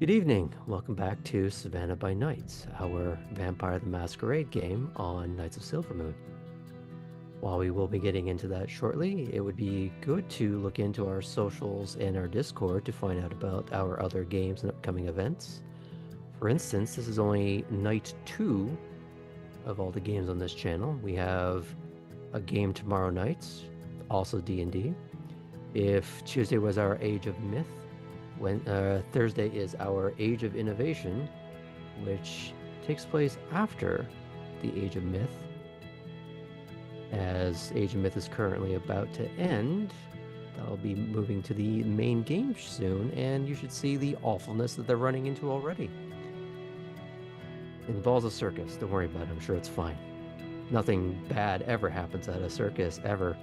Good evening. Welcome back to Savannah by Knights, our Vampire the Masquerade game on Knights of Silvermoon. While we will be getting into that shortly, it would be good to look into our socials and our Discord to find out about our other games and upcoming events. For instance, this is only night 2 of all the games on this channel. We have a game tomorrow night, also D&D. If Tuesday was our Age of Myth, Thursday is our Age of Innovation, which takes place after the Age of Myth. As Age of Myth is currently about to end, that'll be moving to the main game soon, and you should see the awfulness that they're running into already. It involves a circus. Don't worry about it. I'm sure it's fine. Nothing bad ever happens at a circus, ever.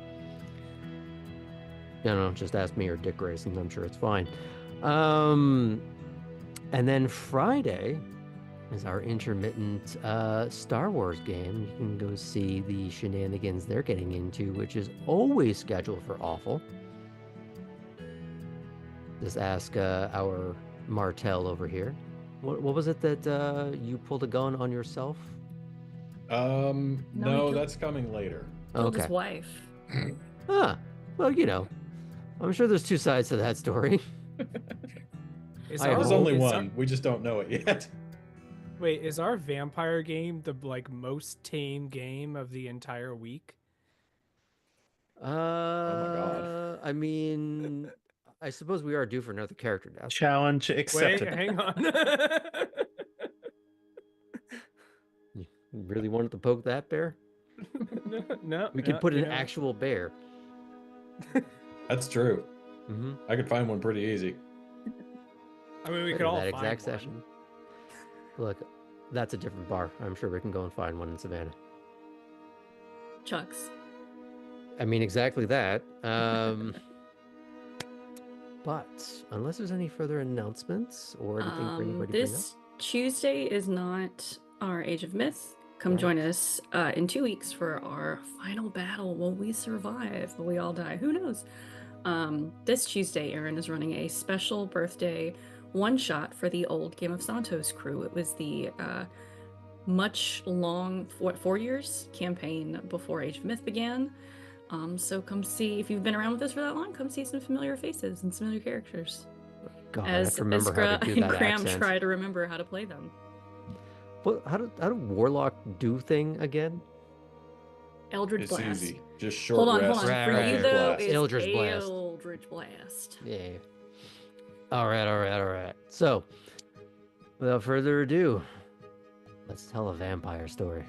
Just ask me or Dick Grayson. I'm sure it's fine. And then Friday is our intermittent Star Wars game. You can go see the shenanigans they're getting into, which is always scheduled for awful. Just ask our Martell over here. What was it that you pulled a gun on yourself? No, that's coming later. Killed his wife. Well, I'm sure there's two sides to that story. There's only one. We just don't know it yet. Wait, is our vampire game the most tame game of the entire week? Oh my god. I mean, I suppose we are due for another character death. Challenge accepted. Wait, hang on. You really wanted to poke that bear? No. We could put an actual bear. That's true. Mm-hmm. I could find one pretty easy. I mean, we could all that find exact one. session. Look, that's a different bar. I'm sure we can go and find one in Savannah. Chucks. I mean, exactly that. But unless there's any further announcements or anything for anybody This Tuesday is not our Age of Myth. Come join us in 2 weeks for our final battle. Will we survive? Will we all die? Who knows? This Tuesday, Aaron is running a special birthday one-shot for the old Game of Santos crew. It was the much long, 4 years campaign before Age of Myth began. So come see, if you've been around with us for that long, come see some familiar faces and familiar characters. God, as I have to remember how to do and that Graham accent. try to remember how to play them. Well, how do Warlock do thing again? Eldritch It's Blast. easy. Just short Hold on, rest. hold on. Right, For right, you right. though, Blast. it's Eldritch Blast. Eldritch Blast. Yeah. All right. So, without further ado, let's tell a vampire story.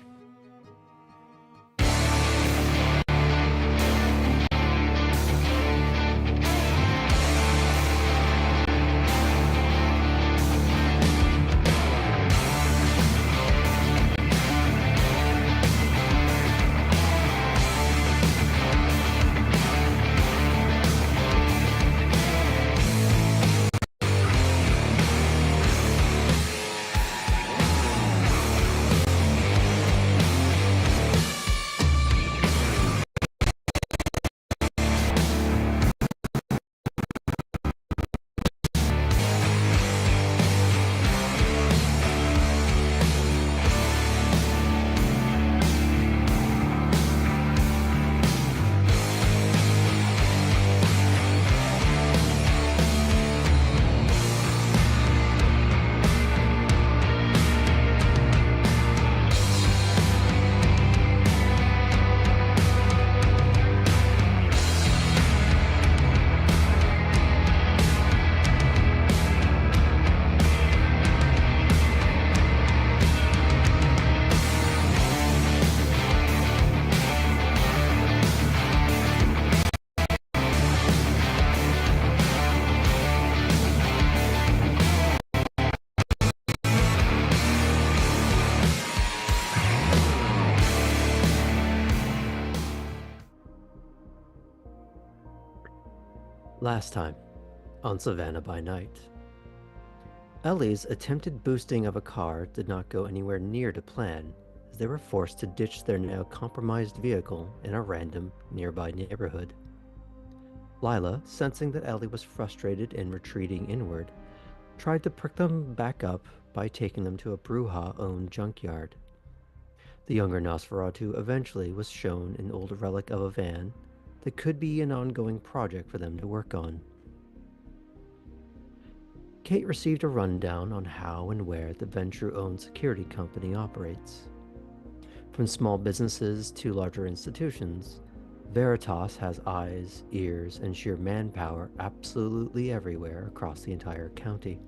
Last time on Savannah by Night. Ellie's attempted boosting of a car did not go anywhere near to plan, as they were forced to ditch their now compromised vehicle in a random nearby neighborhood. Lila, sensing that Ellie was frustrated and retreating inward, tried to prick them back up by taking them to a Bruja-owned junkyard. The younger Nosferatu eventually was shown an old relic of a van that could be an ongoing project for them to work on. Kate received a rundown on how and where the Ventrue-owned security company operates. From small businesses to larger institutions, Veritas has eyes, ears, and sheer manpower absolutely everywhere across the entire county,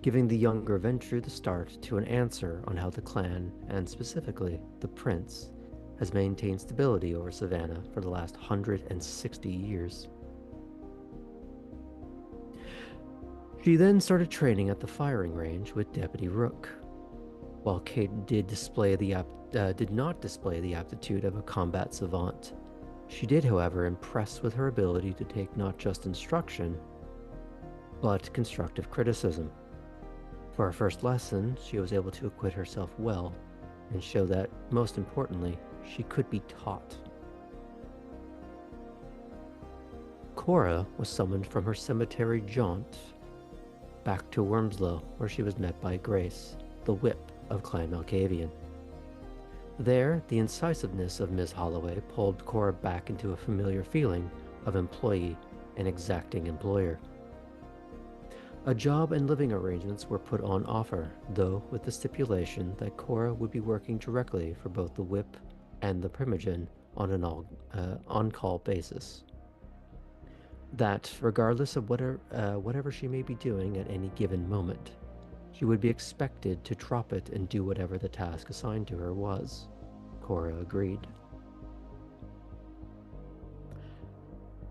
giving the younger Ventrue the start to an answer on how the clan, and specifically the prince, has maintained stability over Savannah for the last 160 years. She then started training at the firing range with Deputy Rook. While Kate did not display the aptitude of a combat savant, she did, however, impress with her ability to take not just instruction, but constructive criticism. For her first lesson, she was able to acquit herself well, and show that, most importantly, she could be taught. Cora was summoned from her cemetery jaunt back to Wormslow, where she was met by Grace, the whip of Clan Malkavian. There, the incisiveness of Ms. Holloway pulled Cora back into a familiar feeling of employee and exacting employer. A job and living arrangements were put on offer, though with the stipulation that Cora would be working directly for both the whip and the Primogen on an on-call basis. That, regardless of whatever she may be doing at any given moment, she would be expected to drop it and do whatever the task assigned to her was. Cora agreed.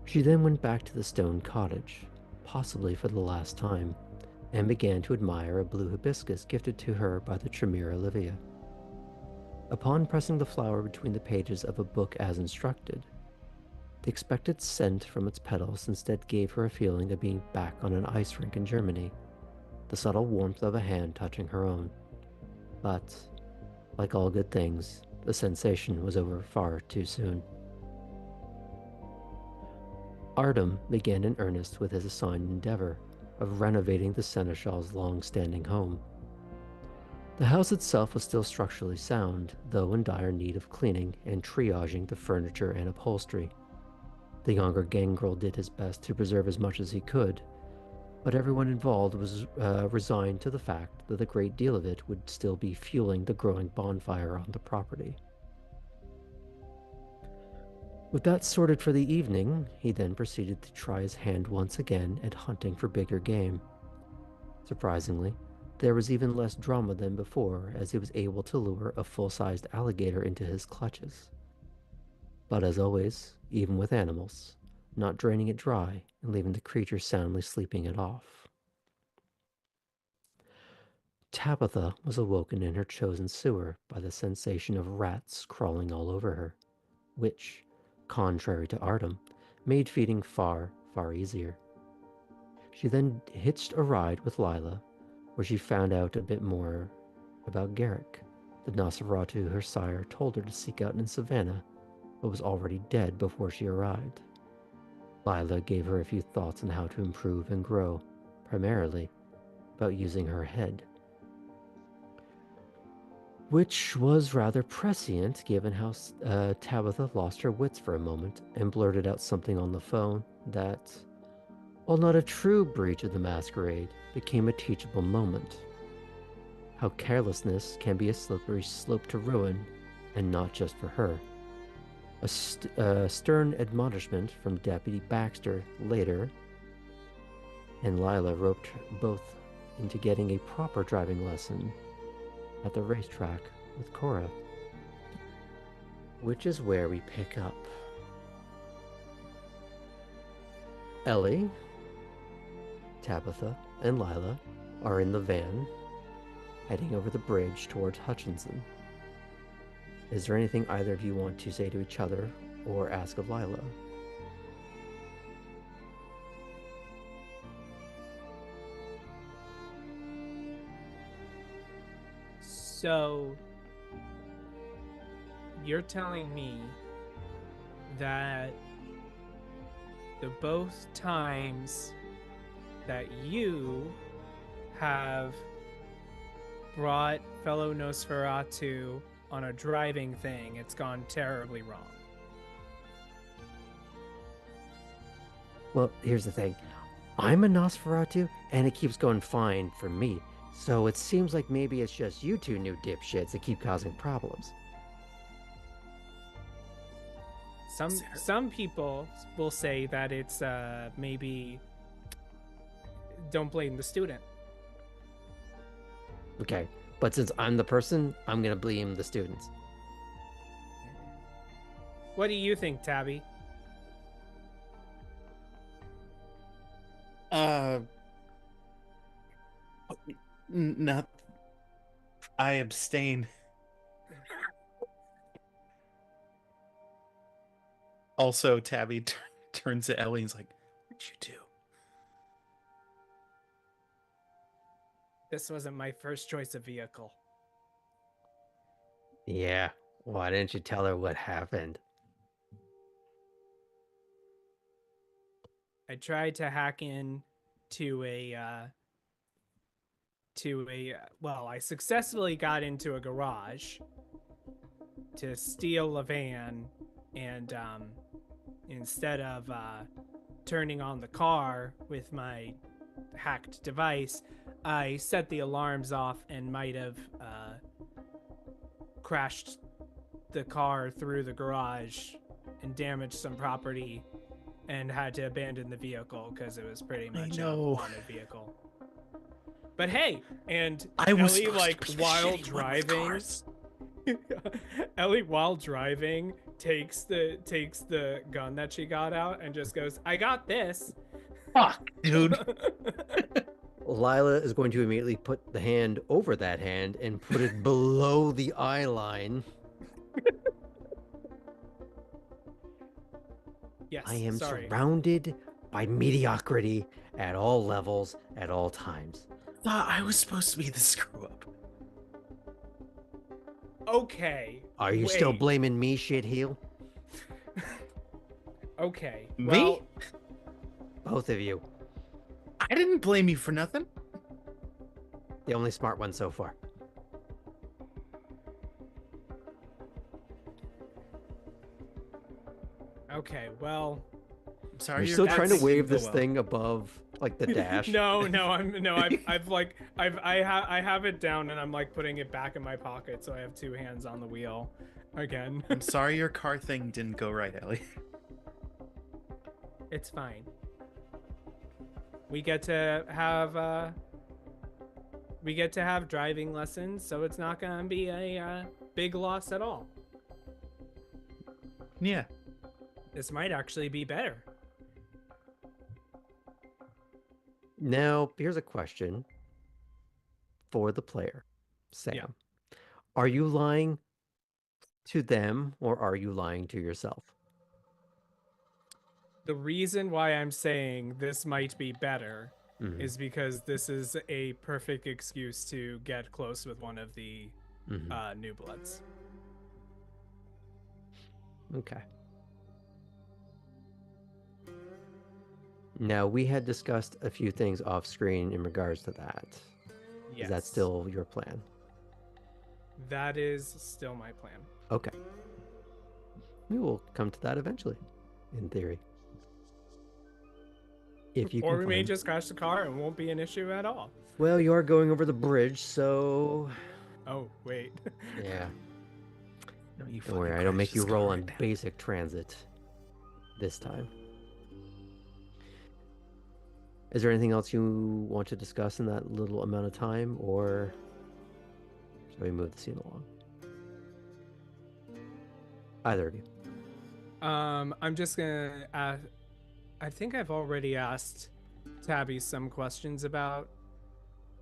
She then went back to the stone cottage, possibly for the last time, and began to admire a blue hibiscus gifted to her by the Tremere Olivia. Upon pressing the flower between the pages of a book as instructed, the expected scent from its petals instead gave her a feeling of being back on an ice rink in Germany, the subtle warmth of a hand touching her own. But, like all good things, the sensation was over far too soon. Artem began in earnest with his assigned endeavor of renovating the Seneschal's long-standing home. The house itself was still structurally sound, though in dire need of cleaning and triaging the furniture and upholstery. The younger gangrel did his best to preserve as much as he could, but everyone involved was resigned to the fact that a great deal of it would still be fueling the growing bonfire on the property. With that sorted for the evening, he then proceeded to try his hand once again at hunting for bigger game. Surprisingly, there was even less drama than before, as he was able to lure a full-sized alligator into his clutches. But as always, even with animals, not draining it dry and leaving the creature soundly sleeping it off. Tabitha was awoken in her chosen sewer by the sensation of rats crawling all over her, which, contrary to Artem, made feeding far, far easier. She then hitched a ride with Lila, where she found out a bit more about Garrick, the Nosferatu her sire told her to seek out in Savannah, but was already dead before she arrived. Lila gave her a few thoughts on how to improve and grow, primarily about using her head, which was rather prescient given how Tabitha lost her wits for a moment and blurted out something on the phone that, while not a true breach of the masquerade, became a teachable moment. How carelessness can be a slippery slope to ruin, and not just for her. A stern admonishment from Deputy Baxter later, and Lila roped both into getting a proper driving lesson at the racetrack with Cora, which is where we pick up. Ellie, Tabitha, and Lila are in the van, heading over the bridge towards Hutchinson. Is there anything either of you want to say to each other or ask of Lila? So, you're telling me that the both times that you have brought fellow Nosferatu on a driving thing, it's gone terribly wrong. Well, here's the thing. I'm a Nosferatu, and it keeps going fine for me. So it seems like maybe it's just you two new dipshits that keep causing problems. Some people will say that it's maybe don't blame the student. Okay, but since I'm the person, I'm gonna blame the students. What do you think, Tabby? Not. I abstain. Also, Tabby turns to Ellie and is like, "What'd you do?" This wasn't my first choice of vehicle. Yeah, why didn't you tell her what happened? I tried to hack in to well, I successfully got into a garage to steal a van, and instead of turning on the car with my hacked device, I set the alarms off and might have crashed the car through the garage and damaged some property and had to abandon the vehicle because it was pretty much a wanted vehicle. But hey, and Ellie, like, while driving, Ellie, while driving, takes the gun that she got out and just goes, "I got this." Fuck, dude. Lila is going to immediately put the hand over that hand and put it below the eye line. Yes, I am sorry. surrounded by mediocrity at all levels, at all times. Thought I was supposed to be the screw up. Okay. Are you still wait. blaming me, shitheel? Okay. Me? Well, Both of you. I didn't blame you for nothing. The only smart one so far. okay. Well, I'm sorry. You're your still car trying to thing wave didn't go this well. thing above, like, the dash. I have it down and I'm like putting it back in my pocket, so I have two hands on the wheel again. I'm sorry your car thing didn't go right, Ellie. It's fine. We get to have driving lessons, so it's not gonna be a big loss at all. Yeah. This might actually be better. Now, here's a question for the player, Sam. Yeah. Are you lying to them or are you lying to yourself? The reason why I'm saying this might be better Mhm. is because this is a perfect excuse to get close with one of the new bloods. Okay. Now, we had discussed a few things off screen in regards to that. Yes. Is that still your plan? That is still my plan. Okay. We will come to that eventually, in theory. If you Or can we may find... just crash the car and won't be an issue at all. Well, you are going over the bridge, so... Oh, wait. Yeah. No, you Don't worry, fucking I don't make crashed you this roll car on right now. basic transit this time. Is there anything else you want to discuss in that little amount of time, or shall we move the scene along? Either of you. I'm just gonna ask. I think I've already asked Tabby some questions about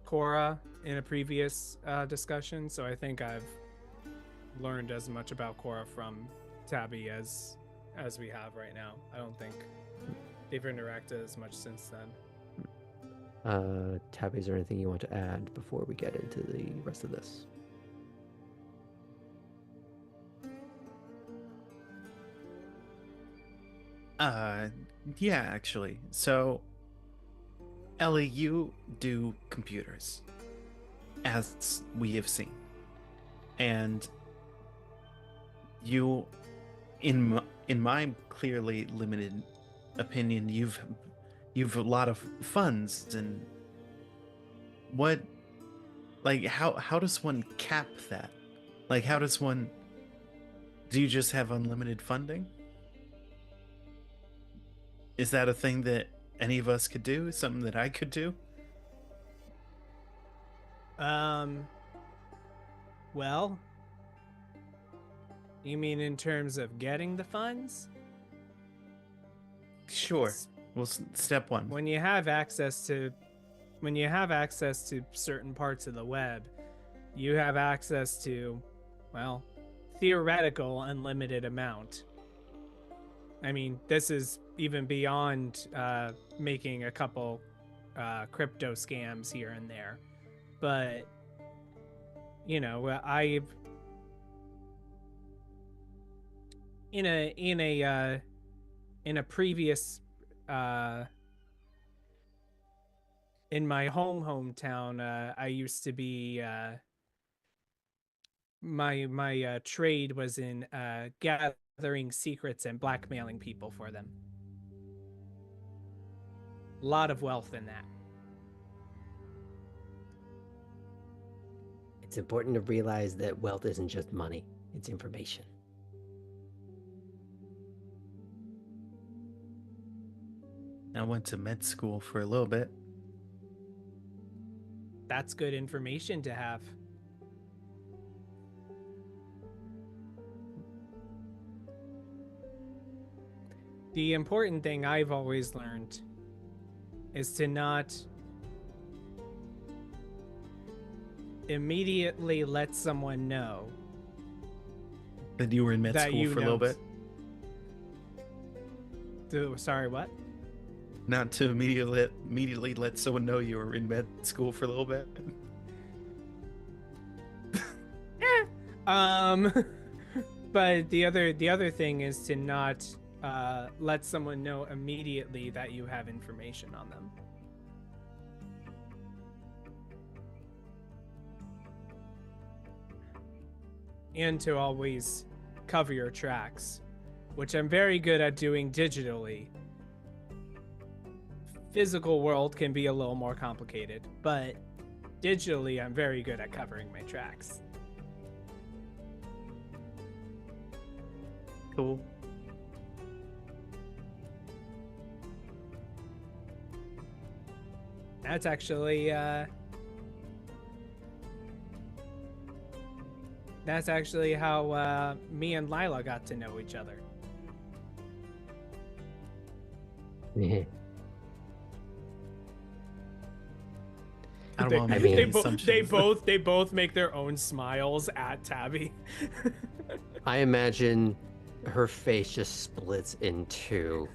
Cora in a previous discussion, so I think I've learned as much about Cora from Tabby as we have right now. I don't think they've interacted as much since then. Tabby, is there anything you want to add before we get into the rest of this? Yeah, actually. So Ellie, you do computers, as we have seen, and you, in my clearly limited opinion, you've a lot of funds. And what, like, how does one cap that? Like, how does one? Do you just have unlimited funding? Is that a thing that any of us could do? Something that I could do? Well, you mean in terms of getting the funds? Sure. Well, step one. When you have access to certain parts of the web, you have access to, well, theoretical unlimited amount. I mean, this is even beyond making a couple crypto scams here and there. But you know, I've in a previous in my hometown, I used to be my trade was in gathering secrets and blackmailing people for them. A lot of wealth in that. It's important to realize that wealth isn't just money, it's information. I went to med school for a little bit. That's good information to have. The important thing I've always learned is to not immediately let someone know That you were in med that school you for a little know- bit. Sorry, what? Not to immediately let someone know you were in med school for a little bit. But the other thing is to not let someone know immediately that you have information on them. And to always cover your tracks, which I'm very good at doing digitally. Physical world can be a little more complicated, but digitally I'm very good at covering my tracks. Cool. That's actually how me and Lila got to know each other. I don't They- want to I make mean- any assumptions. they both make their own smiles at Tabby. I imagine her face just splits in two.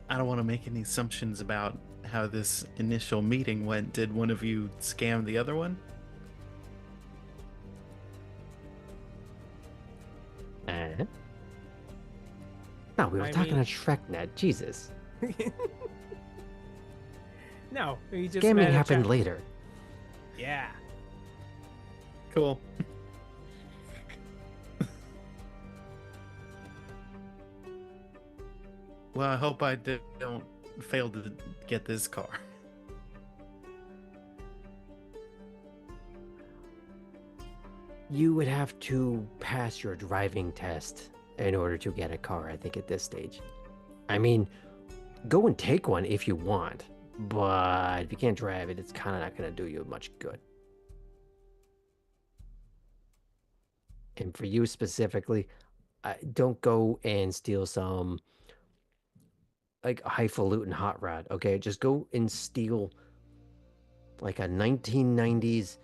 I don't want to make any assumptions about how this initial meeting went. Did one of you scam the other one? No, we were I talking mean- to ShrekNet. Jesus. No, he just Scamming met a happened chat- later. Yeah. Cool. Well, I hope I don't fail to get this car. You would have to pass your driving test in order to get a car, I think, at this stage. I mean, go and take one if you want, but if you can't drive it, it's kind of not going to do you much good. And for you specifically, don't go and steal some like highfalutin hot rod, okay? Just go and steal like a 1990s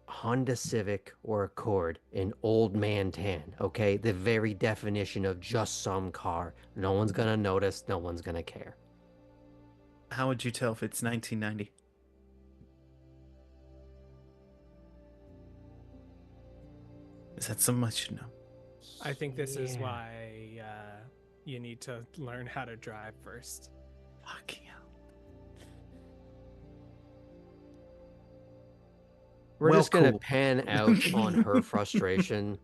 Honda Civic or Accord in old man tan, okay? The very definition of just some car. No one's gonna notice, no one's gonna care. How would you tell if it's 1990? Is that something I should know? I think this is Yeah. why you need to learn how to drive first. Fucking hell. We're Well, just gonna cool. pan out on her frustration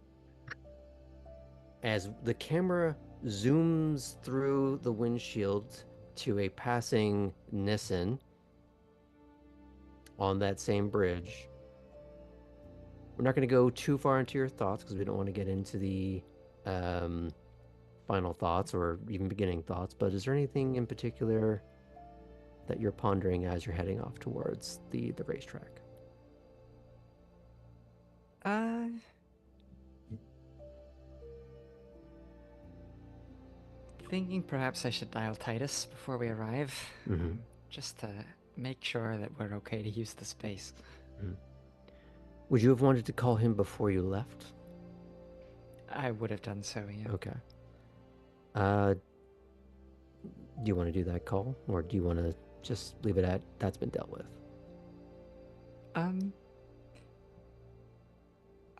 as the camera zooms through the windshield to a passing Nissan on that same bridge. We're not going to go too far into your thoughts because we don't want to get into the final thoughts or even beginning thoughts, but is there anything in particular that you're pondering as you're heading off towards the racetrack? Thinking perhaps I should dial Titus before we arrive, Mm-hmm. just to make sure that we're okay to use the space. Mm-hmm. Would you have wanted to call him before you left? I would have done so, yeah. Okay. Do you want to do that call, or do you want to just leave it at that's been dealt with?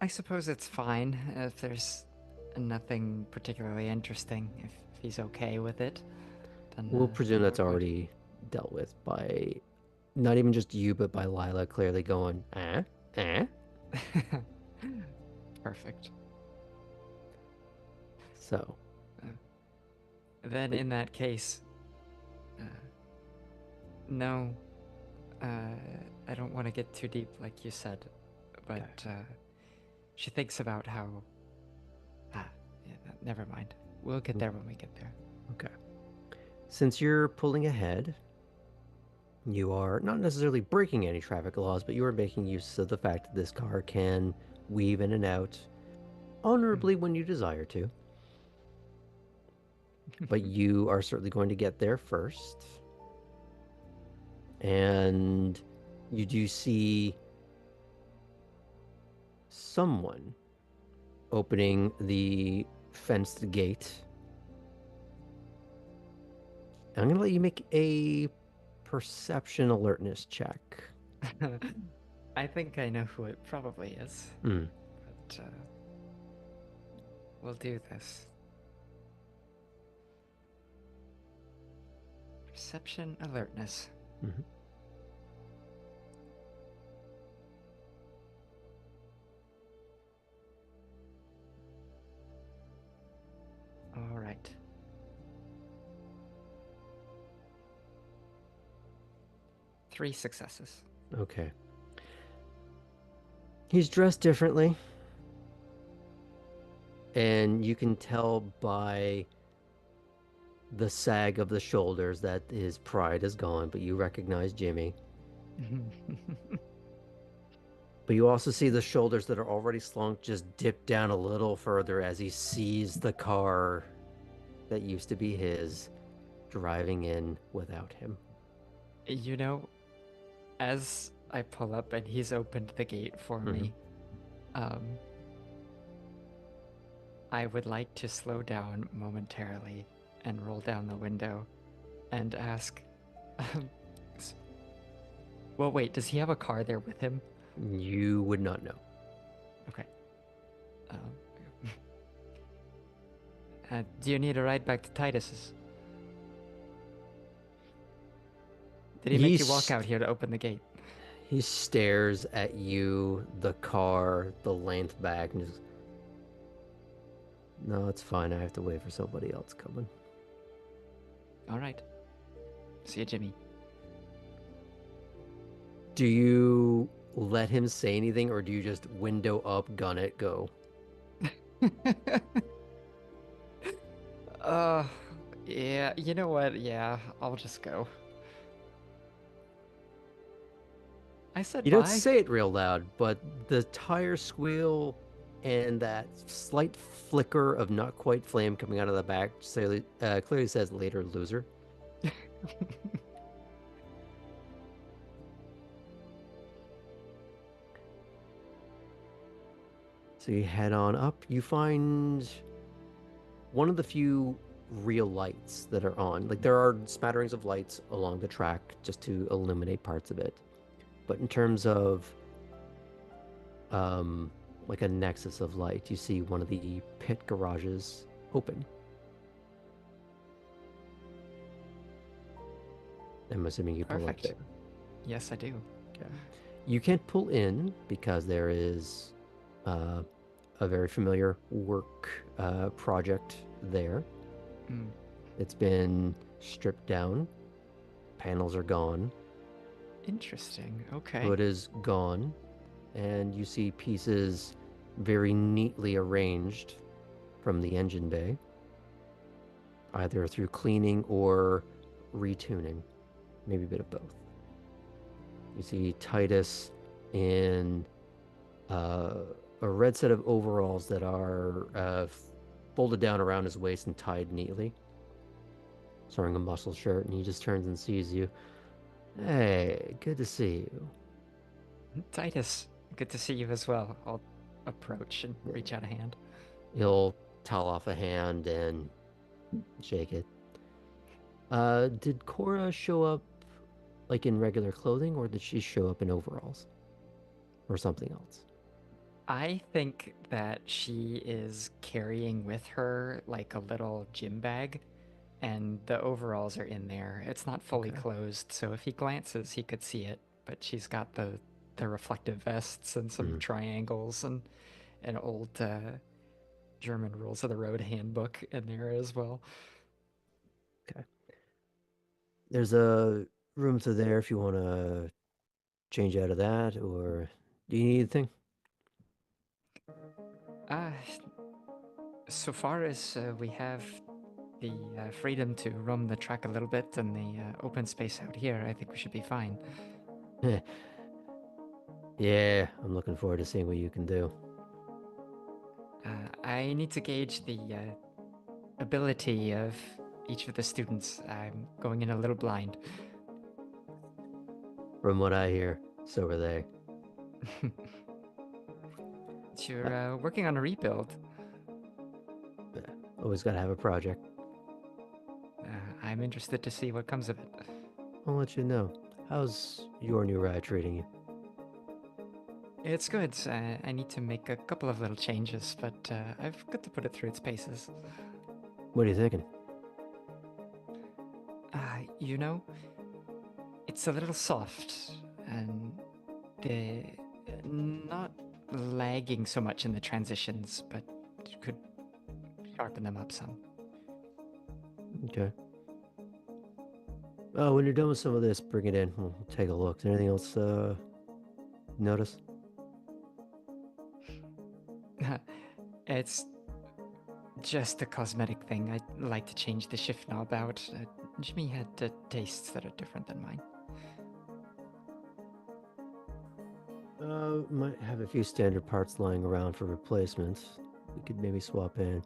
I suppose it's fine if there's nothing particularly interesting. If he's okay with it, then We'll presume that's we're good. already dealt with by not even just you, but by Lila clearly going, Perfect. So, Then in that case, no, I don't want to get too deep, like you said, but she thinks about how. Never mind. We'll get there when we get there. okay. Since you're pulling ahead, you are not necessarily breaking any traffic laws, but you are making use of the fact that this car can weave in and out honorably when you desire to. But you are certainly going to get there first. And you do see someone opening the fenced gate. I'm going to let you make a perception alertness check. I think I know who it probably is, Mm. but we'll do this. Perception alertness. Mhm. All right. Three successes. Okay. He's dressed differently. And you can tell by the sag of the shoulders that his pride is gone, but you recognize Jimmy. But you also see the shoulders that are already slunk just dip down a little further as he sees the car that used to be his driving in without him. You know, as I pull up and he's opened the gate for me, I would like to slow down momentarily and roll down the window and ask, well, wait, does he have a car there with him? You would not know. Okay. Do you need a ride back to Titus's? Did he make you walk out here to open the gate? He stares at you, the car, the length back, and just... No, it's fine. I have to wait for somebody else coming. All right. See you, Jimmy. Do you let him say anything, or do you just window up, gun it, go? Yeah, you know what? Yeah, I'll just go. I said You bye. don't say it real loud, but the tire squeal and that slight flicker of not quite flame coming out of the back clearly says later, loser. So you head on up. You find one of the few real lights that are on. Like, there are smatterings of lights along the track just to illuminate parts of it. But in terms of like a nexus of light. You see one of the pit garages open. I'm assuming you pull up Perfect. there. Yes, I do. Okay. You can't pull in because there is a very familiar work project there. Mm. It's been stripped down. Panels are gone. Interesting. Okay. Hood is gone. And you see pieces very neatly arranged from the engine bay, either through cleaning or retuning, maybe a bit of both. You see Titus in a red set of overalls that are folded down around his waist and tied neatly. He's wearing a muscle shirt, and he just turns and sees you. Hey, good to see you. Titus, good to see you as well. I'll approach and reach out a hand. He'll towel off a hand and shake it. Did Cora show up like in regular clothing, or did she show up in overalls? Or something else? I think that she is carrying with her like a little gym bag, and the overalls are in there. It's not fully Okay. closed, so if he glances, he could see it. But she's got the reflective vests and some triangles and an old German rules of the road handbook in there as well. Okay. There's a room to there if you want to change out of that, or do you need anything? So far as we have the freedom to roam the track a little bit and the open space out here, I think we should be fine. Yeah, I'm looking forward to seeing what you can do. I need to gauge the ability of each of the students. I'm going in a little blind. From what I hear, so are they. You're working on a rebuild. Always got to have a project. I'm interested to see what comes of it. I'll let you know. How's your new ride treating you? It's good. I need to make a couple of little changes, but I've got to put it through its paces. What are you thinking? You know, it's a little soft, and not lagging so much in the transitions, but could sharpen them up some. Okay. Oh, when you're done with some of this, bring it in. We'll take a look. Is there anything else notice? It's just a cosmetic thing. I'd like to change the shift knob out. Jimmy had tastes that are different than mine. Might have a few standard parts lying around for replacements. We could maybe swap in.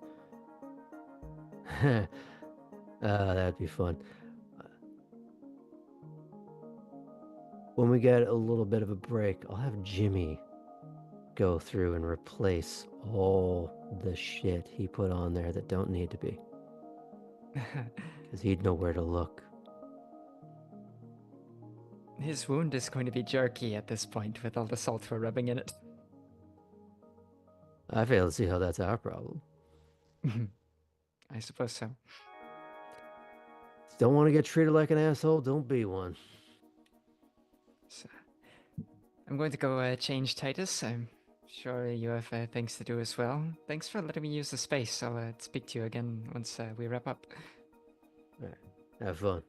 That'd be fun. When we get a little bit of a break, I'll have Jimmy go through and replace all the shit he put on there that don't need to be. Because he'd know where to look. His wound is going to be jerky at this point with all the salt we're rubbing in it. I fail to see how that's our problem. I suppose so. Don't want to get treated like an asshole? Don't be one. So, I'm going to go change Titus. I'm sure you have things to do as well. Thanks for letting me use the space. I'll speak to you again once we wrap up. All right. Have fun.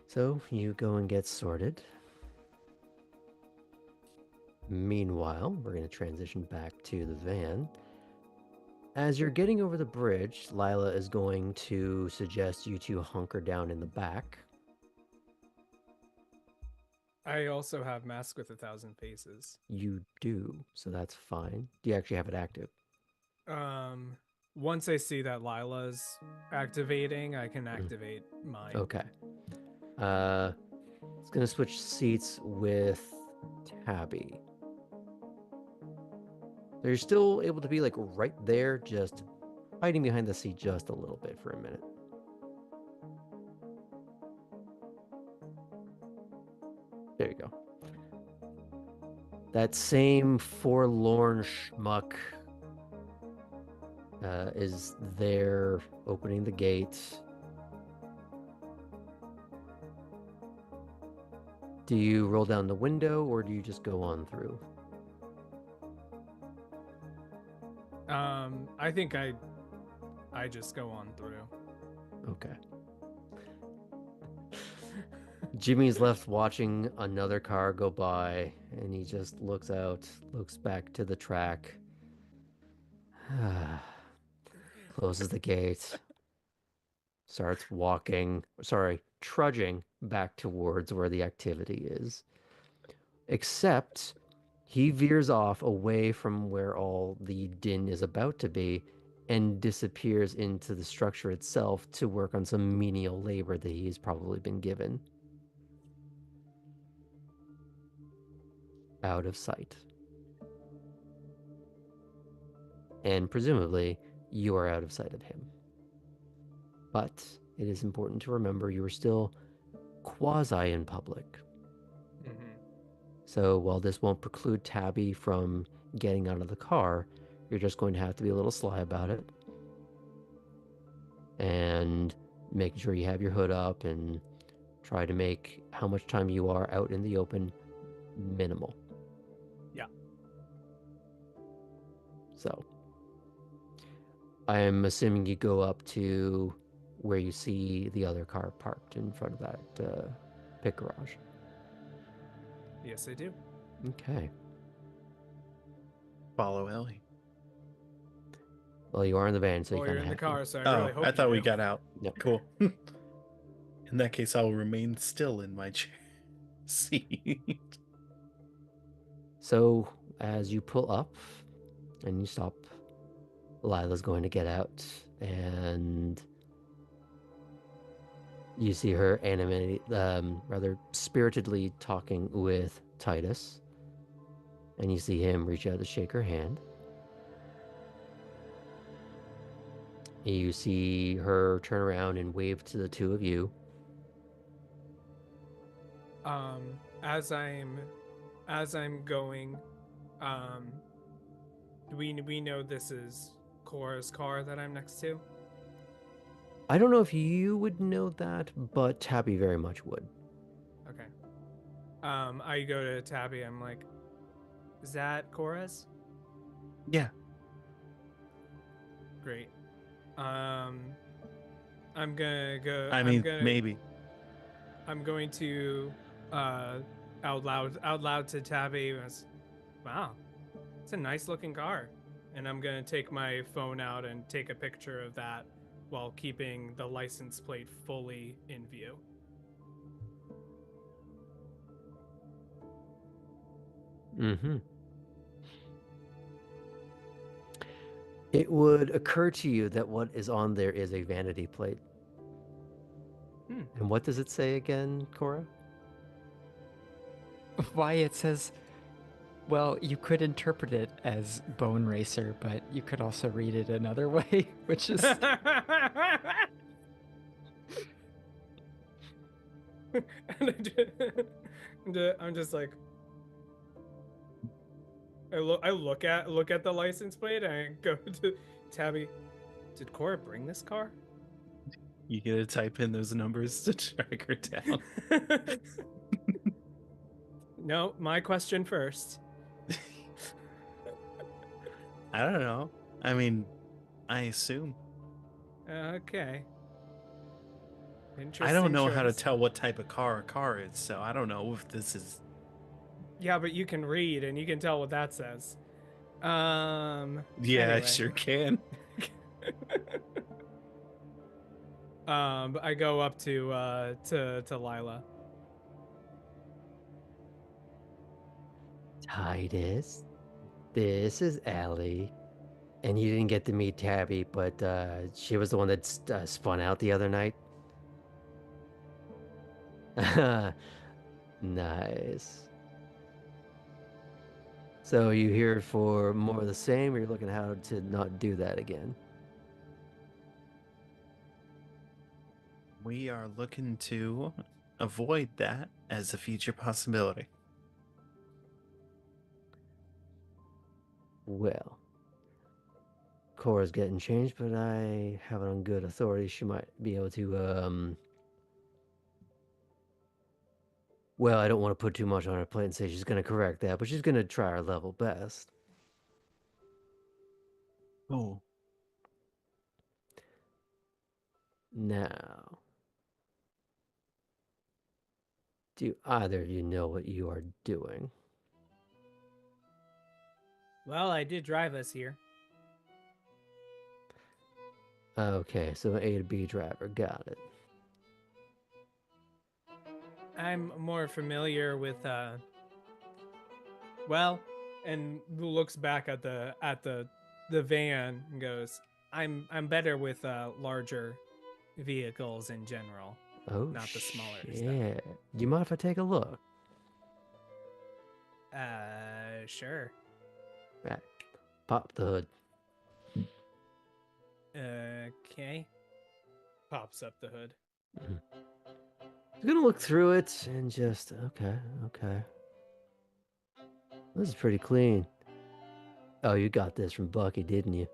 So you go and get sorted. Meanwhile, we're going to transition back to the van. As you're getting over the bridge, Lila is going to suggest you two hunker down in the back. I also have Mask with 1,000 Faces. You do, so that's fine. Do you actually have it active? Once I see that Lila's activating, I can activate mine. Okay. It's gonna switch seats with Tabby. So you're still able to be like right there, just hiding behind the seat just a little bit for a minute. There you go. That same forlorn schmuck is there opening the gate. Do you roll down the window or do you just go on through? I think I just go on through. Okay. Jimmy's left watching another car go by, and he just looks out, looks back to the track, closes the gate, starts trudging back towards where the activity is. Except he veers off away from where all the din is about to be and disappears into the structure itself to work on some menial labor that he's probably been given. Out of sight. And presumably, you are out of sight of him. But it is important to remember you are still quasi in public. Mm-hmm. So while this won't preclude Tabby from getting out of the car, you're just going to have to be a little sly about it. And making sure you have your hood up and try to make how much time you are out in the open minimal. Yeah. So I'm assuming you go up to where you see the other car parked in front of that pit garage. Yes, I do. Okay. Follow Ellie. Well, you are in the van, so Well, you you're kind in of the car, so I Oh, really hope I thought you we do. got out. Yep. Cool. In that case, I will remain still in my chair seat. So as you pull up and you stop, Lila's going to get out, and you see her rather spiritedly talking with Titus, and you see him reach out to shake her hand. You see her turn around and wave to the two of you. As I'm going, we know this is Cora's car that I'm next to. I don't know if you would know that, but Tabby very much would. Okay. I go to Tabby. I'm like, is that Cora's? Yeah. Great. I'm gonna go. Maybe. I'm going to out loud to Tabby. Wow, it's a nice looking car, and I'm gonna take my phone out and take a picture of that while keeping the license plate fully in view. Mm-hmm. It would occur to you that what is on there is a vanity plate. And what does it say again, Cora? Why it says, well, you could interpret it as Bone Racer, but you could also read it another way, which is I'm just like, I look at the license plate and I go to Tabby. Did Cora bring this car? You gotta type in those numbers to track her down. No, my question first. I don't know. I mean, I assume. Okay. Interesting I don't know how to choice. tell what type of car a car is, so I don't know if this is. Yeah, but you can read and you can tell what that says. Yeah, anyway. I sure can. I go up to Lila. Titus, this is Allie. And you didn't get to meet Tabby, but she was the one that spun out the other night. Nice. So you here for more of the same, or you're looking how to not do that again? We are looking to avoid that as a future possibility. Well, Cora's getting changed, but I have it on good authority. She might be able to, well, I don't want to put too much on her plate and say she's going to correct that, but she's going to try her level best. Oh. Now, do either of you know what you are doing? Well, I did drive us here. Okay, so A to B driver, got it. I'm more familiar with well, and looks back at the van and goes, I'm better with larger vehicles in general. Oh, Not the smaller stuff. shit. Do you mind if I take a look? Sure. Right. Pop the hood. Okay. Pops up the hood. I'm gonna look through it and just, okay. This is pretty clean. Oh, you got this from Bucky, didn't you?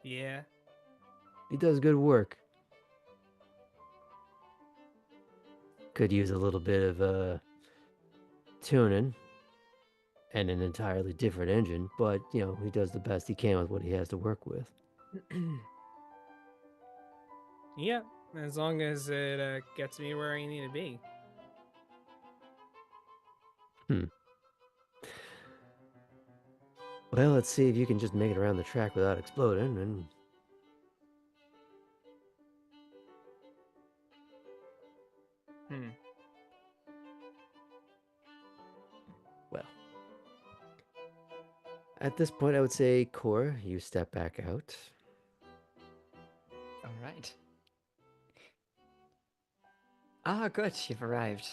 Yeah. He does good work. Could use a little bit of tuning and an entirely different engine, but you know, he does the best he can with what he has to work with. Yeah, as long as it gets me where I need to be. Well, let's see if you can just make it around the track without exploding, and well, at this point, I would say, Cora, you step back out. All right. Ah, good. You've arrived.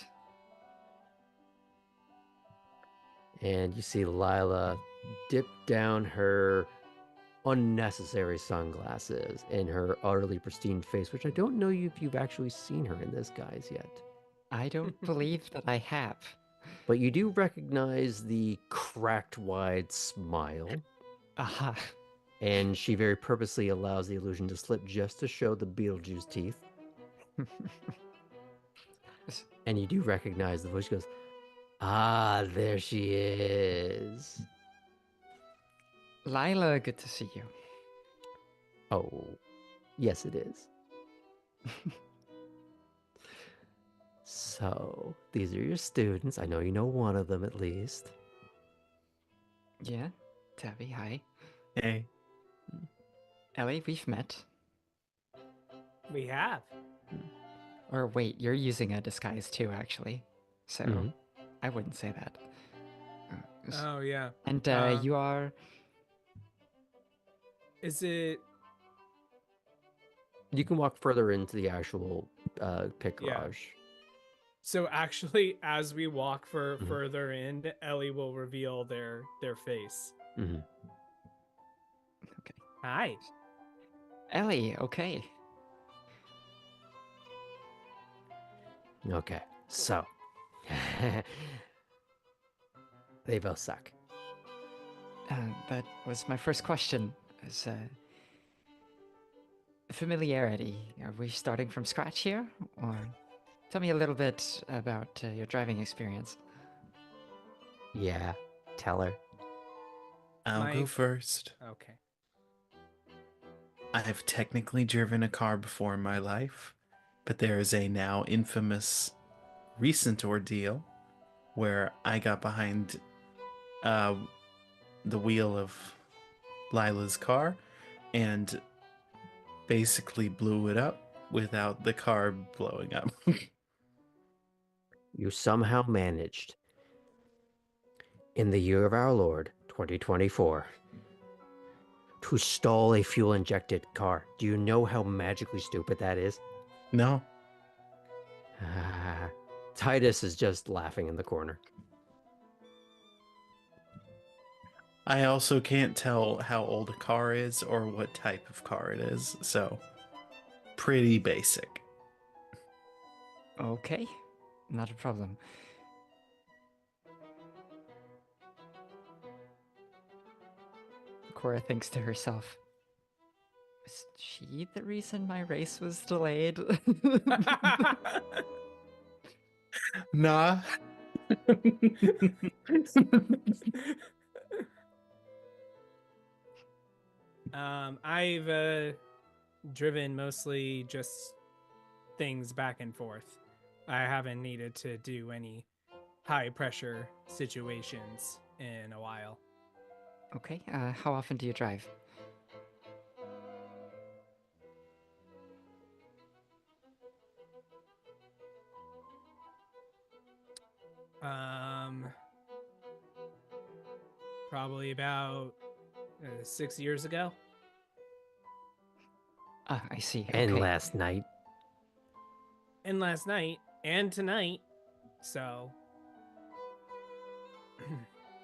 And you see Lila dip down her unnecessary sunglasses in her utterly pristine face, which I don't know if you've actually seen her in this guise yet. I don't believe that I have. But you do recognize the cracked wide smile. Aha. And she very purposely allows the illusion to slip just to show the Beetlejuice teeth. And you do recognize the voice. She goes, ah, there she is. Lila, good to see you. Oh, yes, it is. So, these are your students. I know you know one of them at least. Yeah, Tabby, hi. Hey. Ellie, we've met. We have. Or wait, you're using a disguise too, actually. So, I wouldn't say that. Oh, yeah. And you are... Is it... You can walk further into the actual pit Yeah. garage. So actually, as we walk further in, Ellie will reveal their face. Mm-hmm. Okay. Hi. Ellie, okay. Okay, so they both suck. That was my first question. Is familiarity. Are we starting from scratch here? Or tell me a little bit about your driving experience. Yeah, tell her. I'll go first. Okay. I've technically driven a car before in my life, but there is a now infamous recent ordeal where I got behind the wheel of Lila's car and basically blew it up without the car blowing up. You somehow managed, in the year of our Lord, 2024, to stall a fuel-injected car. Do you know how magically stupid that is? No. Titus is just laughing in the corner. I also can't tell how old a car is or what type of car it is, so pretty basic. Okay, not a problem. Cora thinks to herself, was she the reason my race was delayed? Nah. I've driven mostly just things back and forth. I haven't needed to do any high pressure situations in a while. Okay, how often do you drive? Probably about 6 years ago. Ah, I see. And Okay. last night. And last night and tonight. So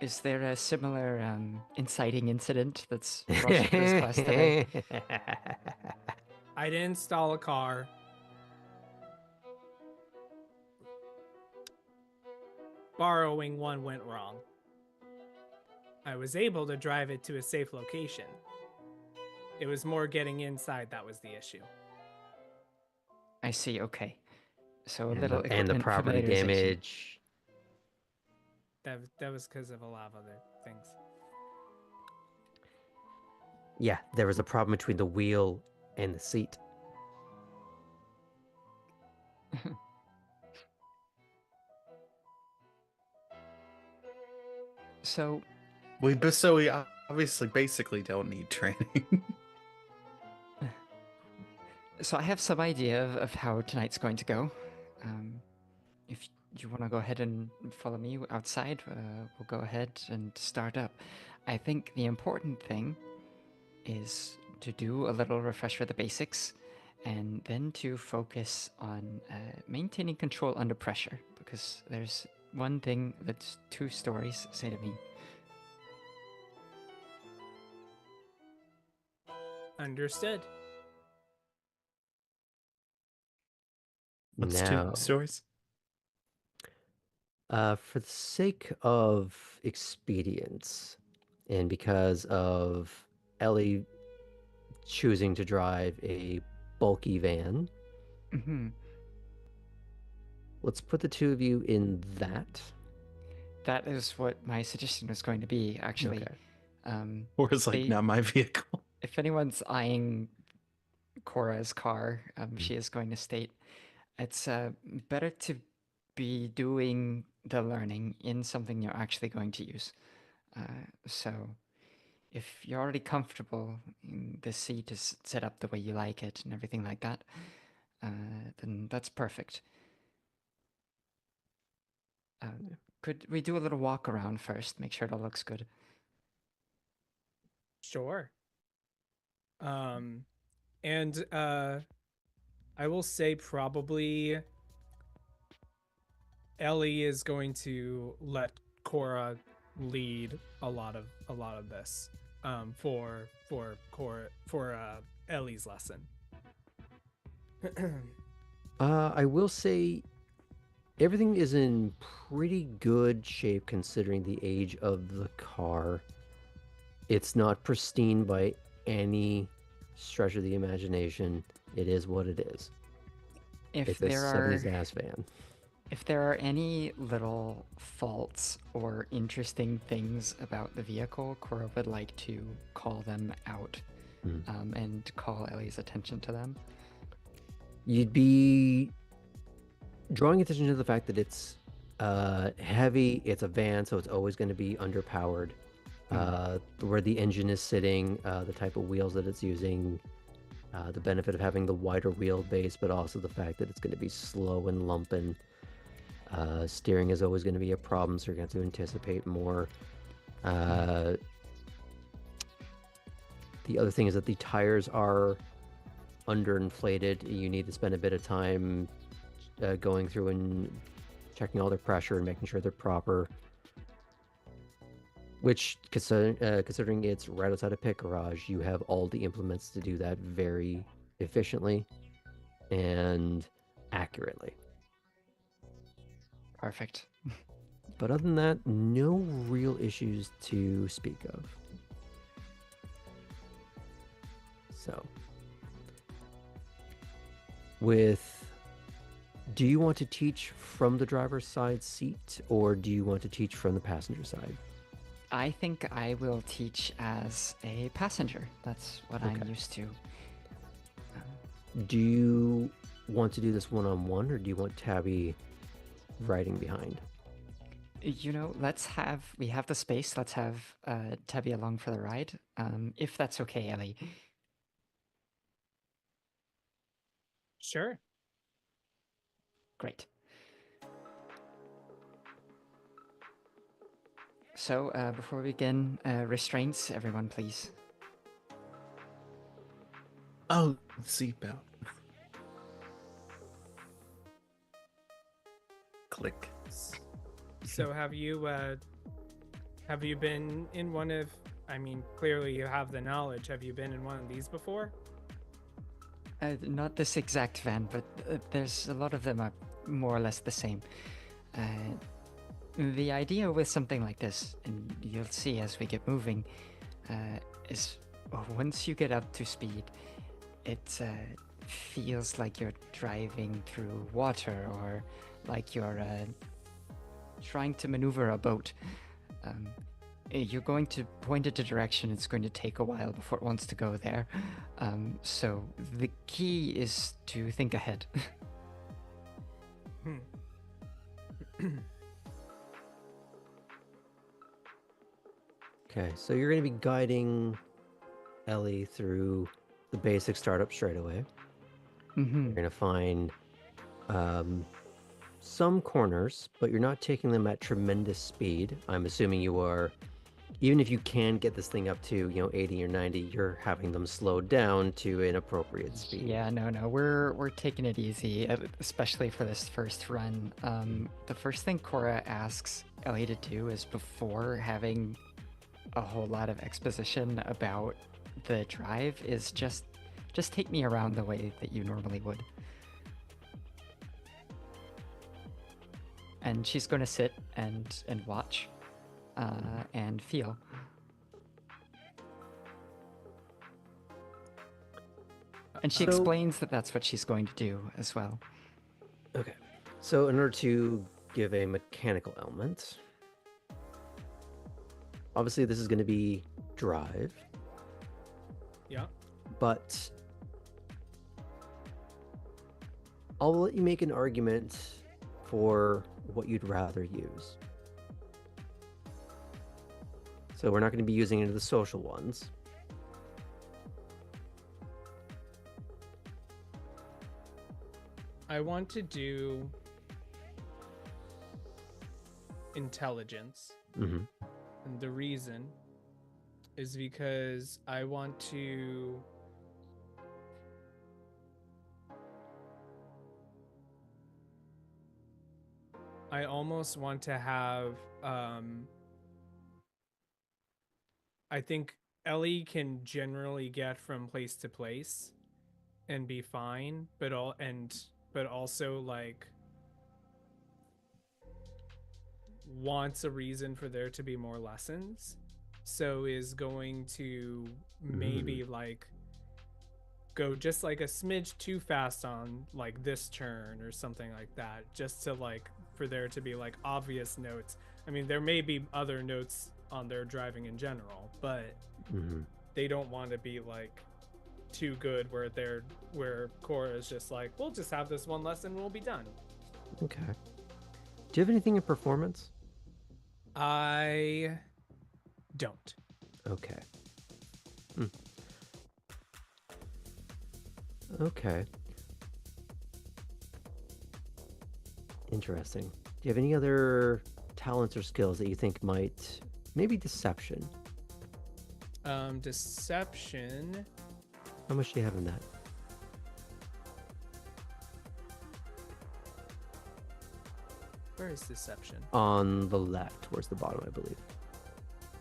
Is there a similar inciting incident that's brought you to this class today? I didn't stall a car. Borrowing one went wrong. I was able to drive it to a safe location. It was more getting inside that was the issue. I see, okay. So a And little the, and the equipment property familiarization. damage. That was because of a lot of other things. Yeah, there was a problem between the wheel and the seat. So we obviously basically don't need training. So I have some idea of how tonight's going to go. If you want to go ahead and follow me outside, we'll go ahead and start up. I think the important thing is to do a little refresher of the basics, and then to focus on maintaining control under pressure, because there's one thing that two stories say to me. Understood. What's Now, 2 stories? for the sake of expedience, and because of Ellie choosing to drive a bulky van, Mm-hmm. let's put the two of you in that. That is what my suggestion was going to be, actually. Okay. Or it's like, not my vehicle. If anyone's eyeing Cora's car, she is going to state it's better to be doing the learning in something you're actually going to use. So if you're already comfortable, the seat is set up the way you like it and everything like that, then that's perfect. Could we do a little walk around first, make sure it all looks good? Sure. And I will say probably Ellie is going to let Cora lead a lot of this for Ellie's lesson. I will say everything is in pretty good shape considering the age of the car. It's not pristine by any stretch of the imagination. It is what it is. It's a 70s ass van. If there are any little faults or interesting things about the vehicle, Cora would like to call them out and call Ellie's attention to them. You'd be drawing attention to the fact that it's heavy, it's a van, so it's always going to be underpowered. Where the engine is sitting, the type of wheels that it's using, the benefit of having the wider wheelbase, but also the fact that it's going to be slow and lumping. Steering is always going to be a problem, so you're going to have to anticipate more. The other thing is that the tires are underinflated. You need to spend a bit of time going through and checking all their pressure and making sure they're proper. Which, considering it's right outside a pit garage, you have all the implements to do that very efficiently and accurately. Perfect. But other than that, no real issues to speak of. So, do you want to teach from the driver's side seat, or do you want to teach from the passenger side? I think I will teach as a passenger. That's what I'm Okay. used to. Do you want to do this one-on-one, or do you want Tabby riding behind? We have the space. Let's have Tabby along for the ride. If that's okay, Ellie. Sure. Great. So, before we begin, restraints, everyone, please. Oh, seatbelt. Click. So have you been in one of, I mean, clearly you have the knowledge. Have you been in one of these before? Not this exact van, but there's a lot of them are more or less the same. The idea with something like this, and you'll see as we get moving, is once you get up to speed, it feels like you're driving through water, or like you're trying to maneuver a boat. You're going to point it a direction. It's going to take a while before it wants to go there. So the key is to think ahead. Okay, so you're going to be guiding Ellie through the basic startup straight away. Mm-hmm. You're going to find some corners, but you're not taking them at tremendous speed. I'm assuming you are, even if you can get this thing up to 80 or 90, you're having them slowed down to an appropriate speed. Yeah, no, we're taking it easy, especially for this first run. The first thing Cora asks Ellie to do is, before having a whole lot of exposition about the drive, is just take me around the way that you normally would. And she's going to sit and watch and feel. And she explains that that's what she's going to do as well. Okay. So in order to give a mechanical element, obviously this is going to be drive. Yeah. But I'll let you make an argument for what you'd rather use. So we're not going to be using any of the social ones. I want to do intelligence. Mm-hmm. And the reason is because I want to I almost want to have I think Ellie can generally get from place to place and be fine, but also like wants a reason for there to be more lessons, so is going to maybe like go just like a smidge too fast on like this turn or something like that, just to like for there to be like obvious notes. I mean, there may be other notes on their driving in general, but they don't want to be like too good where Cora is just like, we'll just have this one lesson and we'll be done. Okay. Do you have anything in performance? I don't. Okay. Okay. Interesting. Do you have any other talents or skills that you think might, maybe deception? Deception. How much do you have in that? Where is deception? On the left, towards the bottom, I believe.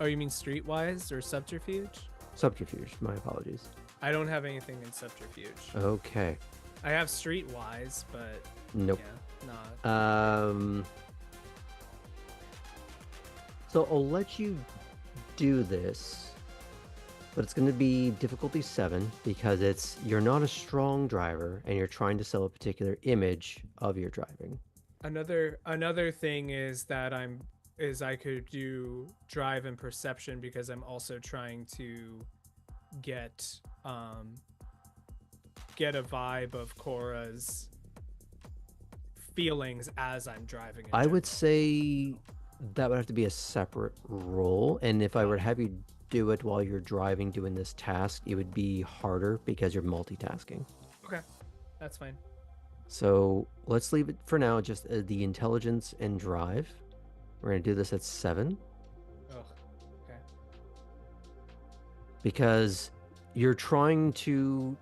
Oh, you mean streetwise or subterfuge? Subterfuge, my apologies. I don't have anything in subterfuge. Okay. I have streetwise, but Nope. yeah, not. So I'll let you do this. but it's going to be difficulty 7 because you're not a strong driver and you're trying to sell a particular image of your driving. Another thing is that I could do drive and perception because I'm also trying to get a vibe of Cora's feelings as I'm driving. I would say that would have to be a separate role, and if I were to have you do it while you're driving doing this task, it would be harder because you're multitasking. Okay, that's fine. So let's leave it for now just the intelligence and drive. We're going to do this at 7. Oh, okay. Because you're trying to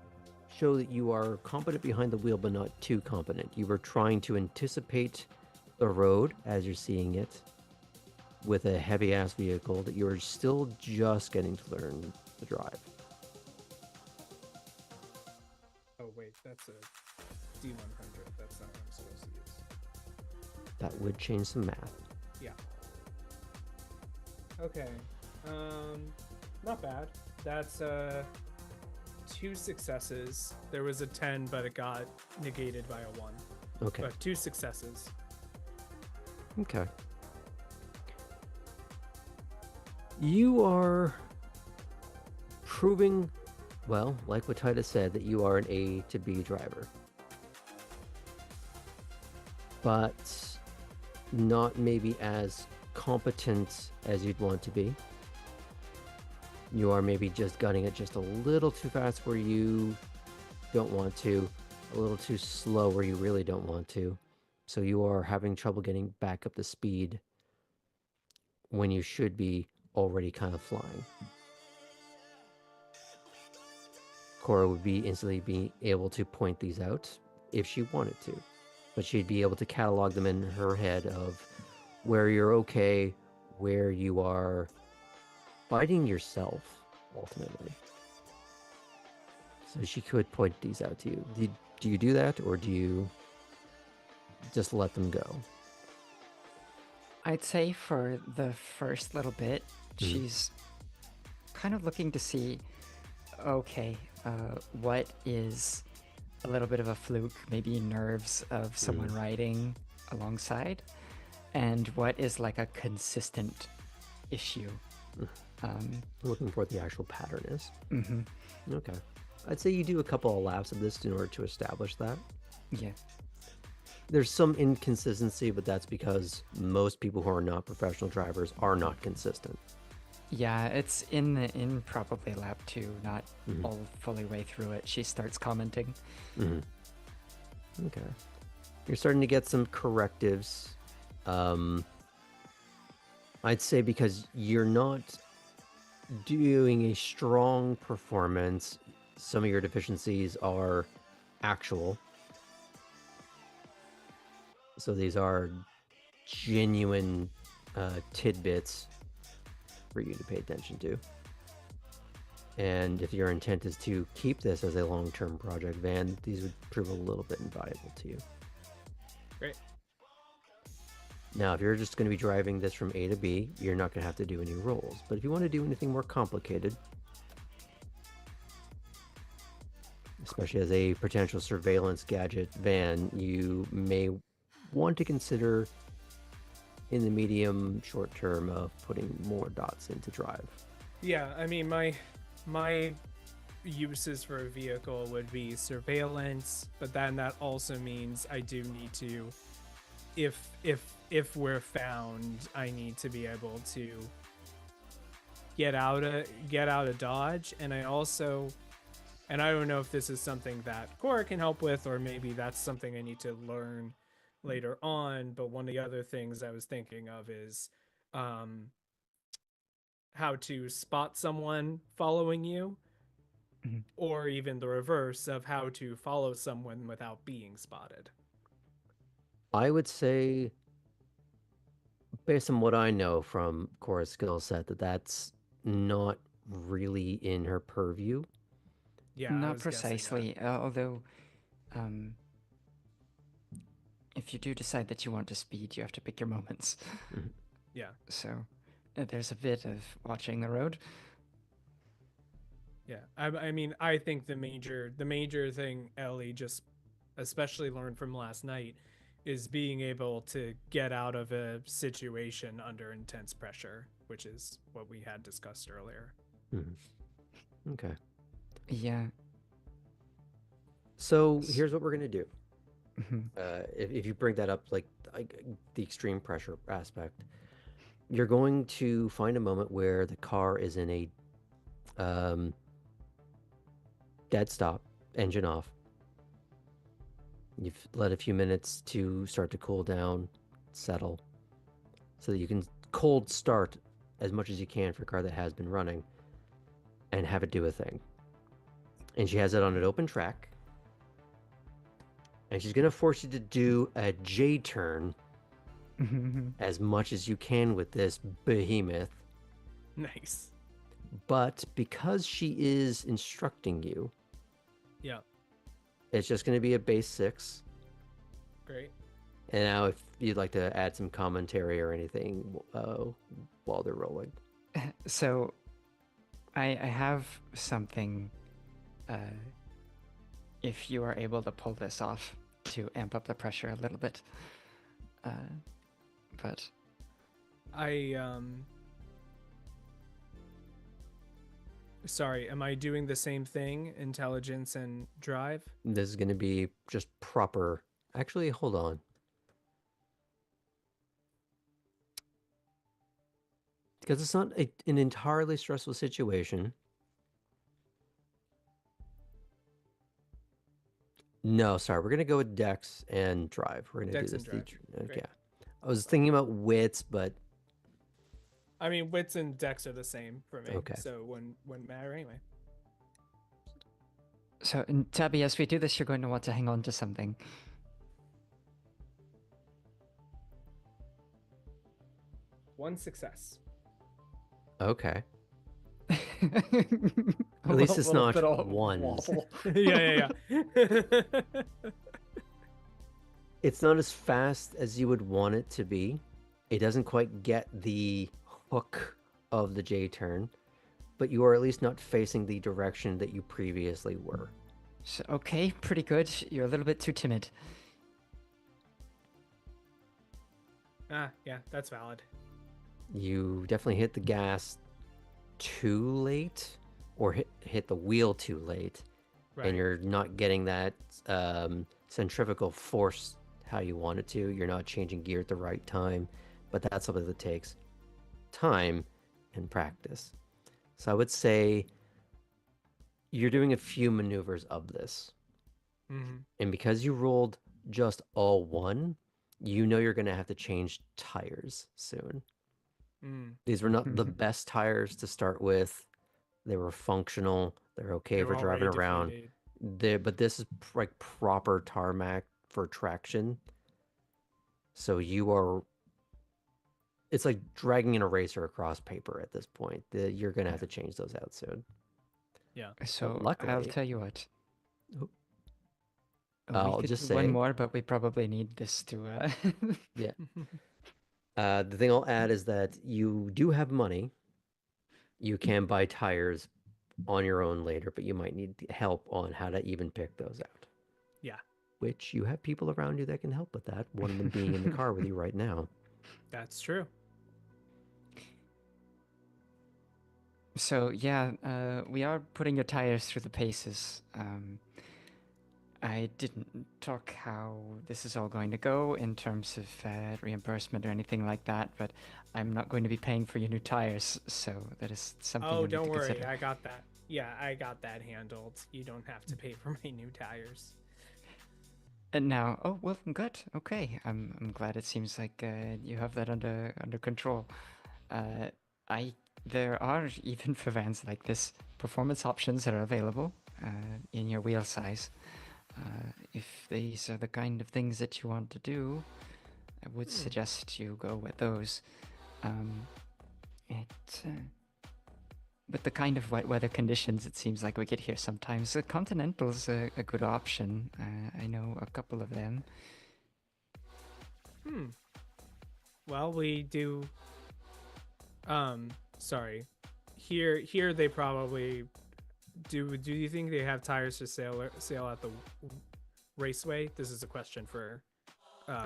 show that you are competent behind the wheel, but not too competent. You were trying to anticipate the road as you're seeing it with a heavy-ass vehicle that you're still just getting to learn to drive. Oh, wait, that's a D100. That's not what I'm supposed to use. That would change some math. Yeah. Okay. Not bad. That's 2 successes. There was a 10, but it got negated by a 1. Okay. But 2 successes. Okay. You are proving, well, like what Titus said, that you are an A to B driver. But not maybe as competent as you'd want to be. You are maybe just gunning it just a little too fast where you don't want to, a little too slow where you really don't want to. So you are having trouble getting back up to speed when you should be already kind of flying. Cora would be instantly be able to point these out if she wanted to, but she'd be able to catalog them in her head of where you're okay, where you are fighting yourself, ultimately. So she could point these out to you. Do you do that, or do you just let them go? I'd say for the first little bit, she's kind of looking to see, okay, what is a little bit of a fluke, maybe nerves of someone riding alongside, and what is like a consistent issue. Looking for what the actual pattern is. Mm-hmm. Okay. I'd say you do a couple of laps of this in order to establish that. Yeah. There's some inconsistency, but that's because most people who are not professional drivers are not consistent. Yeah, it's in probably lap 2, not all fully way through it. She starts commenting. Okay. You're starting to get some correctives. I'd say because you're not doing a strong performance, some of your deficiencies are actual. So these are genuine tidbits for you to pay attention to. And if your intent is to keep this as a long-term project, Van, these would prove a little bit invaluable to you. Great. Now, if you're just going to be driving this from A to B, you're not going to have to do any rolls. But if you want to do anything more complicated, especially as a potential surveillance gadget van, you may want to consider in the medium short term of putting more dots into drive. Yeah, I mean, my uses for a vehicle would be surveillance, but then that also means I do need to, if we're found, I need to be able to get out of Dodge, and I don't know if this is something that Cora can help with, or maybe that's something I need to learn later on, but one of the other things I was thinking of is how to spot someone following you, or even the reverse of how to follow someone without being spotted. I would say, based on what I know from Cora's skill set, that's not really in her purview. Yeah, not precisely. Although, if you do decide that you want to speed, you have to pick your moments. Yeah. So there's a bit of watching the road. Yeah, I mean, I think the major thing Ellie just especially learned from last night is being able to get out of a situation under intense pressure, which is what we had discussed earlier. Okay. Yeah. So here's what we're gonna do. Mhm. If you bring that up, like the extreme pressure aspect, you're going to find a moment where the car is in a dead stop, engine off. You've let a few minutes to start to cool down, settle, so that you can cold start as much as you can for a car that has been running and have it do a thing. And she has it on an open track. And she's going to force you to do a J turn as much as you can with this behemoth. Nice. But because she is instructing you, Yeah. it's just going to be a base 6. Great. And now if you'd like to add some commentary or anything while they're rolling. So, I have something. If you are able to pull this off to amp up the pressure a little bit, but sorry, am I doing the same thing? Intelligence and drive? This is going to be just proper. Actually, hold on. Because it's not an entirely stressful situation. No, sorry. We're going to go with Dex and Drive. We're going to do Dex this. and Drive. Great. Yeah. I was thinking about wits, but I mean, wits and dex are the same for me. Okay. So wouldn't matter anyway. so Tabby, as we do this, you're going to want to hang on to something. One success. okay. At At least it's not ones. Yeah. It's not as fast as you would want it to be. It doesn't quite get the hook of the J turn, but you are at least not facing the direction that you previously were. So, okay, pretty good. You're a little bit too timid. Yeah, that's valid. You definitely hit the gas too late, or hit the wheel too late, Right. and you're not getting that centrifugal force how you want it to. You're not changing gear at the right time, but that's something that takes time and practice. So I would say you're doing a few maneuvers of this. Mm-hmm. And because you rolled just all one, you know you're going to have to change tires soon. These were not the best tires to start with. They were functional. They're okay for driving around. But this is like proper tarmac for traction. So it's like dragging an eraser across paper at this point. You're going to have to change those out soon. Yeah. So luckily, I'll tell you what. I'll we could just do one say- more, but we probably need this to. Yeah. The thing I'll add is that you do have money. You can buy tires on your own later, but you might need help on how to even pick those out. Yeah. Which you have people around you that can help with that. One of them being in the car with you right now. That's true. So yeah, we are putting your tires through the paces. I didn't talk how this is all going to go in terms of reimbursement or anything like that, but I'm not going to be paying for your new tires, so that is something. Oh, you need don't to worry, consider. I got that. Yeah, I got that handled. You don't have to pay for my new tires. And now, oh well, good. Okay, I'm glad. It seems like you have that under control. There are, even for vans like this, performance options that are available in your wheel size. If these are the kind of things that you want to do, I would suggest you go with those. With the kind of wet weather conditions it seems like we get here sometimes, Continental's a good option. I know a couple of them. Well, we do. Sorry. Here they probably do you think they have tires for sale at the raceway? This is a question for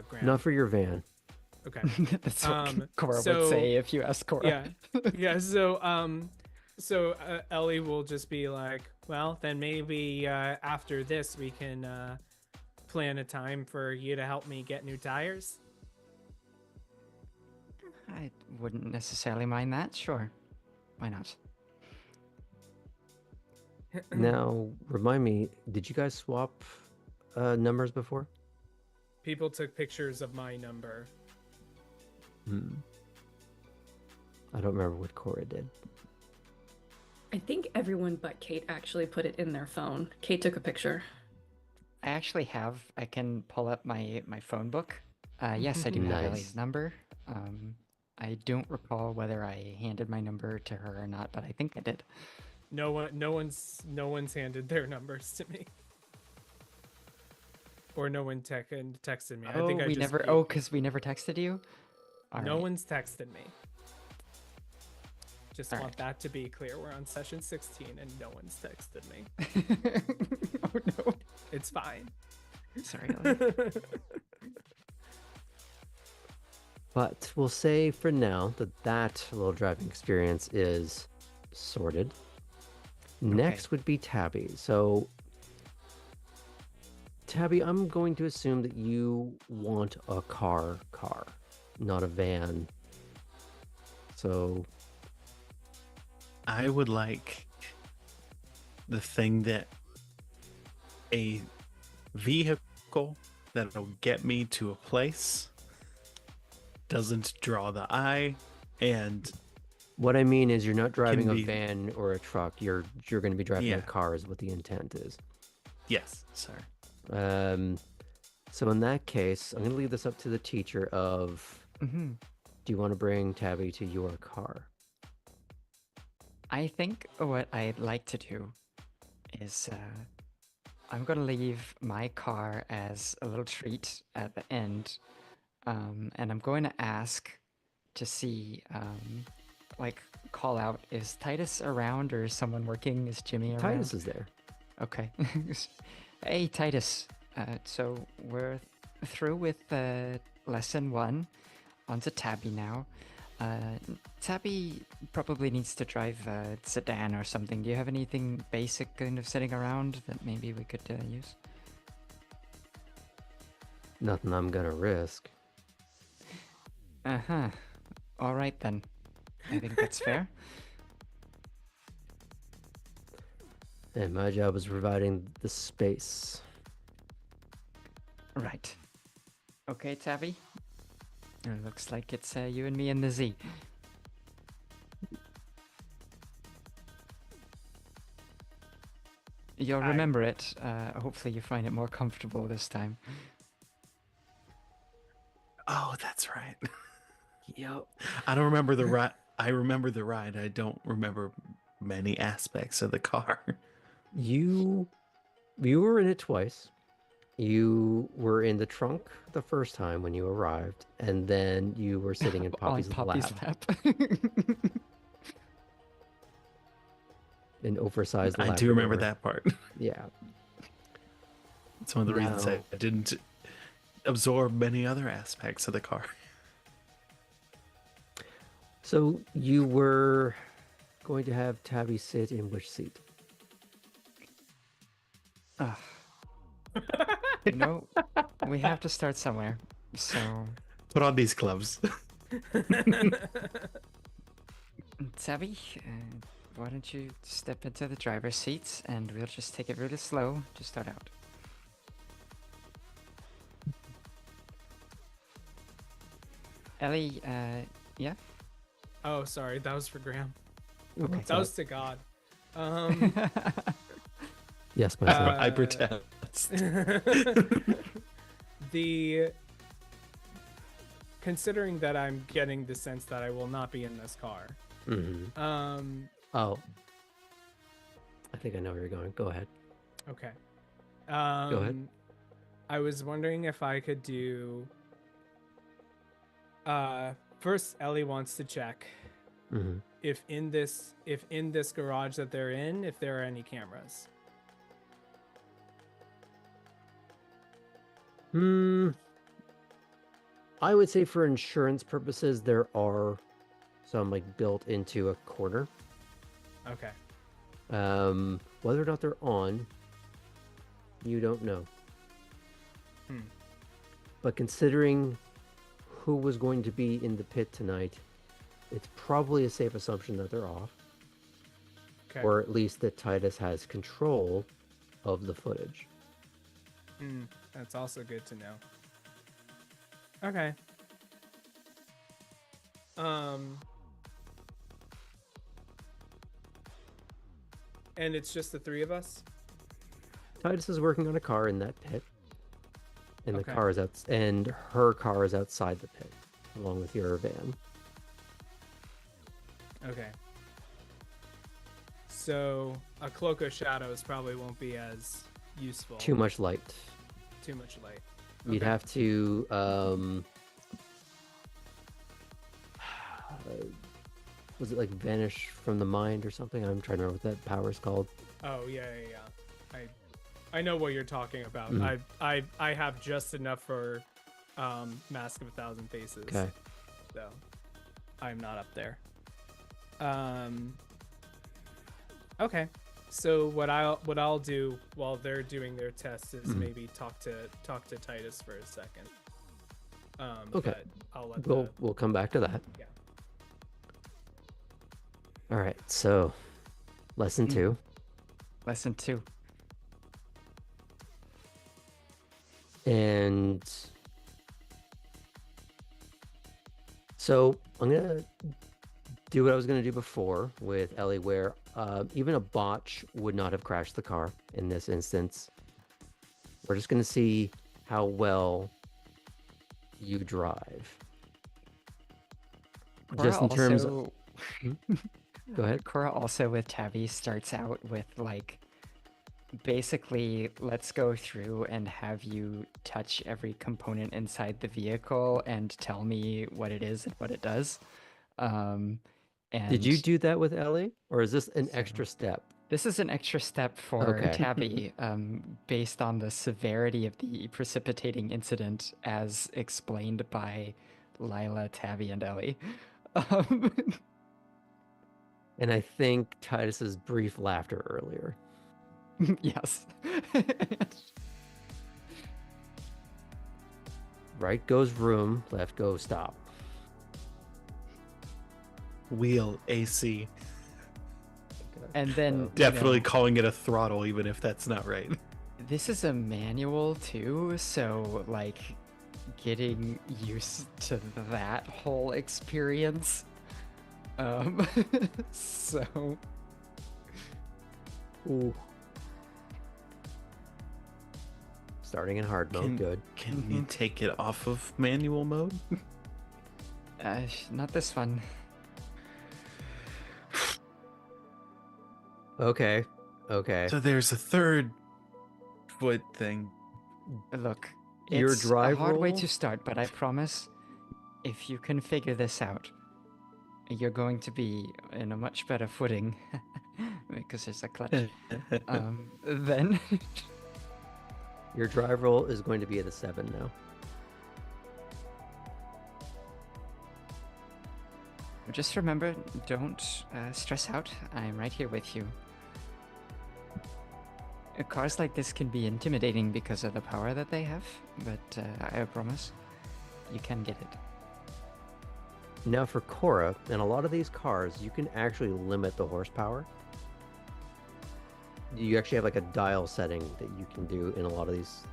Graham. Not for your van. Okay. That's what Cora so- would say if you asked Cora. Yeah. Yeah. So Ellie will just be like, well, then maybe after this we can plan a time for you to help me get new tires. I wouldn't necessarily mind that. Sure. Why not? Now, remind me, did you guys swap numbers before? People took pictures of my number. I don't remember what Cora did. I think everyone but Kate actually put it in their phone. Kate took a picture. I actually have. I can pull up my phone book. Yes, I do have Nice. Ellie's number. I don't recall whether I handed my number to her or not, but I think I did. No one's handed their numbers to me. Or no one texted me. I think I we just never. gave- Oh, because we never texted you. All no right. one's texted me. Just All want right. that to be clear. We're on session 16 and no one's texted me. Oh no. It's fine. Sorry, Ellie. But we'll say for now that little driving experience is sorted. Next would be Tabby. So, Tabby, I'm going to assume that you want a car, not a van. So, I would like the thing that a vehicle that'll get me to a place, doesn't draw the eye, and what I mean is you're not driving a be- van or a truck. You're going to be driving a Yeah. car is what the intent is. yes, sir. So in that case, I'm going to leave this up to the teacher of, Mm-hmm. do you want to bring Tabby to your car? I think what I'd like to do is I'm going to leave my car as a little treat at the end. And I'm going to ask to see, call out, is Titus around or is someone working? Is Jimmy around? Titus is there. Okay. Hey, Titus. So we're through with lesson 1. On to Tabby now. Tabby probably needs to drive a sedan or something. Do you have anything basic kind of sitting around that maybe we could use? Nothing I'm going to risk. Uh-huh. All right, then. I think that's fair. And my job is providing the space. Right. Okay, Tabby. It looks like it's you and me and the Z. You'll remember it. Hopefully you find it more comfortable this time. Oh, that's right. Yep. I don't remember the ride. I remember the ride. I don't remember many aspects of the car. You were in it twice. You were in the trunk the first time when you arrived, and then you were sitting in Poppy's, lap. An oversized I Labrador. do remember that part. Yeah. It's one of the reasons No. I didn't absorb many other aspects of the car. So you were going to have Tabby sit in which seat? You know, we have to start somewhere. So, Put on these gloves. Tabby, why don't you step into the driver's seat and we'll just take it really slow to start out. Ellie, yeah? Oh, sorry, that was for Graham. Okay. That was to God. Yes, my son. I protest. Considering that I'm getting the sense that I will not be in this car. Mhm. Oh. I think I know where you're going. Go ahead. Okay. Go ahead. I was wondering if I could do. First, Ellie wants to check Hmm. if in this garage that they're in, if there are any cameras. I would say for insurance purposes, there are some like built into a corner. Okay. Whether or not they're on, you don't know. But considering who was going to be in the pit tonight, it's probably a safe assumption that they're off. Okay. Or at least that Titus has control of the footage. That's also good to know. Okay. And it's just the three of us? Titus is working on a car in that pit. And Okay. the car is and her car is outside the pit, along with your van. Okay. So a cloak of shadows probably won't be as useful. Too much light. Too much light. You'd Okay. have to was it like vanish from the mind or something? I'm trying to remember what that power is called. Oh yeah. I know what you're talking about. Mhm. I have just enough for Mask of a Thousand Faces. Okay. So I'm not up there. Okay. So what I'll do while they're doing their tests is maybe talk to Titus for a second. Okay. But I'll let We'll come back to that. Yeah. All right. So, lesson 2. Lesson 2. And so I'm gonna do what I was gonna do before with Ellie, where even a botch would not have crashed the car in this instance. We're just gonna see how well you drive. Just in terms of... Go ahead. Cora also with Tabby starts out with like, basically, let's go through and have you touch every component inside the vehicle and tell me what it is and what it does. And Did you do that with Ellie, or is this an extra step? This is an extra step for Okay. Tabby, based on the severity of the precipitating incident as explained by Lila, Tabby, and Ellie. And I think Titus's brief laughter earlier. Yes. Right goes room, left goes stop. Wheel AC. And then Definitely you know, calling it a throttle, even if that's not right. this is a manual too, so like getting used to that whole experience. So Ooh. Starting in hard mode, good. Can you take it off of manual mode? not this one. Okay. So there's a third foot thing. Look, Your it's drive a hard way roll? to start, but I promise, if you can figure this out, you're going to be in a much better footing because there's a clutch. Then Your drive roll is going to be at a 7 now. just remember, don't stress out. I'm right here with you. Cars like this can be intimidating because of the power that they have, but I promise you can get it. Now for Cora, in a lot of these cars, you can actually limit the horsepower. You actually have like a dial setting that you can do in a lot of these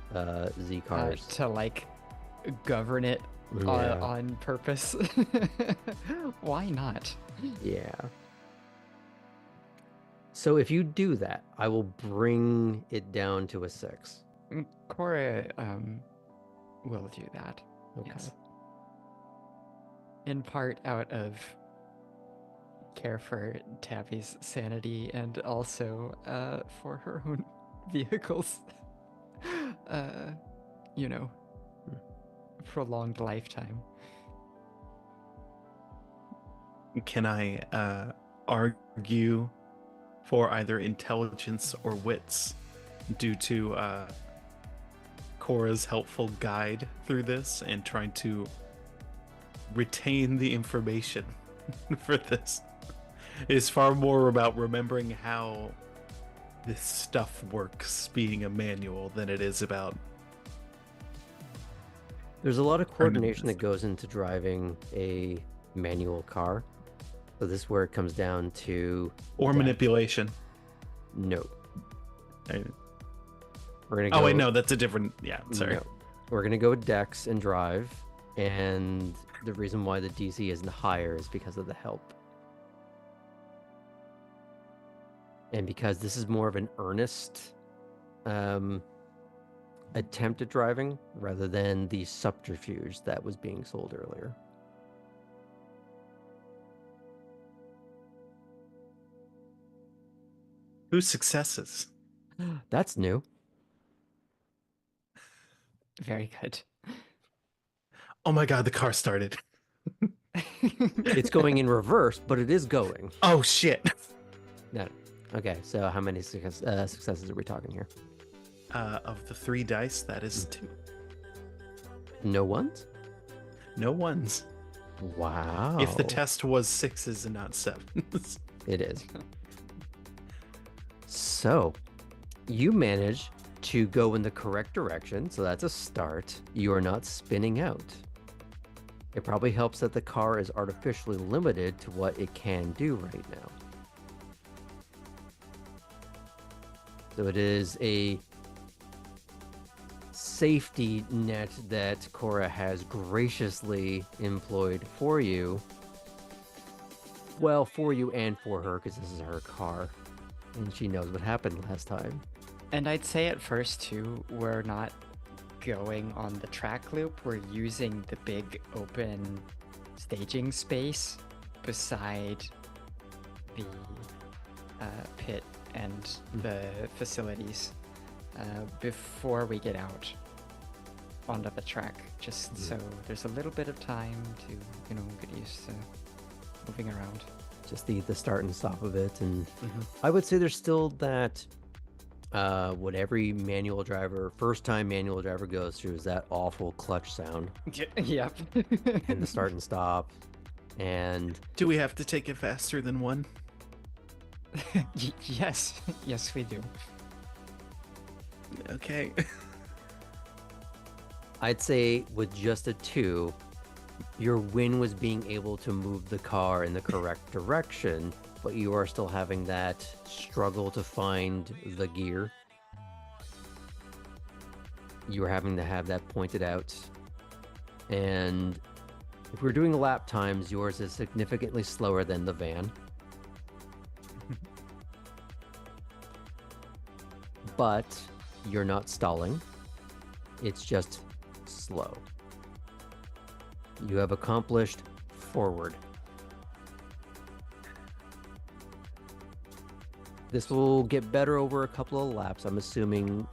Z cars. To like govern it Yeah. on purpose. Why not? Yeah. So if you do that, I will bring it down to a 6. Cora will do that. Okay. Yes. In part out of care for Tabby's sanity and also for her own vehicles. You know, prolonged lifetime. Can I argue for either intelligence or wits due to Cora's helpful guide through this and trying to retain the information for this. It is far more about remembering how this stuff works being a manual than it is about. There's a lot of coordination that goes into driving a manual car. So this is where it comes down to... Or manipulation. No. I... We're gonna go... Oh, wait, no, that's a different... Yeah, sorry. No. We're going to go with Dex and Drive. And the reason why the DC isn't higher is because of the help. And because this is more of an earnest attempt at driving rather than the subterfuge that was being sold earlier. Whose successes? That's new. Very good. Oh my god, the car started. It's going in reverse, but it is going. Oh shit. No. Okay, so how many successes are we talking here? Of the 3 dice, that is 2. No ones? No ones. Wow. If the test was 6s and not 7s. It is. So, you manage to go in the correct direction, so that's a start. You are not spinning out. It probably helps that the car is artificially limited to what it can do right now. So it is a safety net that Cora has graciously employed for you. Well, for you and for her, because this is her car. And she knows what happened last time. And I'd say at first, too, we're not going on the track loop. We're using the big open staging space beside the pit and the facilities before we get out onto the track, just so there's a little bit of time to, you know, get used to moving around. Just the start and stop of it. And I would say there's still that what every manual driver, first time manual driver goes through is that awful clutch sound. Yep. And the start and stop. And do we have to take it faster than 1? Yes we do. Okay. I'd say with just a 2, your win was being able to move the car in the correct direction, but you are still having that struggle to find the gear. You are having to have that pointed out. And if we're doing lap times, yours is significantly slower than the van. But you're not stalling. It's just slow. You have accomplished forward. This will get better over a couple of laps, I'm assuming,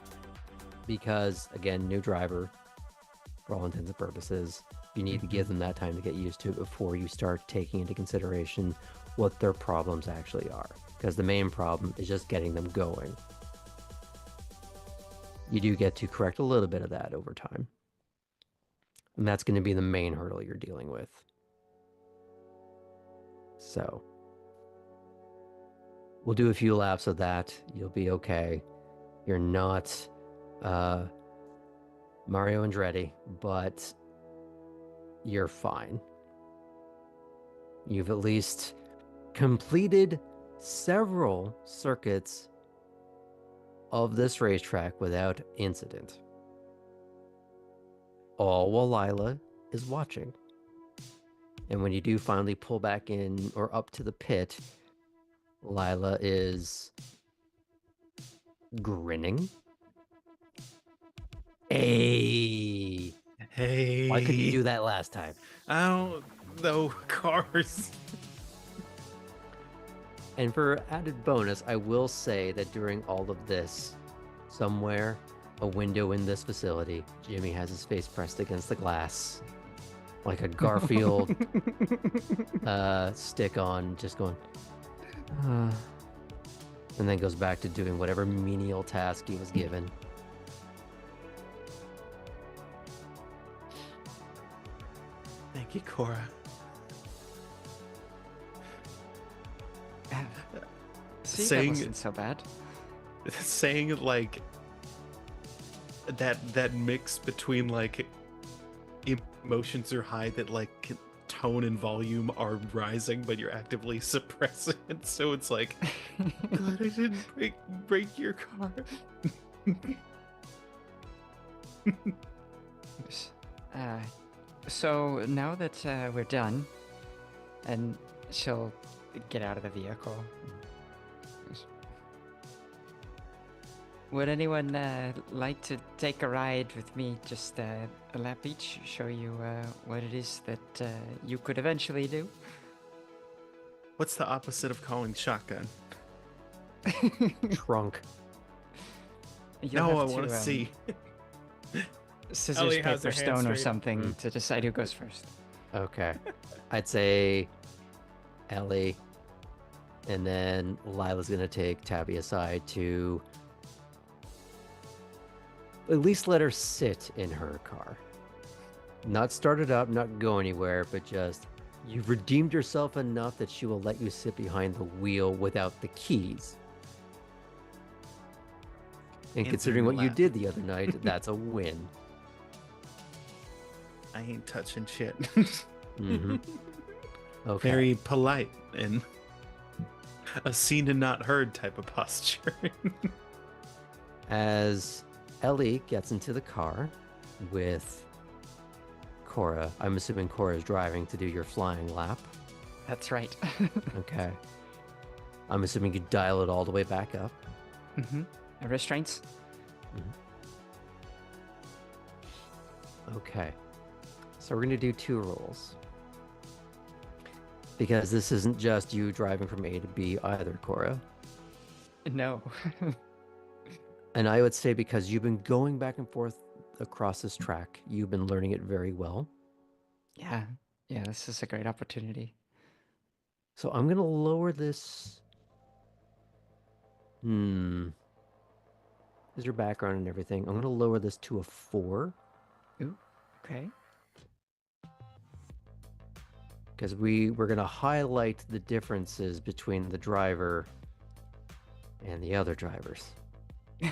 because, again, new driver, for all intents and purposes. You need to give them that time to get used to it before you start taking into consideration what their problems actually are. Because the main problem is just getting them going. You do get to correct a little bit of that over time. And that's going to be the main hurdle you're dealing with. So, we'll do a few laps of that. You'll be okay. You're not Mario Andretti, but you're fine. You've at least completed several circuits of this racetrack without incident. All while Lila is watching. And when you do finally pull back in or up to the pit, Lila is grinning. Hey! Why couldn't you do that last time? I don't know, cars. And for added bonus, I will say that during all of this, somewhere, a window in this facility, Jimmy has his face pressed against the glass, like a Garfield stick on, just going, And then goes back to doing whatever menial task he was given. Thank you, Cora. See, Saying- that wasn't so bad. Saying like that mix between like emotions are high that like tone and volume are rising, but you're actively suppressing it. So it's like, glad I didn't break your car. So now that we're done, and she'll get out of the vehicle. Would anyone like to take a ride with me, just a lap each, show you what it is that you could eventually do? What's the opposite of calling shotgun? Trunk. You'll No, I have want to see. Scissors, Ellie has paper, her hands stone, or straight. something to decide who goes first. Okay. I'd say Ellie. And then Lila's going to take Tabby aside to at least let her sit in her car. Not start it up, not go anywhere, but just you've redeemed yourself enough that she will let you sit behind the wheel without the keys. And Answer considering your what you lap. did the other night, that's a win. I ain't touching shit. Mm-hmm. Okay. Very polite and a seen and not heard type of posture. As Ellie gets into the car with Cora, I'm assuming Cora is driving to do your flying lap. That's right. Okay. I'm assuming you dial it all the way back up. Mm-hmm. Restraints? Okay. So we're going to do 2 rolls. Because this isn't just you driving from A to B either, Cora. No. And I would say because you've been going back and forth across this track, you've been learning it very well. Yeah. Yeah, this is a great opportunity. So I'm going to lower this. Is your background and everything. I'm going to lower this to a 4. Ooh, okay. Because we're going to highlight the differences between the driver and the other drivers. So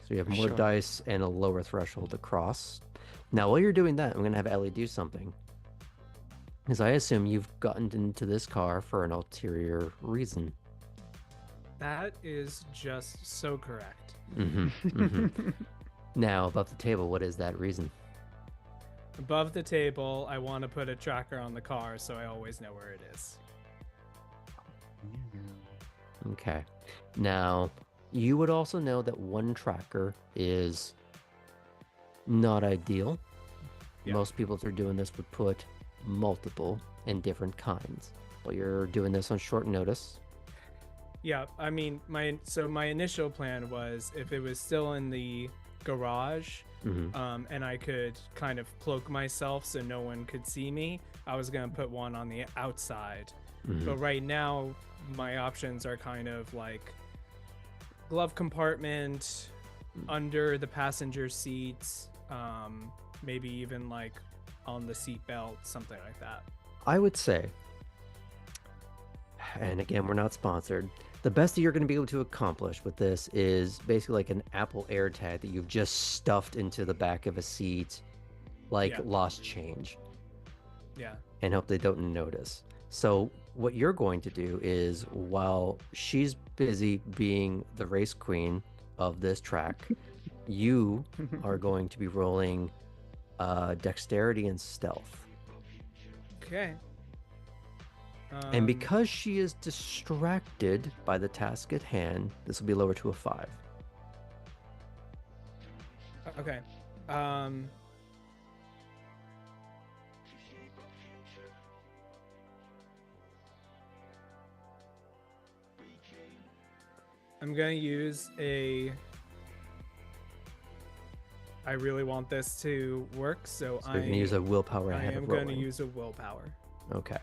you have more Sure. dice and a lower threshold across. Now, while you're doing that, I'm going to have Ellie do something. Because I assume you've gotten into this car for an ulterior reason. That is just so correct. Now, about the table, what is that reason? Above the table, I want to put a tracker on the car so I always know where it is. Okay. Now, you would also know that one tracker is not ideal. Yeah. Most people, if they're doing this, would put multiple and different kinds. But you're doing this on short notice. Yeah, I mean, my initial plan was if it was still in the garage, and I could kind of cloak myself so no one could see me, I was gonna put one on the outside. But right now, my options are kind of like glove compartment, under the passenger seats, maybe even like on the seat belt, something like that. I would say, and again, we're not sponsored, the best that you're going to be able to accomplish with this is basically like an Apple AirTag that you've just stuffed into the back of a seat, like Yeah. lost change, Yeah. and hope they don't notice. So what you're going to do is, while she's busy being the race queen of this track, you are going to be rolling dexterity and stealth. Okay. And because she is distracted by the task at hand, this will be lower to a 5. Okay. I'm gonna use a. I really want this to work, so So you're going to use a willpower I ahead am of going rolling. to use a willpower. Okay.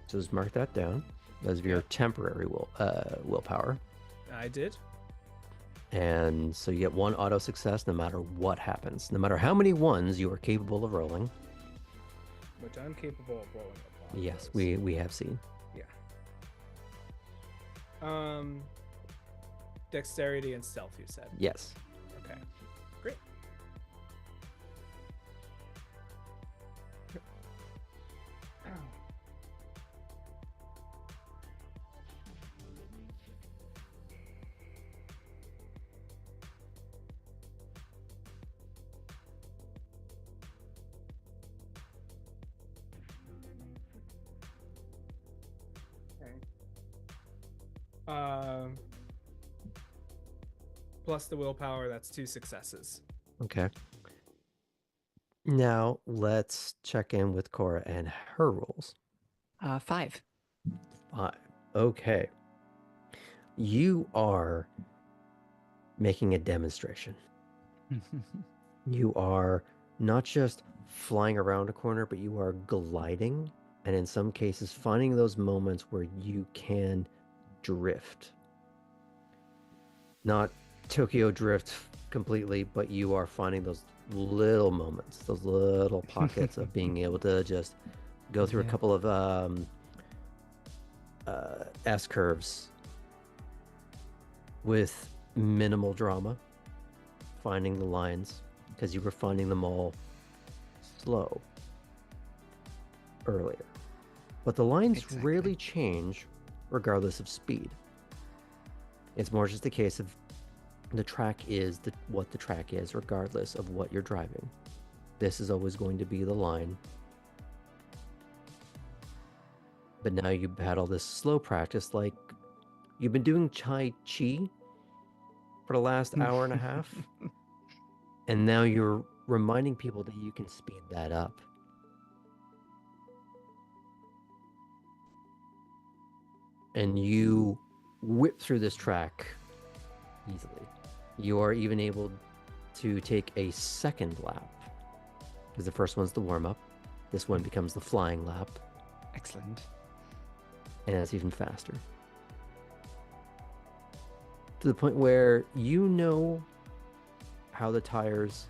So just mark that down. as your temporary willpower. I did. And so you get 1 auto success no matter what happens. No matter how many ones you are capable of rolling. Which I'm capable of rolling upon. Yes, we have seen. Yeah. Dexterity and stealth, you said? Yes. Okay. Great. Plus the willpower, that's 2 successes. Okay. Now let's check in with Cora and her rolls. 5. 5. Okay. You are making a demonstration. You are not just flying around a corner, but you are gliding, and in some cases finding those moments where you can drift. Not Tokyo drift completely, but you are finding those little moments, those little pockets of being able to just go through a couple of S curves with minimal drama, finding the lines, because you were finding them all slow earlier. But the lines rarely change regardless of speed. It's more just a case of the track is what the track is, regardless of what you're driving. This is always going to be the line. But now you battle this slow practice like you've been doing Tai Chi for the last hour and a half. And now you're reminding people that you can speed that up. And you whip through this track easily. You are even able to take a second lap, because the first one's the warm-up. This one becomes the flying lap. Excellent. And it's even faster. To the point where you know how the tires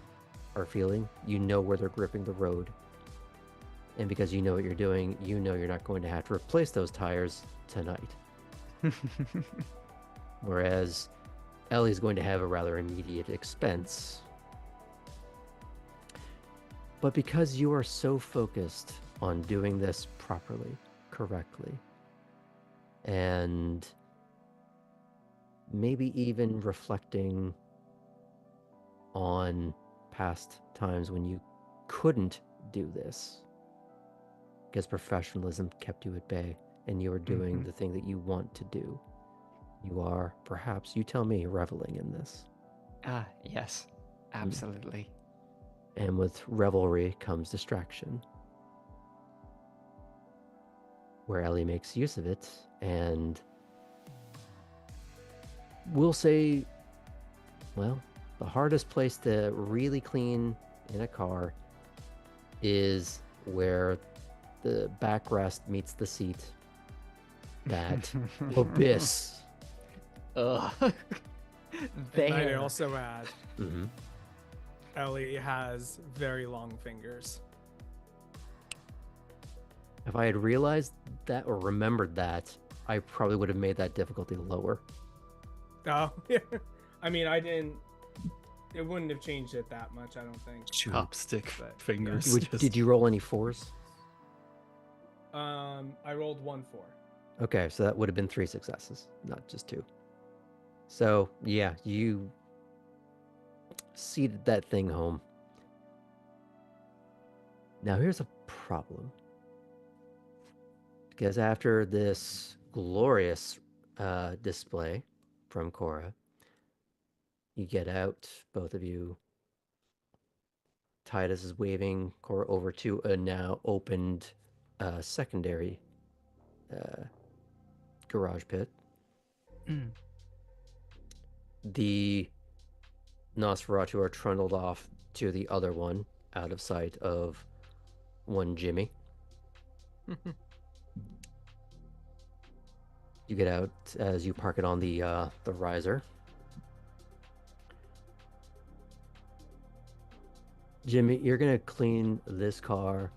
are feeling. You know where they're gripping the road. And because you know what you're doing, you know you're not going to have to replace those tires tonight. Whereas Ellie's going to have a rather immediate expense. But because you are so focused on doing this properly, correctly, and maybe even reflecting on past times when you couldn't do this, because professionalism kept you at bay and you are doing the thing that you want to do. You are, perhaps, you tell me, reveling in this. Yes, absolutely. And with revelry comes distraction, where Ellie makes use of it, and we'll say, well, the hardest place to really clean in a car is where the backrest meets the seat. That abyss. Ugh. And I'd also add, Mm-hmm. Ellie has very long fingers. If I had realized that or remembered that, I probably would have made that difficulty lower. Oh, yeah. I mean, I didn't. It wouldn't have changed it that much, I don't think. Chopstick But, fingers. Did you roll any 4s? I rolled 1-4. Okay, so that would have been 3 successes, not just 2. So, yeah, you seated that thing home. Now, here's a problem. Because after this glorious display from Cora, you get out, both of you. Titus is waving Cora over to a now opened secondary garage pit. The Nosferatu are trundled off to the other one, out of sight of one Jimmy. You get out as you park it on the riser. Jimmy, you're gonna clean this car,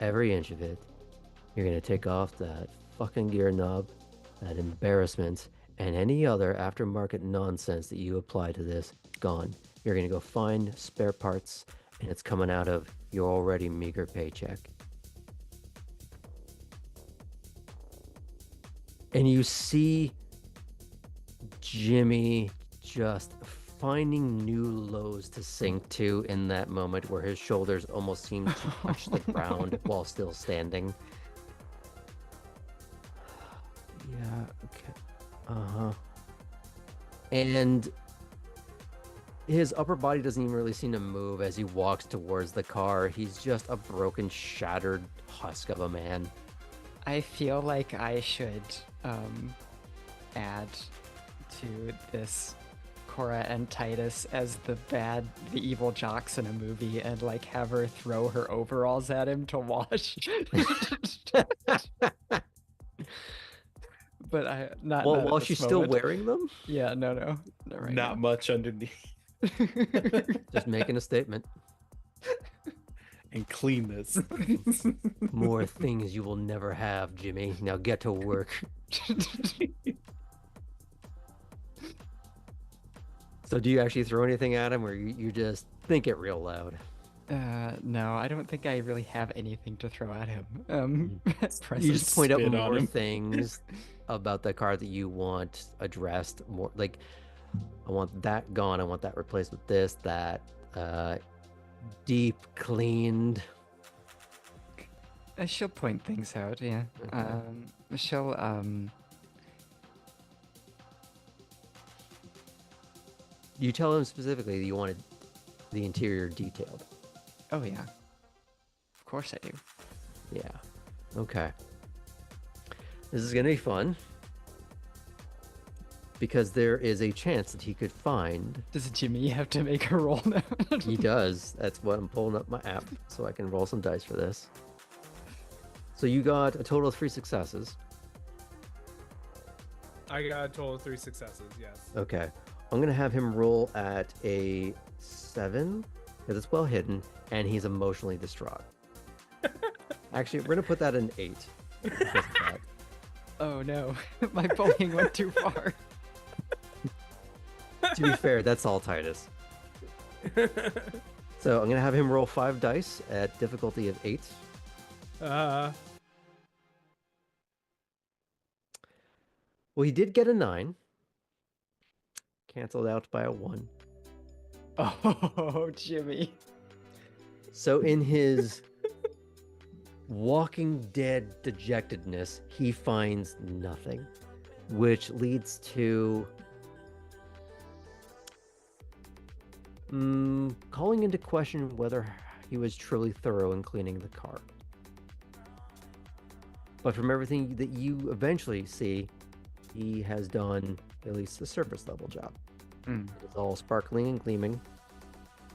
every inch of it. You're gonna take off that fucking gear knob, that embarrassment, and any other aftermarket nonsense that you apply to this, gone. You're gonna go find spare parts, and it's coming out of your already meager paycheck. And you see Jimmy just finding new lows to sink to in that moment where his shoulders almost seem to touch the ground while still standing. Yeah, okay. And his upper body doesn't even really seem to move as he walks towards the car. He's just a broken, shattered husk of a man. I feel like I should add to this Cora and Titus as the evil jocks in a movie and like have her throw her overalls at him to wash. But I not Well, not at while this she's moment. still wearing them? Yeah, no, not right Not now. much underneath. Just making a statement. And clean this. More things you will never have, Jimmy. Now get to work. So do you actually throw anything at him, or you just think it real loud? No, I don't think I really have anything to throw at him. At You just present. point out spit on more him. things about the car that you want addressed. More like, I want that gone. I want that replaced with this, that, deep cleaned. She'll point things out, yeah. Okay. She'll You tell him specifically that you wanted the interior detailed. Oh yeah. Of course I do. Yeah. Okay. This is gonna be fun. Because there is a chance that he could find. Does Jimmy have to make a roll now? He does. That's what I'm pulling up my app so I can roll some dice for this. So you got a total of 3 successes. I got a total of 3 successes, yes. Okay. I'm going to have him roll at a 7 because it's well hidden and he's emotionally distraught. Actually, we're going to put that in 8. Because of that. Oh no, my bullying went too far. To be fair, that's all Titus. So I'm going to have him roll 5 dice at difficulty of 8. Well, he did get a 9. Canceled out by a 1. Oh, Jimmy. So in his Walking Dead dejectedness, he finds nothing, which leads to calling into question whether he was truly thorough in cleaning the car. But from everything that you eventually see, he has done at least a surface level job. It's all sparkling and gleaming.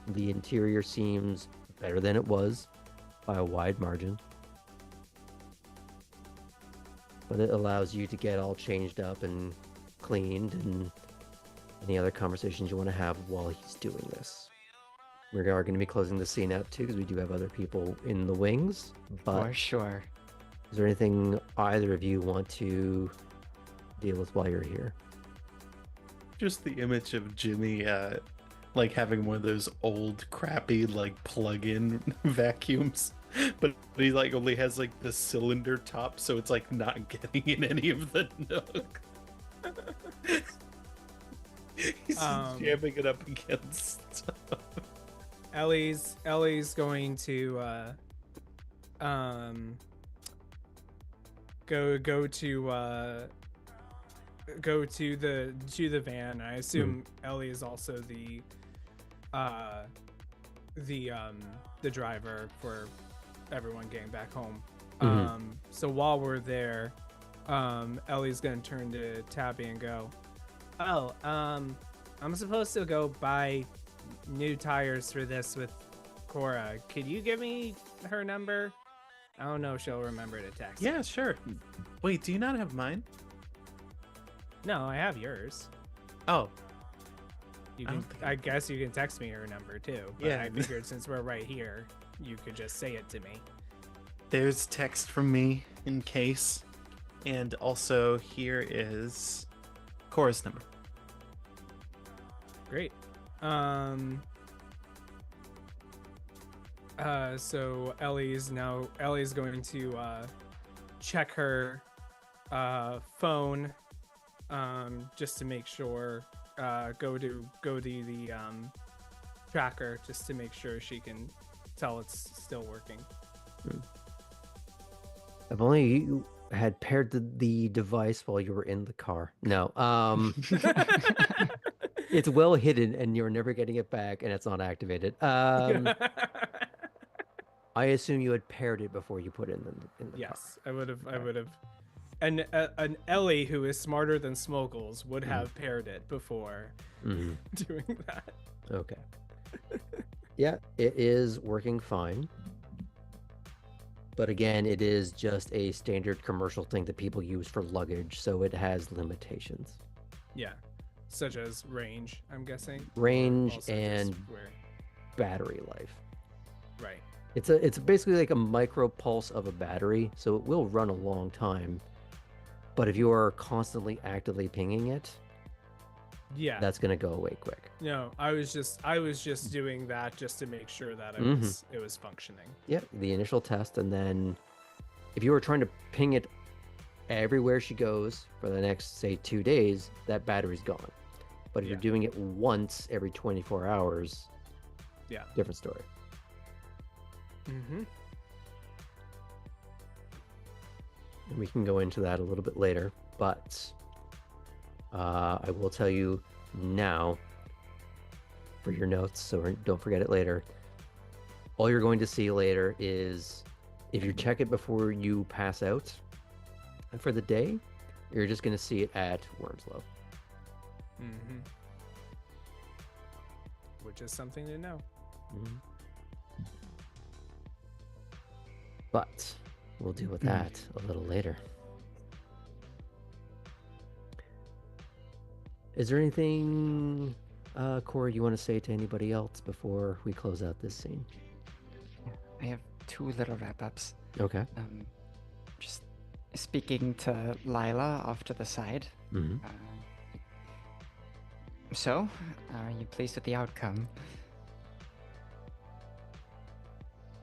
The interior seems better than it was by a wide margin. But it allows you to get all changed up and cleaned and any other conversations you want to have while he's doing this. We are going to be closing the scene out too because we do have other people in the wings. But For sure. is there anything either of you want to deal with while you're here? Just the image of Jimmy, like having one of those old, crappy, like plug-in vacuums, but he like only has like the cylinder top, so it's like not getting in any of the nook. He's just jamming it up against stuff. Ellie's going to go to the van. I assume Ellie is also the driver for everyone getting back home. So while we're there, Ellie's gonna turn to Tabby and go, "Oh, I'm supposed to go buy new tires for this with Cora. Could you give me her number? I don't know if she'll remember to text." Yeah, sure. Wait, do you not have mine? No, I have yours. Oh, You I can. don't think I guess you can text me your number too. But Yeah. I figured since we're right here, you could just say it to me. there's text from me in case. And also here is Cora's number. Great. So Ellie's going to check her phone just to make sure, go to the tracker just to make sure she can tell it's still working. If only you had paired the device while you were in the car. No. It's well hidden and you're never getting it back and it's not activated. I assume you had paired it before you put it in the car. Yes, I would have. And an Ellie who is smarter than Smokles would have paired it before Mm-hmm. doing that. Okay. Yeah, it is working fine. But again, it is just a standard commercial thing that people use for luggage, so it has limitations. Yeah, such as range, I'm guessing. or Range also just and where- battery life. right. It's basically like a micro pulse of a battery, so it will run a long time. But if you are constantly actively pinging it, Yeah. that's gonna go away quick. No, I was just doing that just to make sure that it was functioning. Yeah, the initial test, and then if you were trying to ping it everywhere she goes for the next, say, 2 days, that battery's gone. But if Yeah. you're doing it once every 24 hours, Yeah. different story. Mm-hmm. And we can go into that a little bit later, but I will tell you now for your notes, so don't forget it later. All you're going to see later is if you check it before you pass out for the day, you're just going to see it at Wormslow. Mm-hmm. Which is something to know. Mhm. But we'll deal with that a little later. Is there anything, Corey, you want to say to anybody else before we close out this scene? I have 2 little wrap-ups. Okay. Just speaking to Lila off to the side. Mm-hmm. So, are you pleased with the outcome?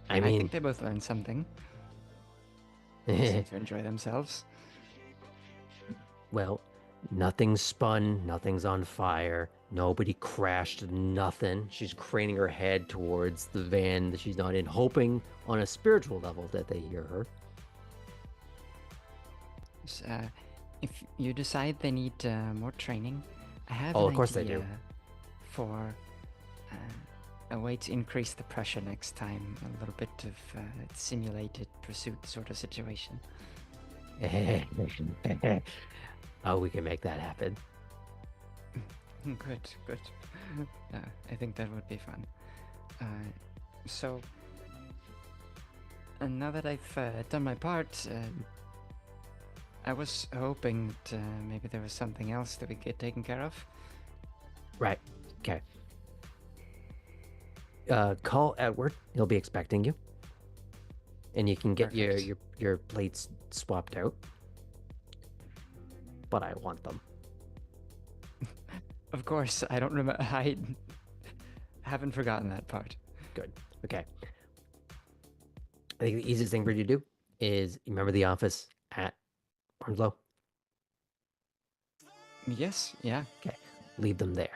I think mean, they both learned something. They seem to enjoy themselves. well, nothing's spun, nothing's on fire, nobody crashed, nothing. She's craning her head towards the van that she's not in, hoping on a spiritual level that they hear her. If you decide they need more training, I have Oh, an of course they do. idea for a way to increase the pressure next time. A little bit of simulated pursuit sort of situation. Oh, we can make that happen. Good, good. I think that would be fun. So, and now that I've done my part, I was hoping that maybe there was something else that we could get taken care of. Right. Okay. Call Edward. He'll be expecting you. And you can get your plates swapped out. But I want them. Of course, I don't remember. I haven't forgotten that part. Good. Okay. I think the easiest thing for you to do is remember the office at Barnslow? Yes, yeah. Okay. Leave them there.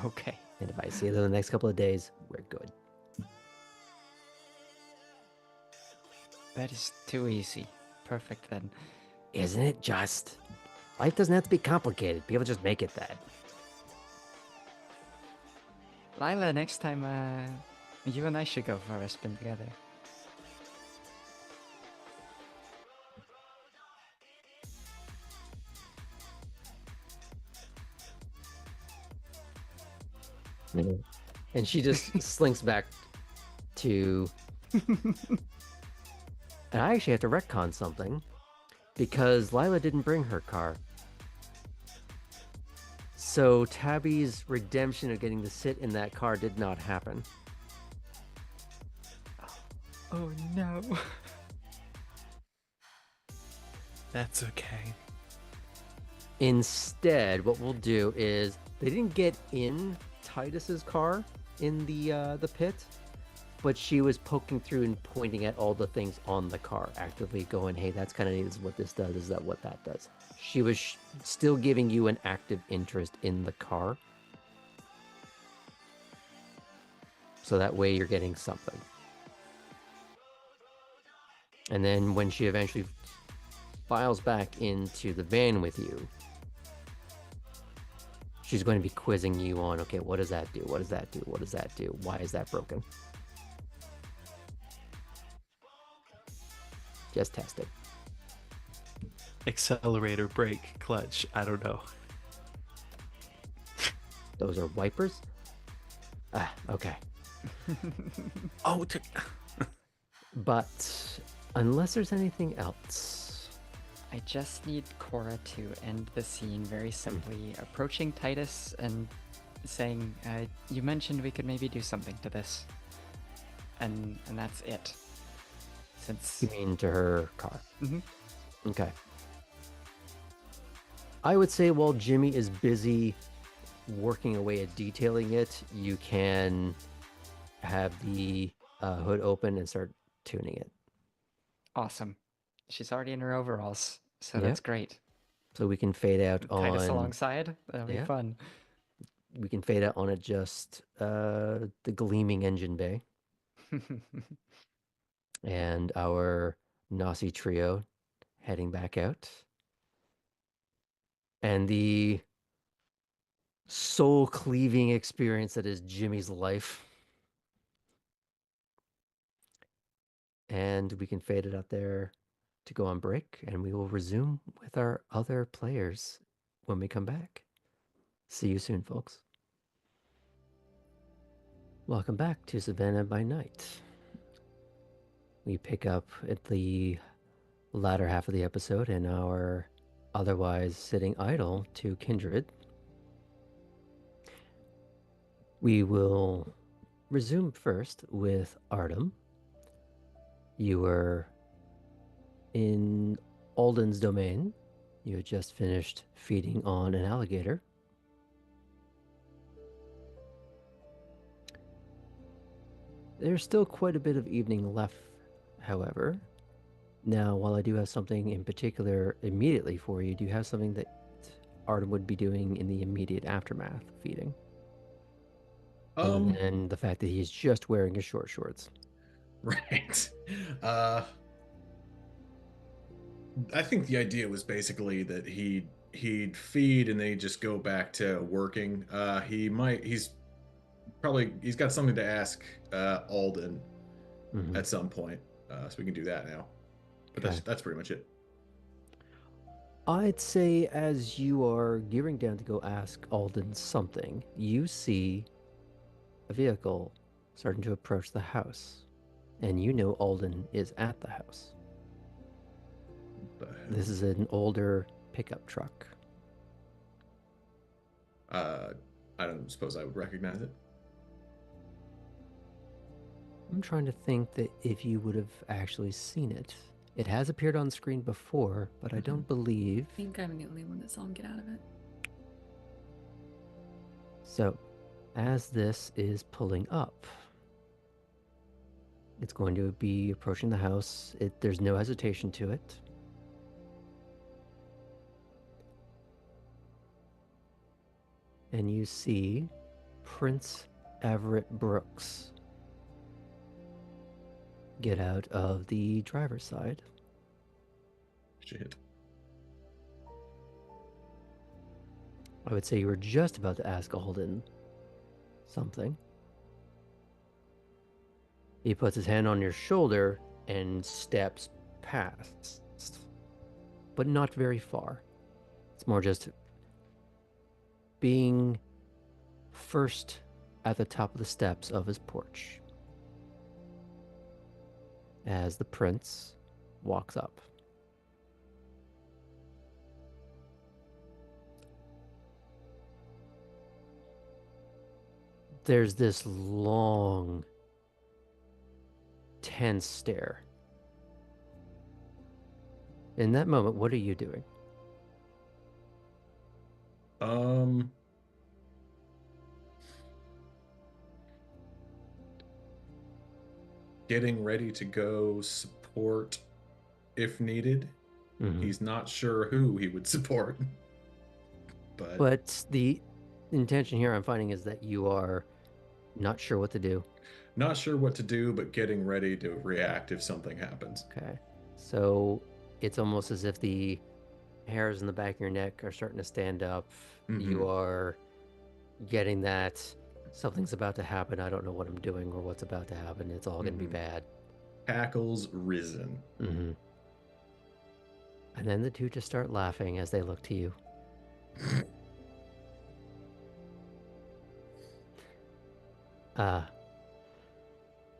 Okay. And if I see them the next couple of days, we're good. That is too easy. Perfect then. Isn't it just? Life doesn't have to be complicated. People just make it that. Lila, next time, you and I should go for a spin together. And she just slinks back to... And I actually have to retcon something. because Lila didn't bring her car. So Tabby's redemption of getting to sit in that car did not happen. Oh no. That's okay. Instead, what we'll do is they didn't get in Titus's car in the pit, but she was poking through and pointing at all the things on the car, actively going, "Hey, that's kind of neat. This is what this does. Is that what that does?" She was still giving you an active interest in the car, so that way you're getting something. And then when she eventually files back into the van with you, she's going to be quizzing you on, okay, what does that do? What does that do? What does that do? Why is that broken? Just test it. Accelerator, brake, clutch. I don't know. Those are wipers? Ah, okay. Oh, But unless there's anything else. I just need Cora to end the scene very simply, approaching Titus and saying, you mentioned we could maybe do something to this. And that's it. Since... You mean to her car? Mm-hmm. Okay. I would say while Jimmy is busy working away at detailing it, you can have the hood open and start tuning it. Awesome. She's already in her overalls, so Yep. that's great. So we can fade out on Titus alongside. That'll be fun. We can fade out on it just the gleaming engine bay and our Nasi trio heading back out. And the soul-cleaving experience that is Jimmy's life. And we can fade it out there to go on break, and we will resume with our other players when we come back. See you soon, folks. Welcome back to Savannah by Night. We pick up at the latter half of the episode in our otherwise sitting idle to Kindred. We will resume first with Artem. You were in Alden's domain. You had just finished feeding on an alligator. There's still quite a bit of evening left, however. Now, while I do have something in particular immediately for you, do you have something that Artem would be doing in the immediate aftermath of feeding? Other than the fact that he's just wearing his short shorts. Right. I think the idea was basically that he'd feed and then he'd just go back to working. He's got something to ask Alden at some point, so we can do that now. But that's pretty much it. I'd say as you are gearing down to go ask Alden something, you see a vehicle starting to approach the house, and you know Alden is at the house. This is an older pickup truck. I don't suppose I would recognize it. I'm trying to think that if you would have actually seen it. It has appeared on screen before, but I don't believe... I think I'm the only one that saw him get out of it. So, as this is pulling up, it's going to be approaching the house. There's no hesitation to it. And you see Prince Everett Brooks get out of the driver's side. Shit. I would say you were just about to ask Alden something. He puts his hand on your shoulder and steps past, but not very far. It's more just being first at the top of the steps of his porch as the prince walks up. there's this long, tense stare. In that moment, what are you doing? Getting ready to go support if needed. Mhm. He's not sure who he would support. But the intention here I'm finding is that you are not sure what to do. Not sure what to do, but getting ready to react if something happens. Okay. So it's almost as if the hairs in the back of your neck are starting to stand up. You are getting that something's about to happen. I don't know what I'm doing or what's about to happen. It's all going to be bad. Hackles risen. And then the two just start laughing as they look to you.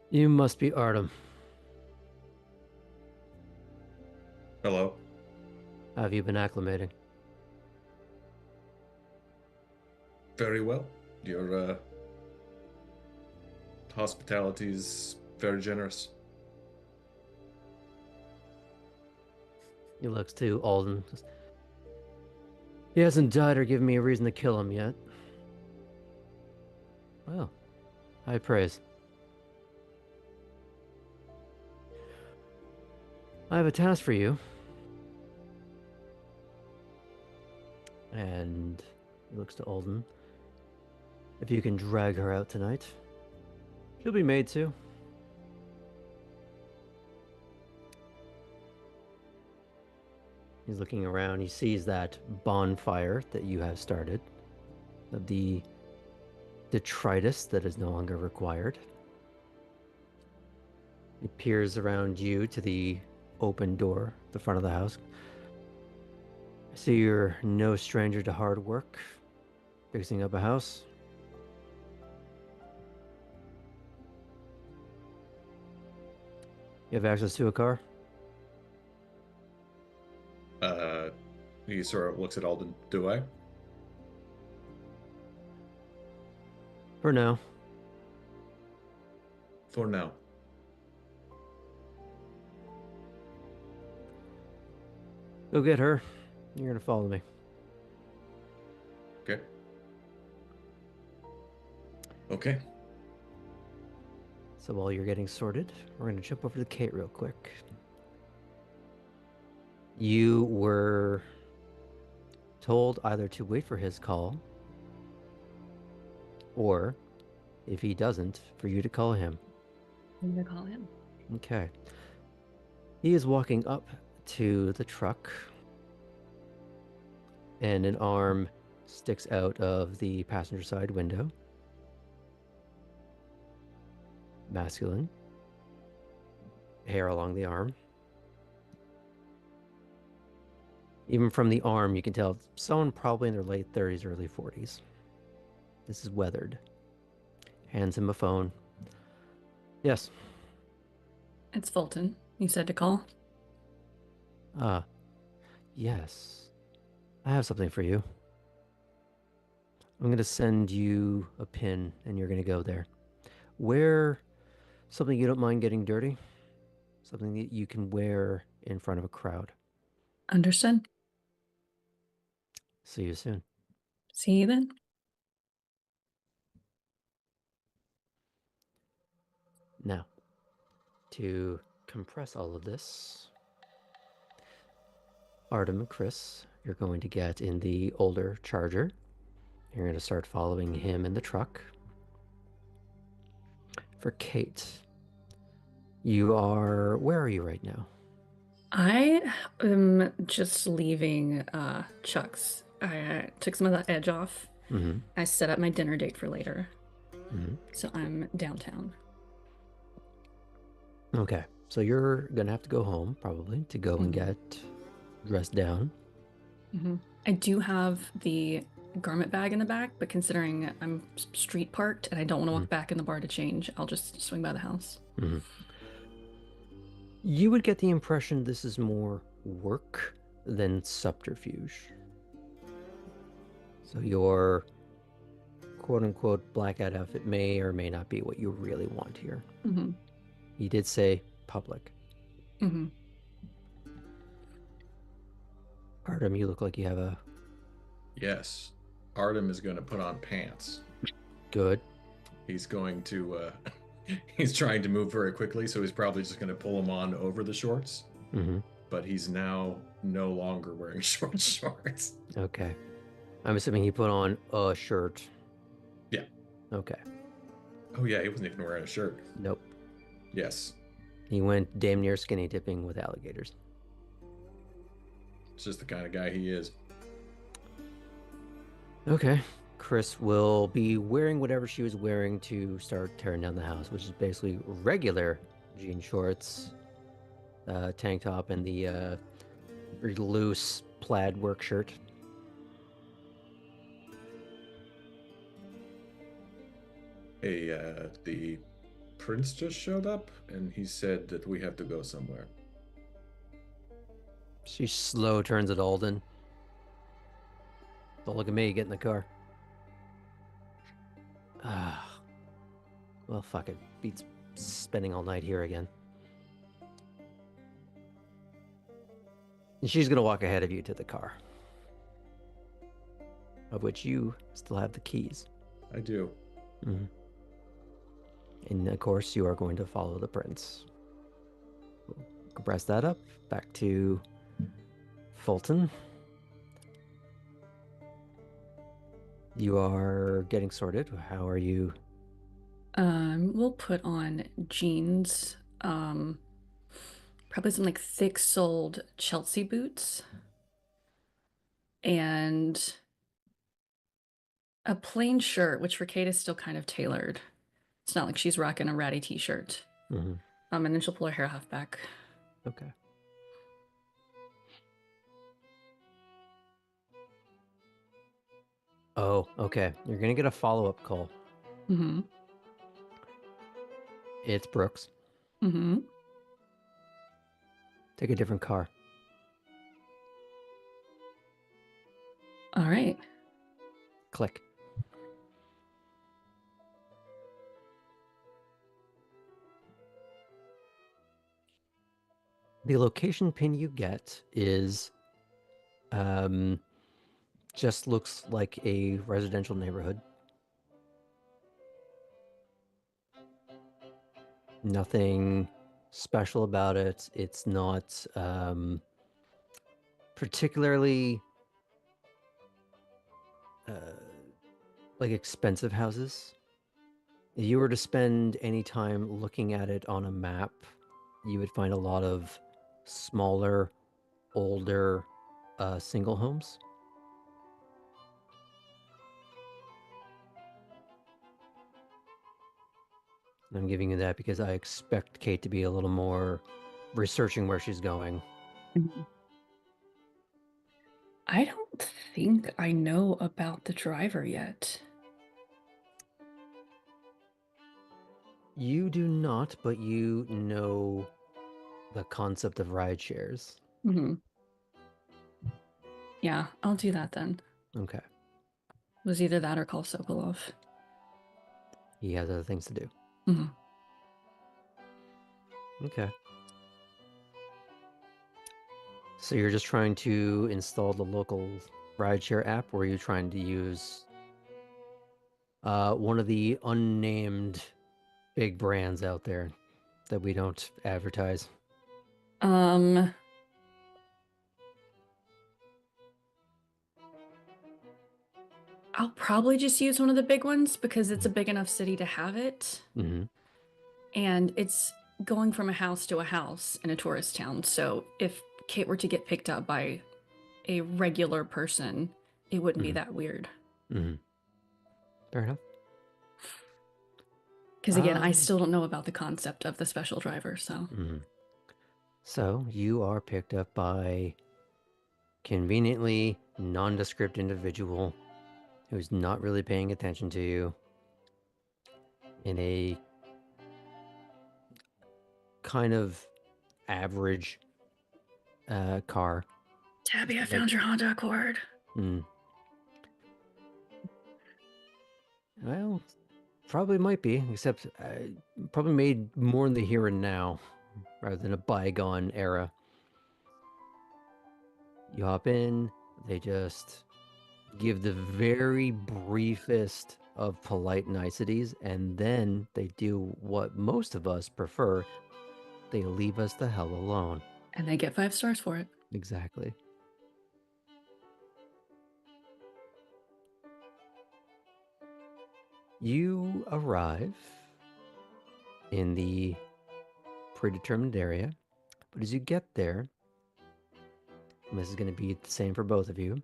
You must be Artem. Hello. How have you been acclimating? Very well. Your hospitality is very generous. He looks to Alden. He hasn't died or given me a reason to kill him yet. Well, high praise. I have a task for you. And he looks to Alden. If you can drag her out tonight, she'll be made to. He's looking around. He sees that bonfire that you have started, of the detritus that is no longer required. He peers around you to the open door at the front of the house. I see you're no stranger to hard work, fixing up a house. You have access to a car? He sort of looks at Alden. Do I? For now. For now. Go get her. You're gonna follow me. Okay. Okay. So while you're getting sorted, we're gonna jump over to Kate real quick. You were told either to wait for his call, or if he doesn't, for you to call him. I'm gonna call him. Okay. He is walking up to the truck, and an arm sticks out of the passenger side window. Masculine. Hair along the arm. Even from the arm, you can tell it's someone probably in their late 30s, early 40s. This is weathered. Hands him a phone. Yes. It's Fulton. You said to call? Yes. I have something for you. I'm going to send you a pin, and you're going to go there. Wear something you don't mind getting dirty. Something that you can wear in front of a crowd. Understood. See you soon. See you then. Now, to compress all of this, Artem and Chris, you're going to get in the older Charger. You're going to start following him in the truck. For Kate, where are you right now? I am just leaving Chuck's. I took some of that edge off. Mm-hmm. I set up my dinner date for later. Mm-hmm. So I'm downtown. Okay, so you're going to have to go home, probably, to go and get dressed down. I do have the garment bag in the back, but considering I'm street parked and I don't want to walk back in the bar to change, I'll just swing by the house. You would get the impression this is more work than subterfuge. So you're quote-unquote blackout outfit may or may not be what you really want here. Mm-hmm. He did say public. Mm-hmm. Artem, you look like you have a... Yes. Artem is going to put on pants. Good. He's going to... he's trying to move very quickly, so he's probably just going to pull them on over the shorts. Mm-hmm. But he's now no longer wearing short shorts. Okay. I'm assuming he put on a shirt. Yeah. Okay. Oh, yeah, he wasn't even wearing a shirt. Nope. Yes. He went damn near skinny dipping with alligators. It's just the kind of guy he is. Okay. Chris will be wearing whatever she was wearing to start tearing down the house, which is basically regular jean shorts, tank top, and the very loose plaid work shirt. Hey, the prince just showed up, and he said that we have to go somewhere. She slow turns at Alden. Don't look at me, get in the car. Well, fuck it. Beats spending all night here again. And she's gonna walk ahead of you to the car, of which you still have the keys. I do. Mm-hmm. And of course, you are going to follow the prince. We'll compress that up. Back to Fulton. You are getting sorted. How are you? We'll put on jeans, probably some like thick-soled Chelsea boots, and a plain shirt, which for Kate is still kind of tailored. It's not like she's rocking a ratty t-shirt. Mm-hmm. And then she'll pull her hair half back. Okay. Oh, okay. You're gonna get a follow-up call. Mm-hmm. It's Brooks. Mm-hmm. Take a different car. All right. Click. The location pin you get is just looks like a residential neighborhood. Nothing special about it. It's not particularly like expensive houses. If you were to spend any time looking at it on a map, you would find a lot of smaller, older single homes. And I'm giving you that because I expect Kate to be a little more researching where she's going. Mm-hmm. I don't think I know about the driver yet. You do not, but you know the concept of ride shares. Mm-hmm. Yeah, I'll do that then. Okay. It was either that or call Sokolov. He has other things to do. Mm-hmm. Okay. So you're just trying to install the local rideshare app, or are you trying to use one of the unnamed big brands out there that we don't advertise? I'll probably just use one of the big ones because it's a big enough city to have it. Mm-hmm. And it's going from a house to a house in a tourist town. So if Kate were to get picked up by a regular person, it wouldn't be that weird. Mm-hmm. Fair enough. Because again, I still don't know about the concept of the special driver, so. Mm-hmm. So you are picked up by conveniently nondescript individual who's not really paying attention to you in a kind of average car. Tabby, I found your Honda Accord. Mm. Well, probably might be, except probably made more in the here and now rather than a bygone era. You hop in, they just give the very briefest of polite niceties, and then they do what most of us prefer. They leave us the hell alone. And they get 5 stars for it. Exactly. You arrive in the predetermined area, but as you get there, and this is going to be the same for both of you,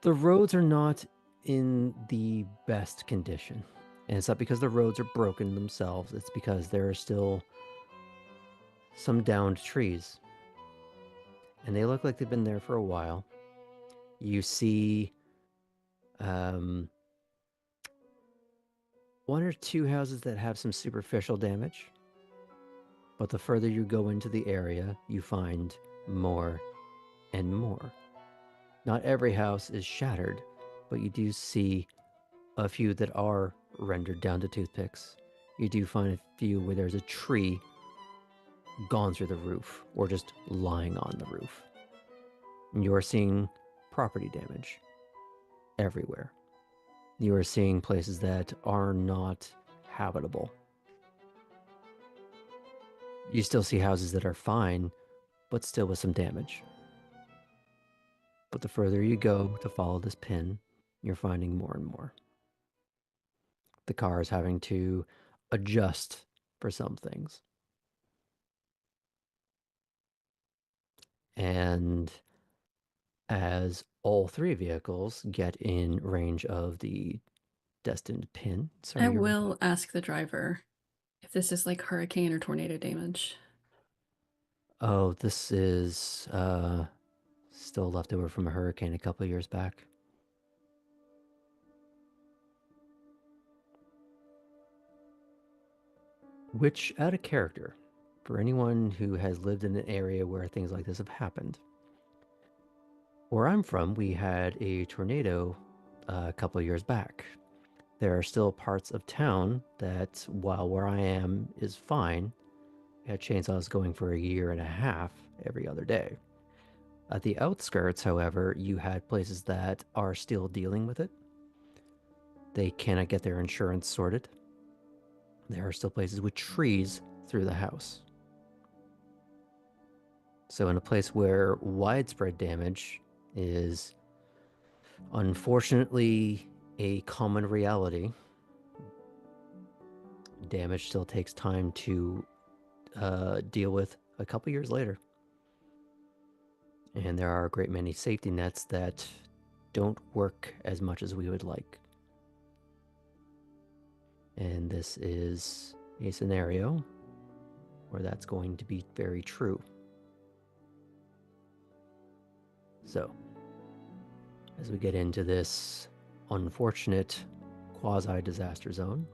the roads are not in the best condition. And it's not because the roads are broken themselves, it's because there are still some downed trees. And they look like they've been there for a while. You see one or two houses that have some superficial damage. But the further you go into the area, you find more and more. Not every house is shattered, but you do see a few that are rendered down to toothpicks. You do find a few where there's a tree gone through the roof or just lying on the roof. And you are seeing property damage everywhere. You are seeing places that are not habitable. You still see houses that are fine, but still with some damage. But the further you go to follow this pin, you're finding more and more. The car is having to adjust for some things. And as all three vehicles get in range of the destined pin, I will ask the driver if this is like hurricane or tornado damage. Oh, this is still left over from a hurricane a couple of years back. Which, out of character, for anyone who has lived in an area where things like this have happened. Where I'm from, we had a tornado a couple of years back. There are still parts of town that, while where I am is fine, we had chainsaws going for a year and a half every other day. At the outskirts, however, you had places that are still dealing with it. They cannot get their insurance sorted. There are still places with trees through the house. So in a place where widespread damage is unfortunately a common reality, damage still takes time to deal with a couple years later. And there are a great many safety nets that don't work as much as we would like. And this is a scenario where that's going to be very true. So, as we get into this unfortunate quasi-disaster zone,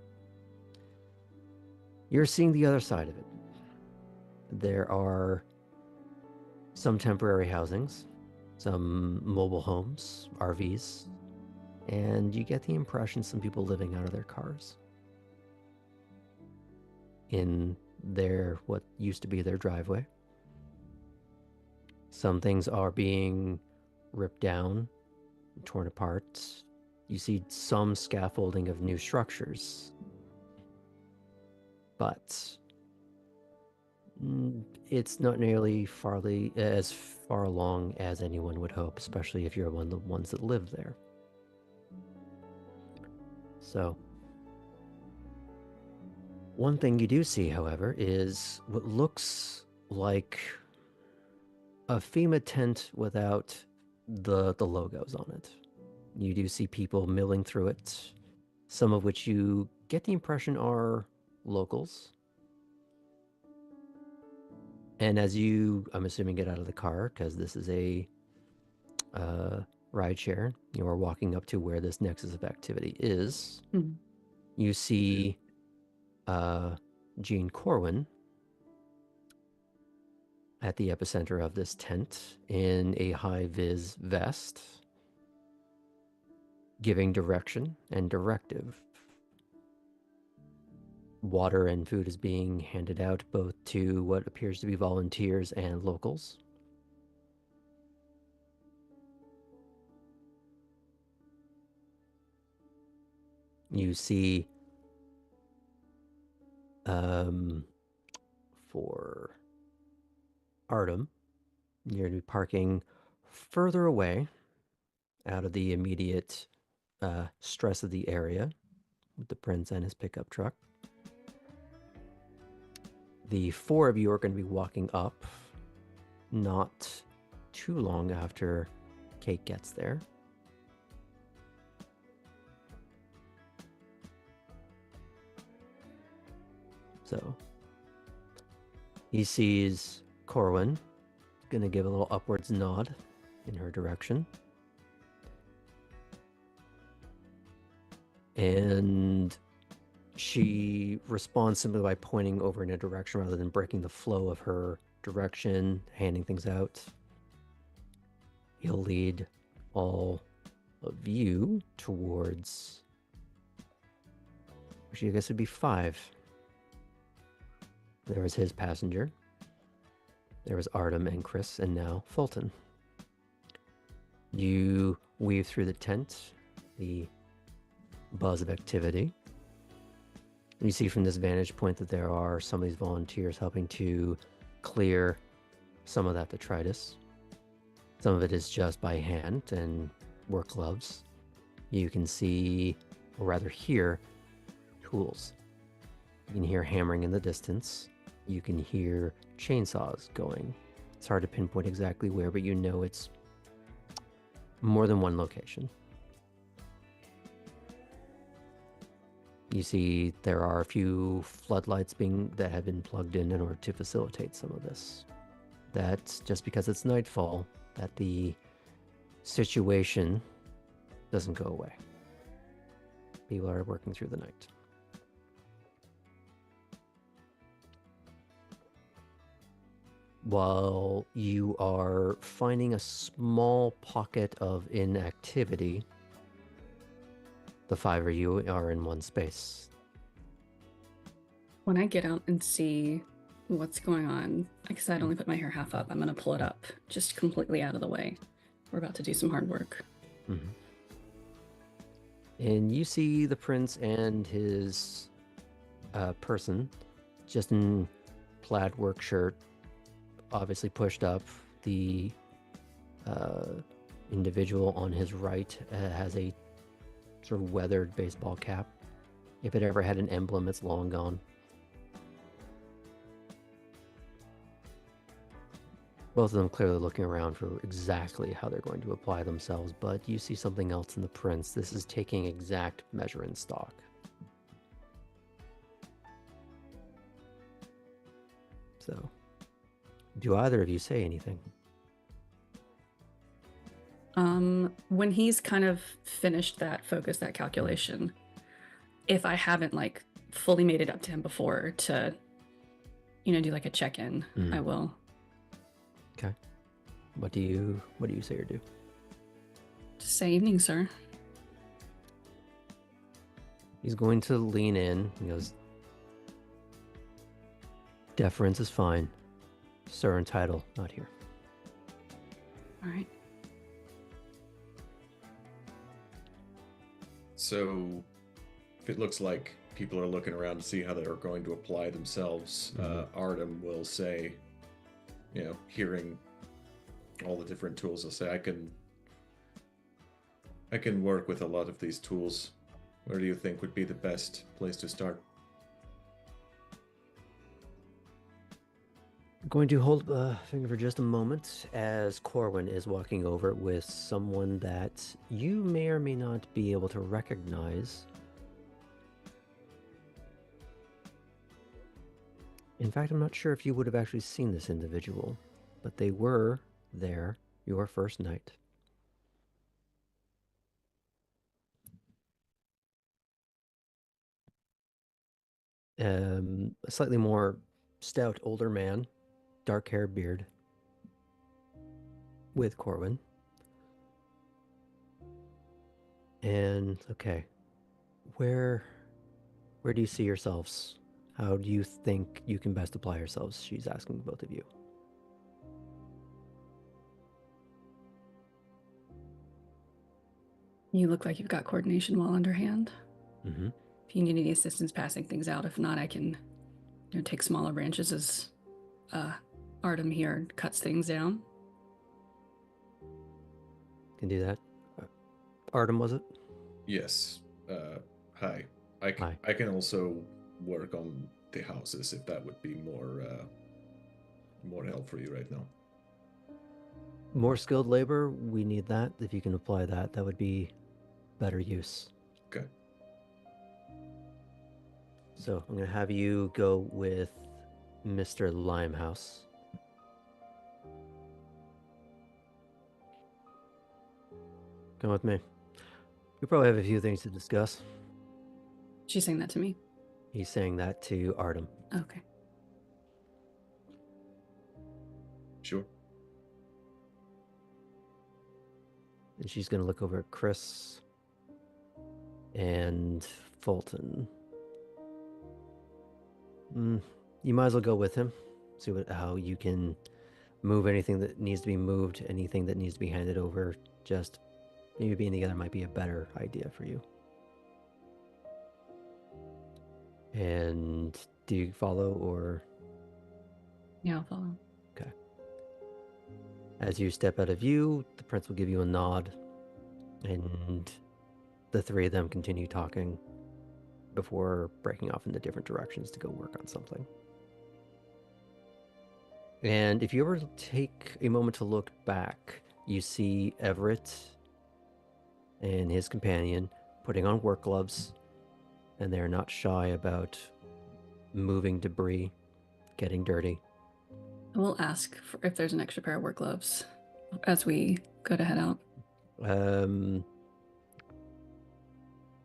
you're seeing the other side of it. There are some temporary housings, some mobile homes, RVs, and you get the impression some people living out of their cars in their, what used to be their driveway. Some things are being ripped down, torn apart. You see some scaffolding of new structures, but it's not nearly as far along as anyone would hope, especially if you're one of the ones that live there. So, one thing you do see, however, is what looks like a FEMA tent without the logos on it. You do see people milling through it, some of which you get the impression are locals. And as you, I'm assuming, get out of the car, because this is a ride share, you are walking up to where this nexus of activity is. Mm-hmm. You see Jean Corwin at the epicenter of this tent in a high-vis vest. giving direction and directive. Water and food is being handed out both to what appears to be volunteers and locals. You see for Artem, you're going to be parking further away out of the immediate stress of the area with the prince and his pickup truck. The four of you are going to be walking up not too long after Kate gets there. So he sees Corwin, going to give a little upwards nod in her direction. And she responds simply by pointing over in a direction rather than breaking the flow of her direction, handing things out. He'll lead all of you towards, which I guess would be 5. There was his passenger. There was Artem and Chris, and now Fulton. You weave through the tent, the buzz of activity. You see from this vantage point that there are some of these volunteers helping to clear some of that detritus. Some of it is just by hand and work gloves. You can see, or rather hear, tools. You can hear hammering in the distance. You can hear chainsaws going. It's hard to pinpoint exactly where, but you know it's more than one location. You see there are a few floodlights that have been plugged in order to facilitate some of this. That's just because it's nightfall, that the situation doesn't go away. People are working through the night. While you are finding a small pocket of inactivity, the 5 of you are in one space. When I get out and see what's going on, because I'd only put my hair half up, I'm going to pull it up just completely out of the way. We're about to do some hard work. Mm-hmm. And you see the prince and his person, just in plaid work shirt, obviously pushed up. The individual on his right has a sort of weathered baseball cap. If it ever had an emblem, it's long gone. Both of them clearly looking around for exactly how they're going to apply themselves, but you see something else in the prince. This is taking exact measure and stock. So, do either of you say anything? When he's kind of finished that focus, that calculation, if I haven't like fully made it up to him before to, do like a check-in, I will. Okay. What do you say or do? Just say evening, sir. He's going to lean in. He goes, deference is fine. Sir and title, not here. All right. So, if it looks like people are looking around to see how they're going to apply themselves, Artem will say, hearing all the different tools, he'll say, I can work with a lot of these tools. Where do you think would be the best place to start? I'm going to hold a finger for just a moment as Corwin is walking over with someone that you may or may not be able to recognize. In fact, I'm not sure if you would have actually seen this individual, but they were there your first night. A slightly more stout older man, dark hair, beard, with Corwin. And okay, where do you see yourselves? How do you think you can best apply yourselves? She's asking both of you. You look like you've got coordination well underhand. Mm-hmm. If you need any assistance passing things out, if not, I can take smaller branches as Artem here cuts things down. Can do that. Artem, was it? Yes. Hi. Hi. I can also work on the houses if that would be more help for you right now. More skilled labor, we need that. If you can apply that, that would be better use. Okay. So I'm going to have you go with Mr. Limehouse. Come with me. We probably have a few things to discuss. She's saying that to me. He's saying that to Artem. Okay. Sure. And she's going to look over at Chris and Fulton. You might as well go with him. See how you can move anything that needs to be moved, anything that needs to be handed over. Just maybe being together might be a better idea for you. And do you follow or? Yeah, I'll follow. Okay. As you step out of view, the prince will give you a nod, and the three of them continue talking before breaking off into different directions to go work on something. And if you ever take a moment to look back, you see Everett and his companion putting on work gloves, and they're not shy about moving debris, getting dirty. We'll ask if there's an extra pair of work gloves as we go to head out.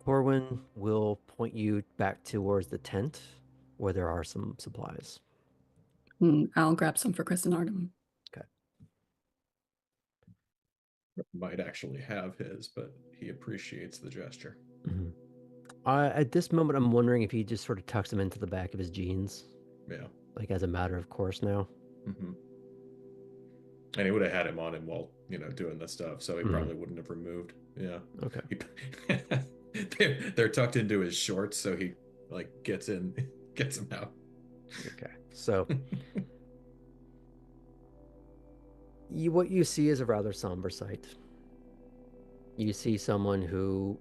Corwin will point you back towards the tent where there are some supplies. I'll grab some for Chris and Artem. Okay. Might actually have his, but he appreciates the gesture. Mm-hmm. At this moment, I'm wondering if he just sort of tucks them into the back of his jeans. Yeah. Like as a matter of course now. Mm-hmm. And he would have had him on him while, doing the stuff, so he probably wouldn't have removed. Yeah. Okay. They're tucked into his shorts, so he gets them out. Okay. So what you see is a rather somber sight. You see someone who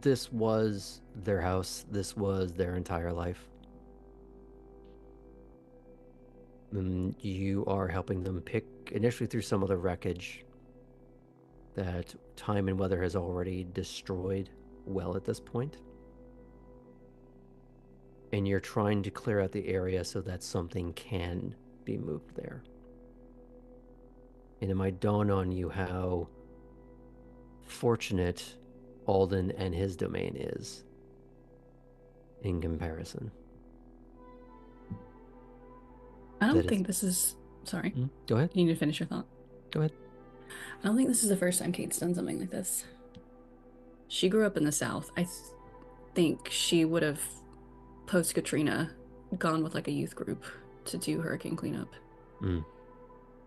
this was their house, this was their entire life. And you are helping them pick initially through some of the wreckage that time and weather has already destroyed well at this point. And you're trying to clear out the area so that something can be moved there. And it might dawn on you how fortunate Alden and his domain is in comparison. I don't think this is... Sorry. Go ahead. You need to finish your thought. Go ahead. I don't think this is the first time Kate's done something like this. She grew up in the South. I think she would have, post-Katrina, gone with a youth group to do hurricane cleanup.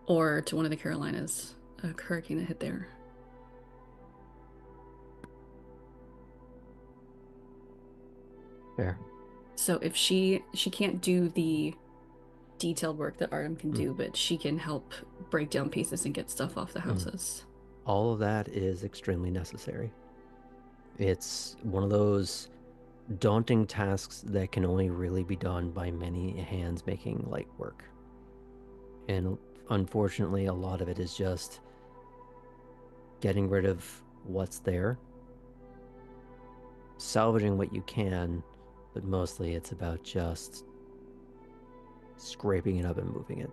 Or to one of the Carolinas, a hurricane that hit there. Fair. So if she can't do the detailed work that Artem can do, but she can help break down pieces and get stuff off the houses. All of that is extremely necessary. It's one of those daunting tasks that can only really be done by many hands making light work. And unfortunately, a lot of it is just getting rid of what's there, salvaging what you can, but mostly it's about just scraping it up and moving it.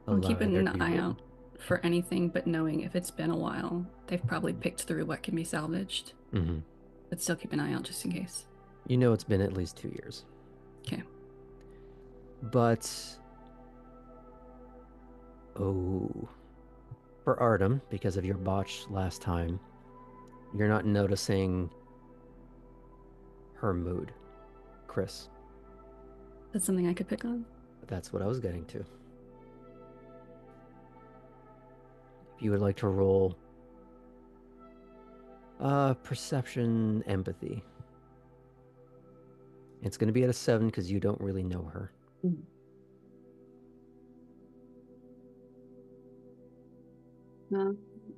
I'm keeping an eye out for anything, but knowing if it's been a while, they've probably picked through what can be salvaged. But still keep an eye out just in case. It's been at least 2 years. Okay. But... for Artem, because of your botch last time, you're not noticing her mood. Chris. That's something I could pick on. That's what I was getting to. If you would like to roll perception empathy. It's going to be at a 7 because you don't really know her.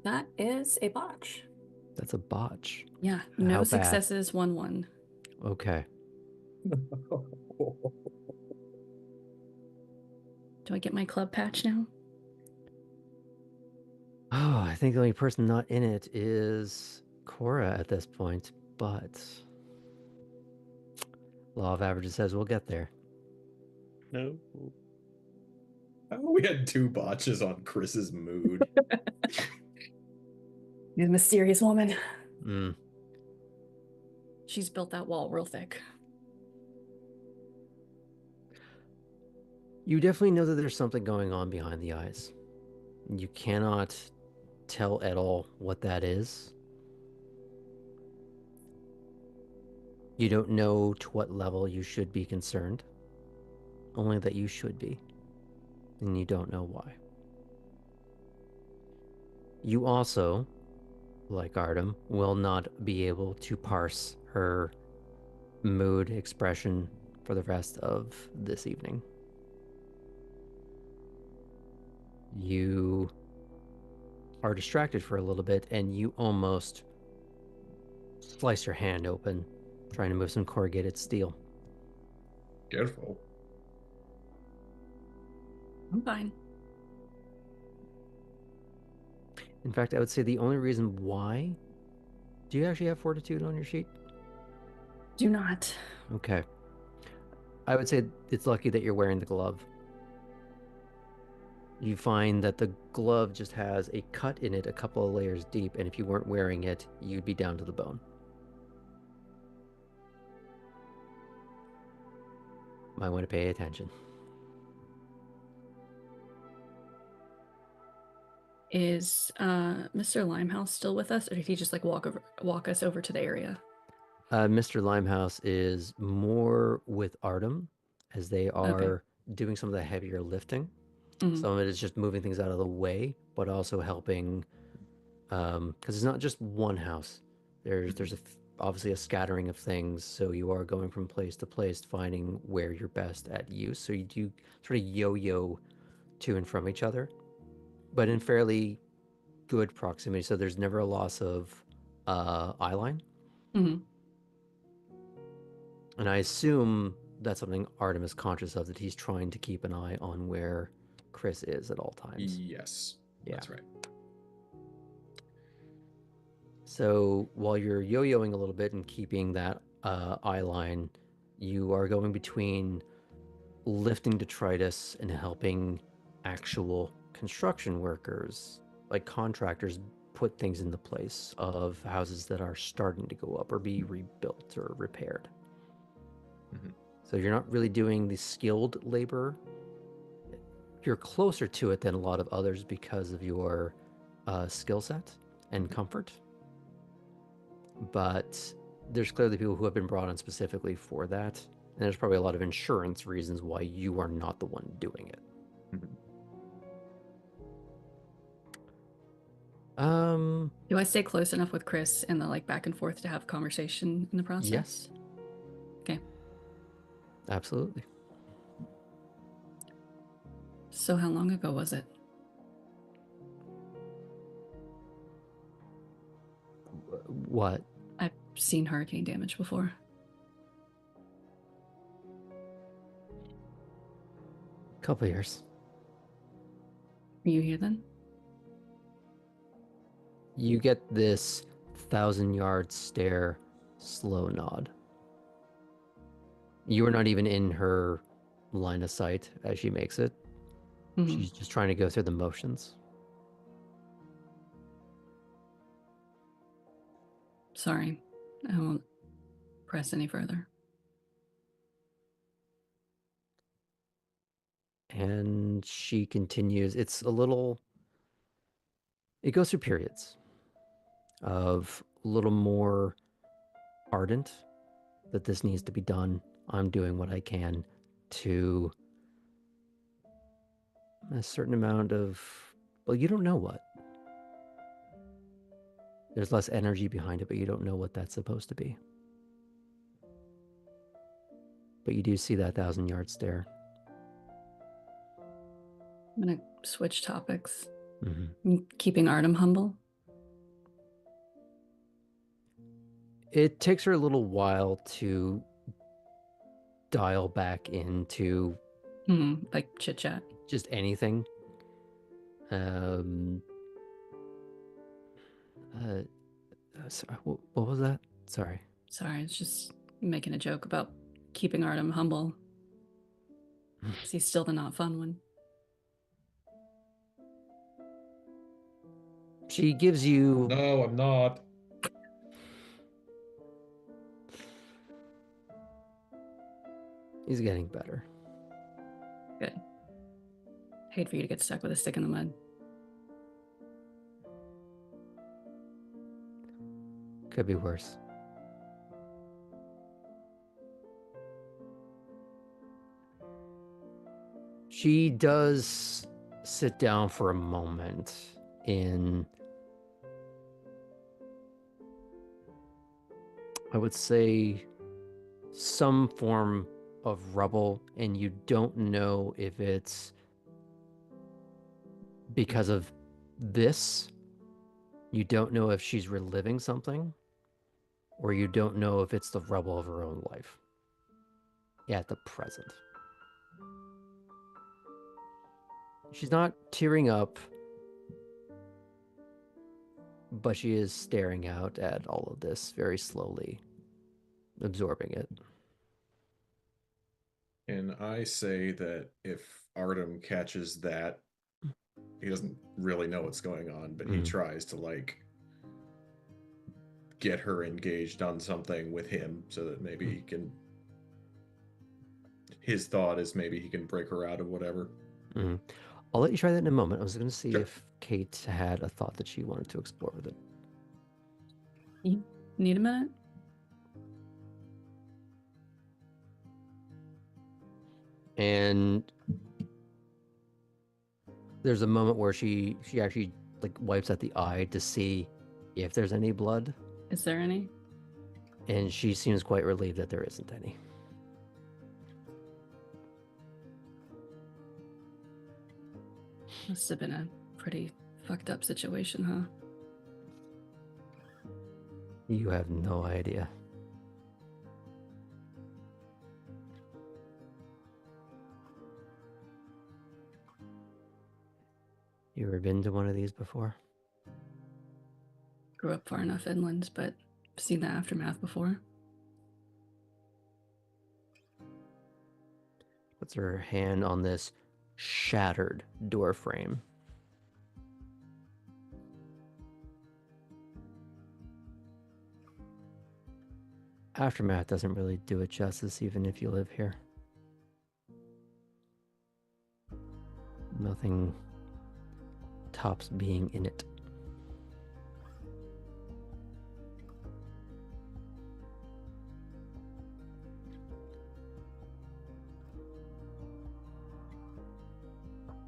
That is a botch. That's a botch. Yeah, How no bad? successes, 1-1. Okay. Do I get my club patch now? Oh, I think the only person not in it is Cora at this point, but law of averages says we'll get there. No. We had 2 botches on Chris's mood. You're the mysterious woman. Mm. She's built that wall real thick. You definitely know that there's something going on behind the eyes. You cannot tell at all what that is. You don't know to what level you should be concerned. Only that you should be. And you don't know why. You also, like Artem, will not be able to parse her mood expression for the rest of this evening. You are distracted for a little bit, and you almost slice your hand open trying to move some corrugated steel. Careful. I'm fine. In fact, I would say the only reason why... Do you actually have fortitude on your sheet? Do not. Okay. I would say it's lucky that you're wearing the glove. You find that the glove just has a cut in it a couple of layers deep, and if you weren't wearing it, you'd be down to the bone. Might want to pay attention. Is Mr. Limehouse still with us, or did he just like walk us over to the area? Mr. Limehouse is more with Artem, as they are doing some of the heavier lifting. Mhm. Some of it is just moving things out of the way, but also helping, because it's not just one house. There's obviously a scattering of things, so you are going from place to place, finding where you're best at use. So you do sort of yo-yo to and from each other, but in fairly good proximity. So there's never a loss of eye line. Mm-hmm. And I assume that's something Artem is conscious of, that he's trying to keep an eye on where Chris is at all times. Yes, Yeah. that's right. So while you're yo-yoing a little bit and keeping that eye line, you are going between lifting detritus and helping actual construction workers, like contractors, put things into place of houses that are starting to go up or be rebuilt or repaired. Mm-hmm. So you're not really doing the skilled labor. You're closer to it than a lot of others because of your skill set and comfort. But there's clearly people who have been brought on specifically for that. And there's probably a lot of insurance reasons why you are not the one doing it. Mm-hmm. Do I stay close enough with Chris and the like back and forth to have conversation in the process? Yes. Okay. Absolutely. So how long ago was it? What? I've seen hurricane damage before. Couple years. Are you here then? You get this 1,000-yard stare, slow nod. You are not even in her line of sight as she makes it. Mm-hmm. She's just trying to go through the motions. Sorry, I won't press any further. And she continues. It's a little It goes through periods of a little more ardent that this needs to be done. I'm doing what I can to a certain amount of, well, you don't know what. There's less energy behind it, but you don't know what that's supposed to be. But you do see that 1,000-yard stare. I'm going to switch topics. Mm-hmm. Keeping Artem humble. It takes her a little while to dial back into like chit chat. Just anything. Sorry, what was that? Sorry. Sorry, it's just making a joke about keeping Artem humble. He's still the not fun one. She gives you... No, I'm not. He's getting better. Good. Hate for you to get stuck with a stick in the mud. Could be worse. She does sit down for a moment in, I would say, some form of rubble, and you don't know if it's because of this. You don't know if she's reliving something, or you don't know if it's the rubble of her own life at the present. She's not tearing up, but she is staring out at all of this very slowly, absorbing it. And I say that if Artem catches that, he doesn't really know what's going on, but he tries to like get her engaged on something with him so that maybe he can, his thought is maybe he can break her out of whatever. I'll let you try that in a moment. I was going to see if Kate had a thought that she wanted to explore with it. You need a minute? And there's a moment where she actually like wipes at the eye to see if there's any blood. Is there any? And she seems quite relieved that there isn't any. Must have been a pretty fucked up situation, huh? You have no idea. You ever been to one of these before? Grew up far enough inland, but seen the aftermath before. Puts her hand on this shattered door frame. Aftermath doesn't really do it justice, even if you live here. Nothing tops being in it.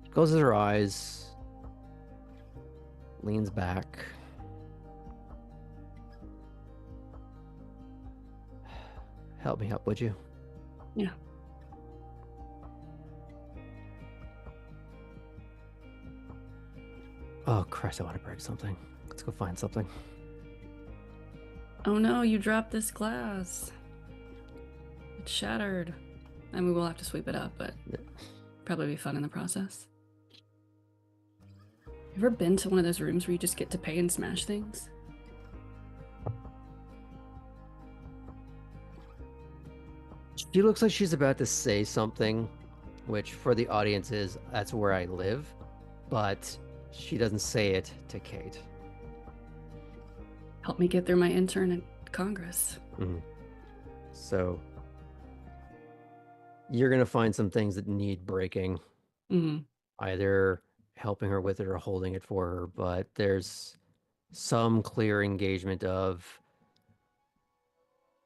She closes her eyes, leans back. Help me up, would you? Yeah. Oh, Christ, I want to break something. Let's go find something. Oh no, you dropped this glass. It's shattered. And we will have to sweep it up, but probably be fun in the process. You ever been to one of those rooms where you just get to pay and smash things? She looks like she's about to say something, which for the audience is, that's where I live, but she doesn't say it to Kate. Help me get through my intern at Congress. So you're going to find some things that need breaking. Either helping her with it or holding it for her, but there's some clear engagement of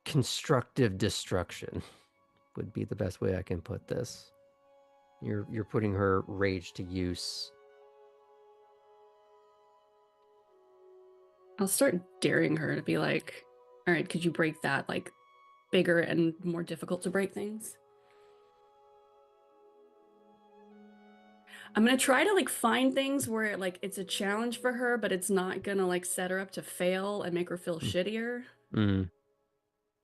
constructive destruction would be the best way I can put this. You're putting her rage to use. I'll start daring her to be like, all right, could you break that, like, bigger and more difficult to break things? I'm gonna try to like find things where like it's a challenge for her, but it's not gonna like set her up to fail and make her feel shittier. Mm.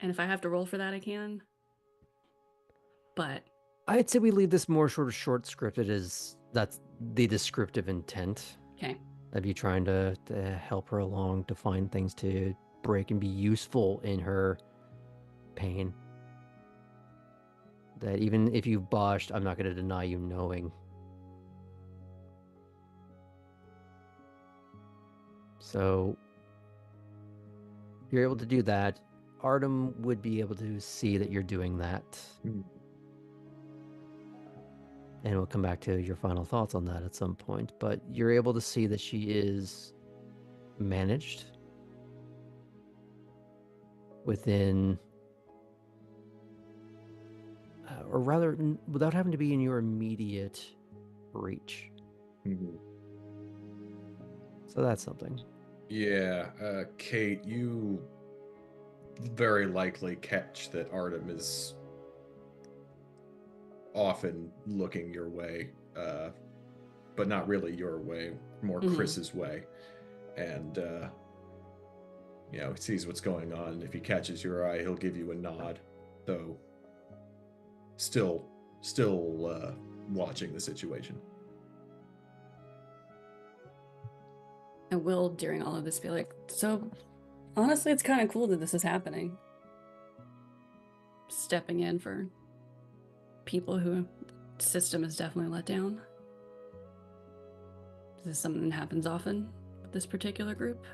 And if I have to roll for that, I can. But I'd say we leave this more sort of short scripted as that's the descriptive intent okay. of you trying to help her along to find things to break and be useful in her pain. That even if you've botched, I'm not going to deny you knowing. So you're able to do that. Artem would be able to see that you're doing that. And we'll come back to your final thoughts on that at some point. But you're able to see that she is managed within, or rather, without having to be in your immediate reach. Mhm. So that's something. Yeah, Kate, you very likely catch that Artem is often looking your way, but not really your way, more Chris's way. And, you know, he sees what's going on. If he catches your eye, he'll give you a nod, though still watching the situation. I will, during all of this, be like, so honestly, it's kind of cool that this is happening. Stepping in for people who the system has definitely let down. Is this something that happens often with this particular group?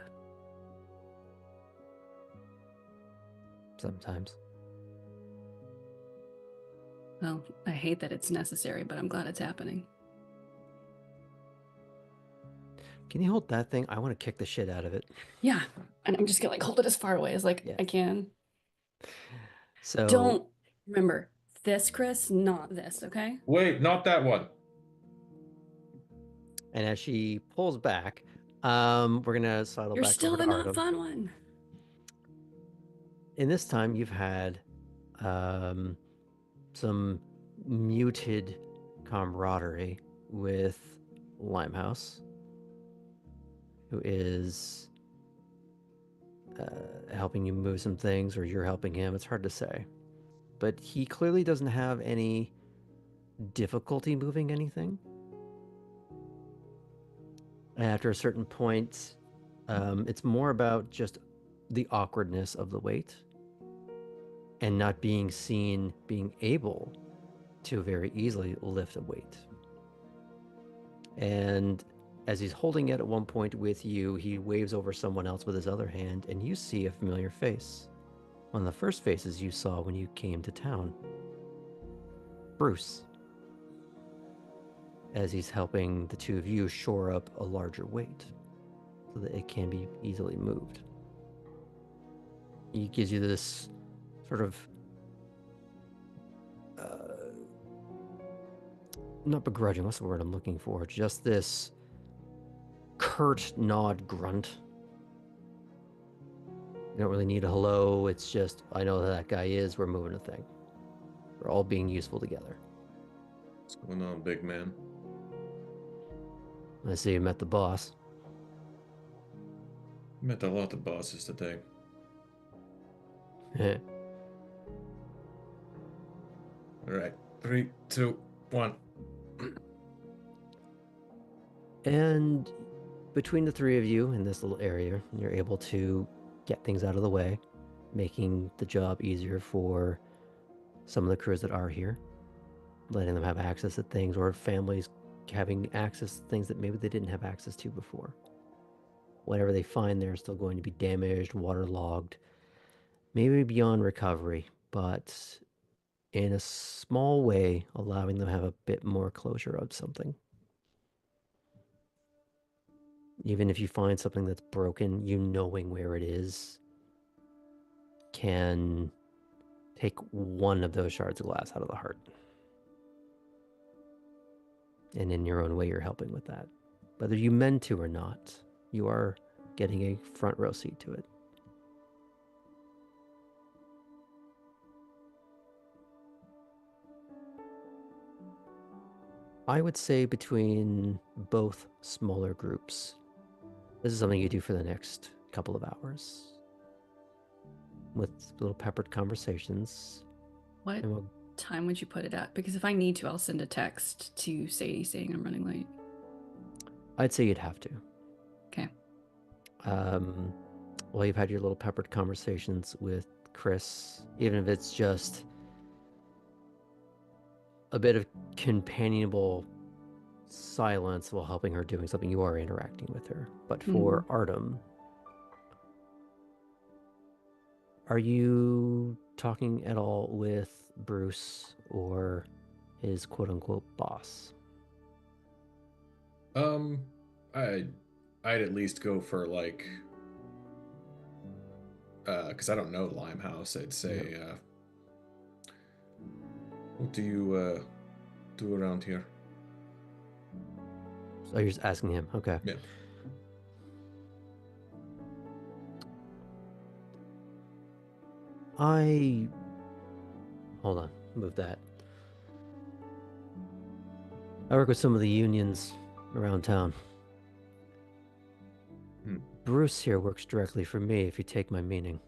Sometimes. Well, I hate that it's necessary, but I'm glad it's happening. Can you hold that thing? I want to kick the shit out of it. Yeah, and I'm just gonna like hold it as far away as like I can. So don't remember this, Chris, not this, okay? Wait, not that one. And as she pulls back, we're gonna sidle You're back still over to the not Artem. fun one. In this time, you've had some muted camaraderie with Limehouse, who is helping you move some things, or you're helping him. It's hard to say. But he clearly doesn't have any difficulty moving anything. And after a certain point, it's more about just the awkwardness of the weight and not being seen being able to very easily lift a weight. And as he's holding it at one point with you, he waves over someone else with his other hand, and you see a familiar face. One of the first faces you saw when you came to town. Bruce. As he's helping the two of you shore up a larger weight so that it can be easily moved. He gives you this sort of not begrudging, what's the word I'm looking for? Just this curt nod grunt. You don't really need a hello, it's just, I know who that guy is, we're moving a thing. We're all being useful together. What's going on, big man? I see you met the boss. Met a lot of bosses today. Alright, 3, 2, 1. And between the three of you in this little area, you're able to get things out of the way, making the job easier for some of the crews that are here, letting them have access to things, or families having access to things that maybe they didn't have access to before. Whatever they find there is still going to be damaged, waterlogged, maybe beyond recovery, but in a small way, allowing them to have a bit more closure of something. Even if you find something that's broken, you knowing where it is can take one of those shards of glass out of the heart. And in your own way, you're helping with that. Whether you meant to or not, you are getting a front row seat to it. I would say between both smaller groups, this is something you do for the next couple of hours with little peppered conversations. What And we'll, time would you put it at? Because if I need to, I'll send a text to Sadie saying I'm running late. I'd say you'd have to. Okay. Well, you've had your little peppered conversations with Chris, even if it's just a bit of companionable silence while helping her doing something, you are interacting with her. But for Artem, are you talking at all with Bruce or his quote-unquote boss? I'd at least go for like, because I don't know Limehouse. I'd say, what do you do around here? So you're just asking him, okay? Yeah. Hold on, move that. I work with some of the unions around town. Bruce here works directly for me, if you take my meaning.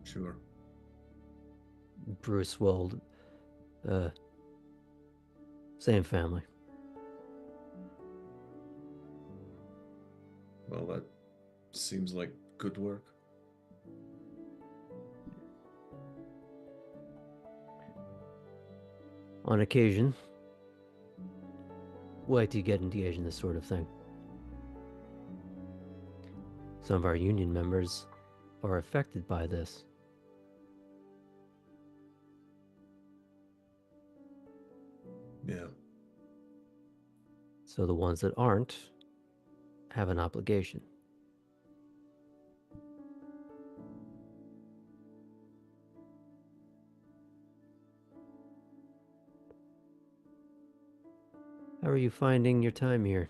Sure. Bruce will, same family. Well, that seems like good work. On occasion, wait till you get engaged in this sort of thing. Some of our union members are affected by this. Yeah. So the ones that aren't have an obligation. How are you finding your time here?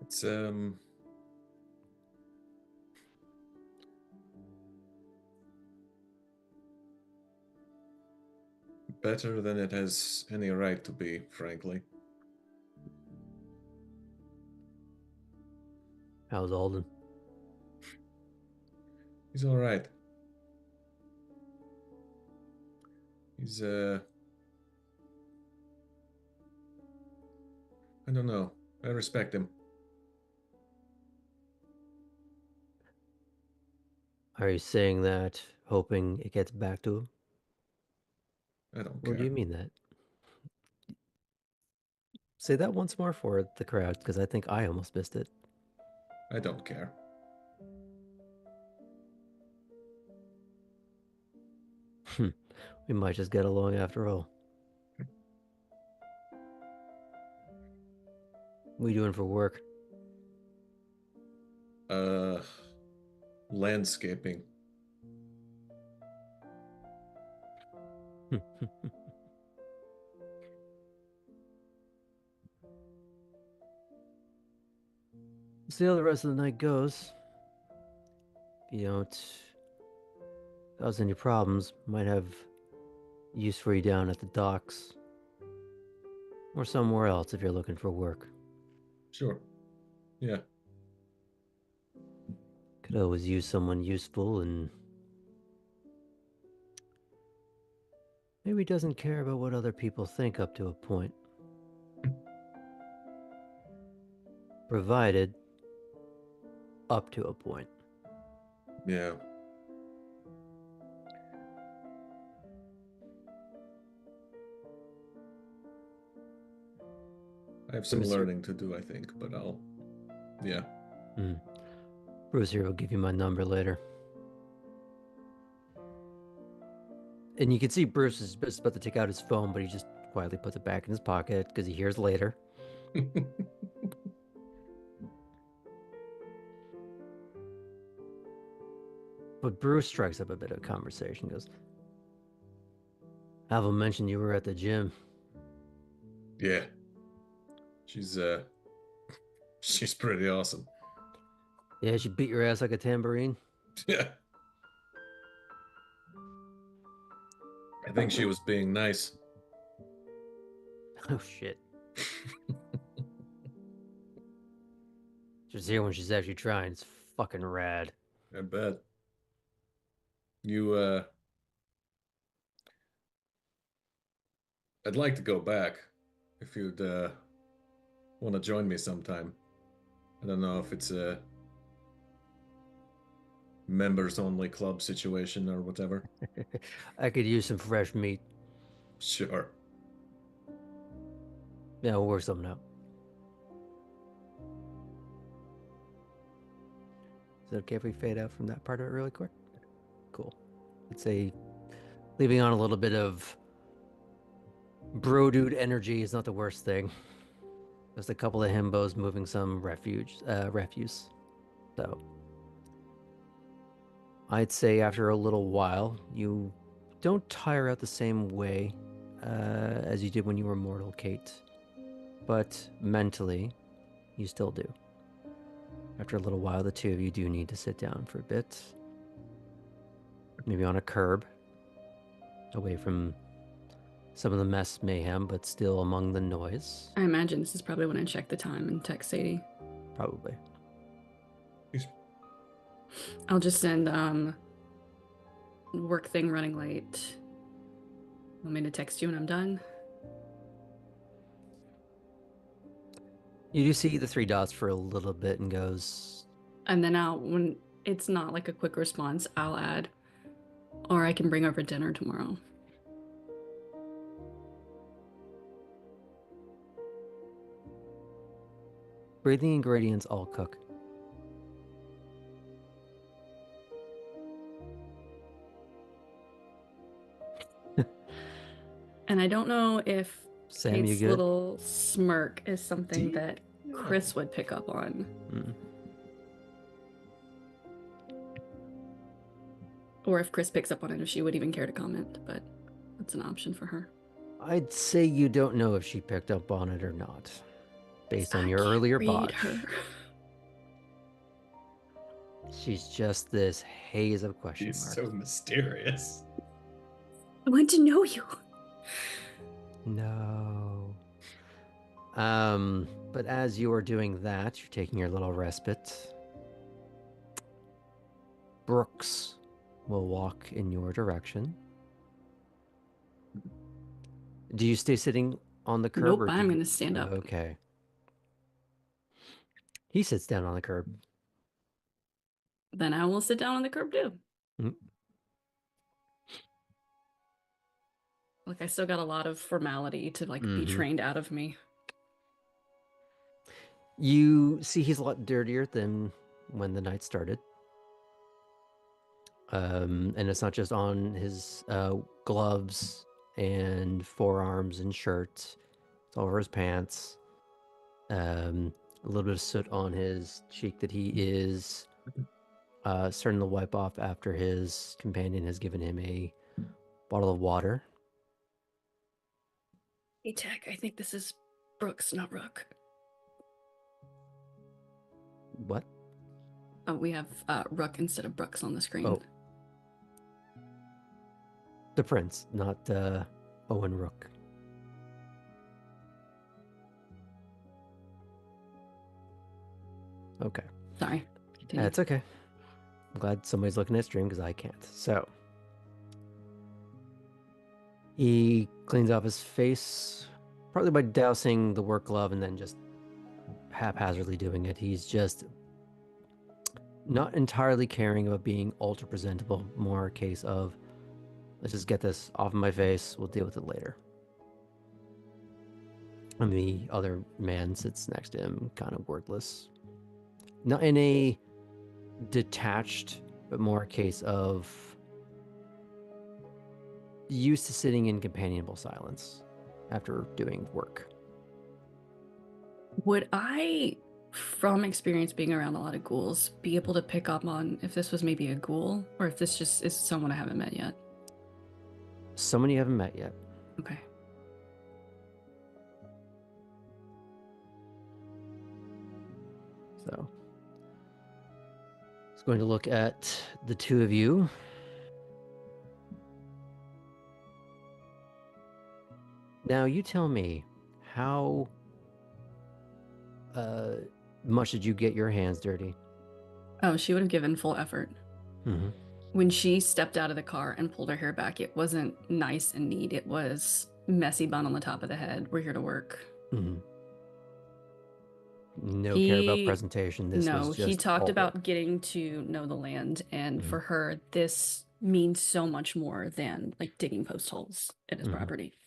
It's better than it has any right to be, frankly. How's Alden? He's all right. He's I don't know. I respect him. Are you saying that hoping it gets back to him? I don't Or care. do you mean that? Say that once more for the crowd, because I think I almost missed it. I don't care. We might just get along after all. What are you doing for work? Landscaping. See how the rest of the night goes. If you don't cause any problems, might have use for you down at the docks. Or somewhere else if you're looking for work. Sure. Yeah. Could always use someone useful and maybe doesn't care about what other people think up to a point. Provided up to a point. Yeah. I have some learning to do, I think, but yeah. Bruce here will give you my number later. And you can see Bruce is just about to take out his phone, but he just quietly puts it back in his pocket because he hears later. But Bruce strikes up a bit of conversation. Goes, Havel mentioned you were at the gym. Yeah. She's pretty awesome. Yeah, she beat your ass like a tambourine. Yeah. I think she was being nice. Oh shit. Just hear when she's actually trying. It's fucking rad. I bet. I'd like to go back if you'd want to join me sometime. I don't know if it's a members only club situation or whatever. I could use some fresh meat. Sure. Yeah, we'll work something out. Is it okay if we fade out from that part of it really quick? Cool. I'd say leaving on a little bit of bro dude energy is not the worst thing. Just a couple of himbos moving some refuse. So I'd say after a little while, you don't tire out the same way as you did when you were mortal, Kate. But mentally, you still do. After a little while, the two of you do need to sit down for a bit. Maybe on a curb, away from some of the mess mayhem, but still among the noise. I imagine this is probably when I check the time and text Sadie. Probably. I'll just send work thing running late. Want me to text you when I'm done? You do see the three dots for a little bit and goes... And then when it's not like a quick response, I'll add, or I can bring over dinner tomorrow. Breathing ingredients all cook. And I don't know if Sam, Kate's you good? little smirk is something that Chris would pick up on. Or if Chris picks up on it, if she would even care to comment, but that's an option for her. I'd say you don't know if she picked up on it or not, based on your earlier bot. She's just this haze of question marks. She's so mysterious. I want to know you. No. But as you are doing that, you're taking your little respite. Brooks will walk in your direction. Do you stay sitting on the curb? Nope, or I'm going to stand up. Okay. He sits down on the curb. Then I will sit down on the curb too. Mm. Like I still got a lot of formality to be trained out of me. You see he's a lot dirtier than when the night started. And it's not just on his gloves and forearms and shirt. It's all over his pants. A little bit of soot on his cheek that he is starting to wipe off after his companion has given him a bottle of water. Hey, Tech, I think this is Brooks, not Rook. What? Oh, we have Rook instead of Brooks on the screen. Oh. The prince, not Owen Rook. Okay. Sorry. Continue. That's okay. I'm glad somebody's looking at stream because I can't. So he cleans off his face, partly by dousing the work glove and then just haphazardly doing it. He's just not entirely caring about being ultra presentable, more a case of, let's just get this off of my face, we'll deal with it later. And the other man sits next to him, kind of wordless. Not in a detached, but more a case of used to sitting in companionable silence after doing work. Would I, from experience being around a lot of ghouls, be able to pick up on if this was maybe a ghoul or if this just is someone I haven't met yet? Someone you haven't met yet. Okay. So, it's going to look at the two of you. Now, you tell me, how much did you get your hands dirty? Oh, she would have given full effort. Mm-hmm. When she stepped out of the car and pulled her hair back, it wasn't nice and neat. It was messy bun on the top of the head. We're here to work. Mm-hmm. No care about presentation. This was just he talked all about work. getting to know the land, and Mhm. for her, this means so much more than like digging post holes in his Mhm. property.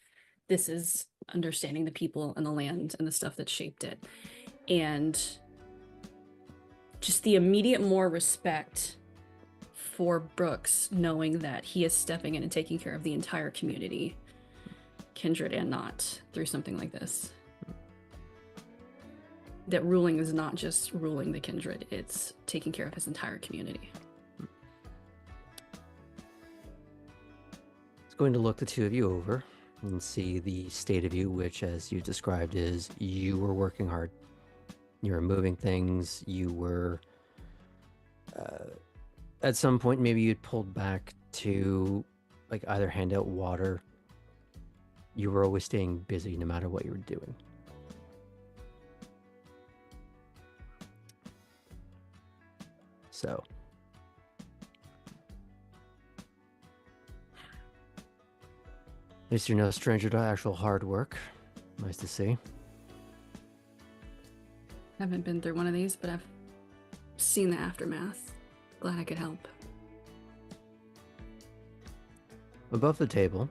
This is understanding the people and the land and the stuff that shaped it, and just the immediate more respect for Brooks, knowing that he is stepping in and taking care of the entire community, kindred and not, through something like this. That ruling is not just ruling the kindred, it's taking care of his entire community. It's going to look the two of you over and see the state of you, which, as you described, is you were working hard. You were moving things. You were, at some point, maybe you'd pulled back to like either hand out water. You were always staying busy no matter what you were doing. So, at least you're no stranger to actual hard work. Nice to see. Haven't been through one of these, but I've seen the aftermath. Glad I could help. Above the table,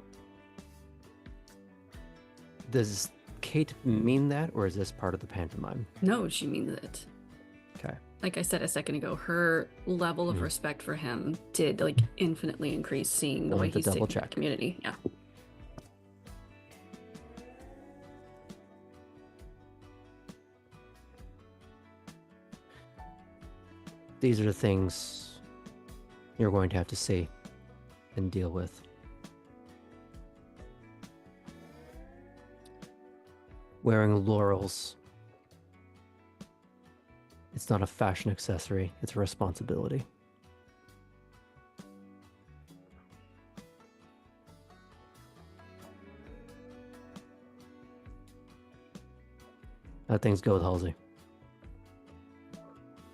does Kate mean that, or is this part of the pantomime? No, she means it. Okay. Like I said a second ago, her level of respect for him did like infinitely increase seeing the way Wanted to he's double taking care of check. the community. Yeah. These are the things you're going to have to see and deal with. Wearing laurels. It's not a fashion accessory, it's a responsibility. How things go with Halsey?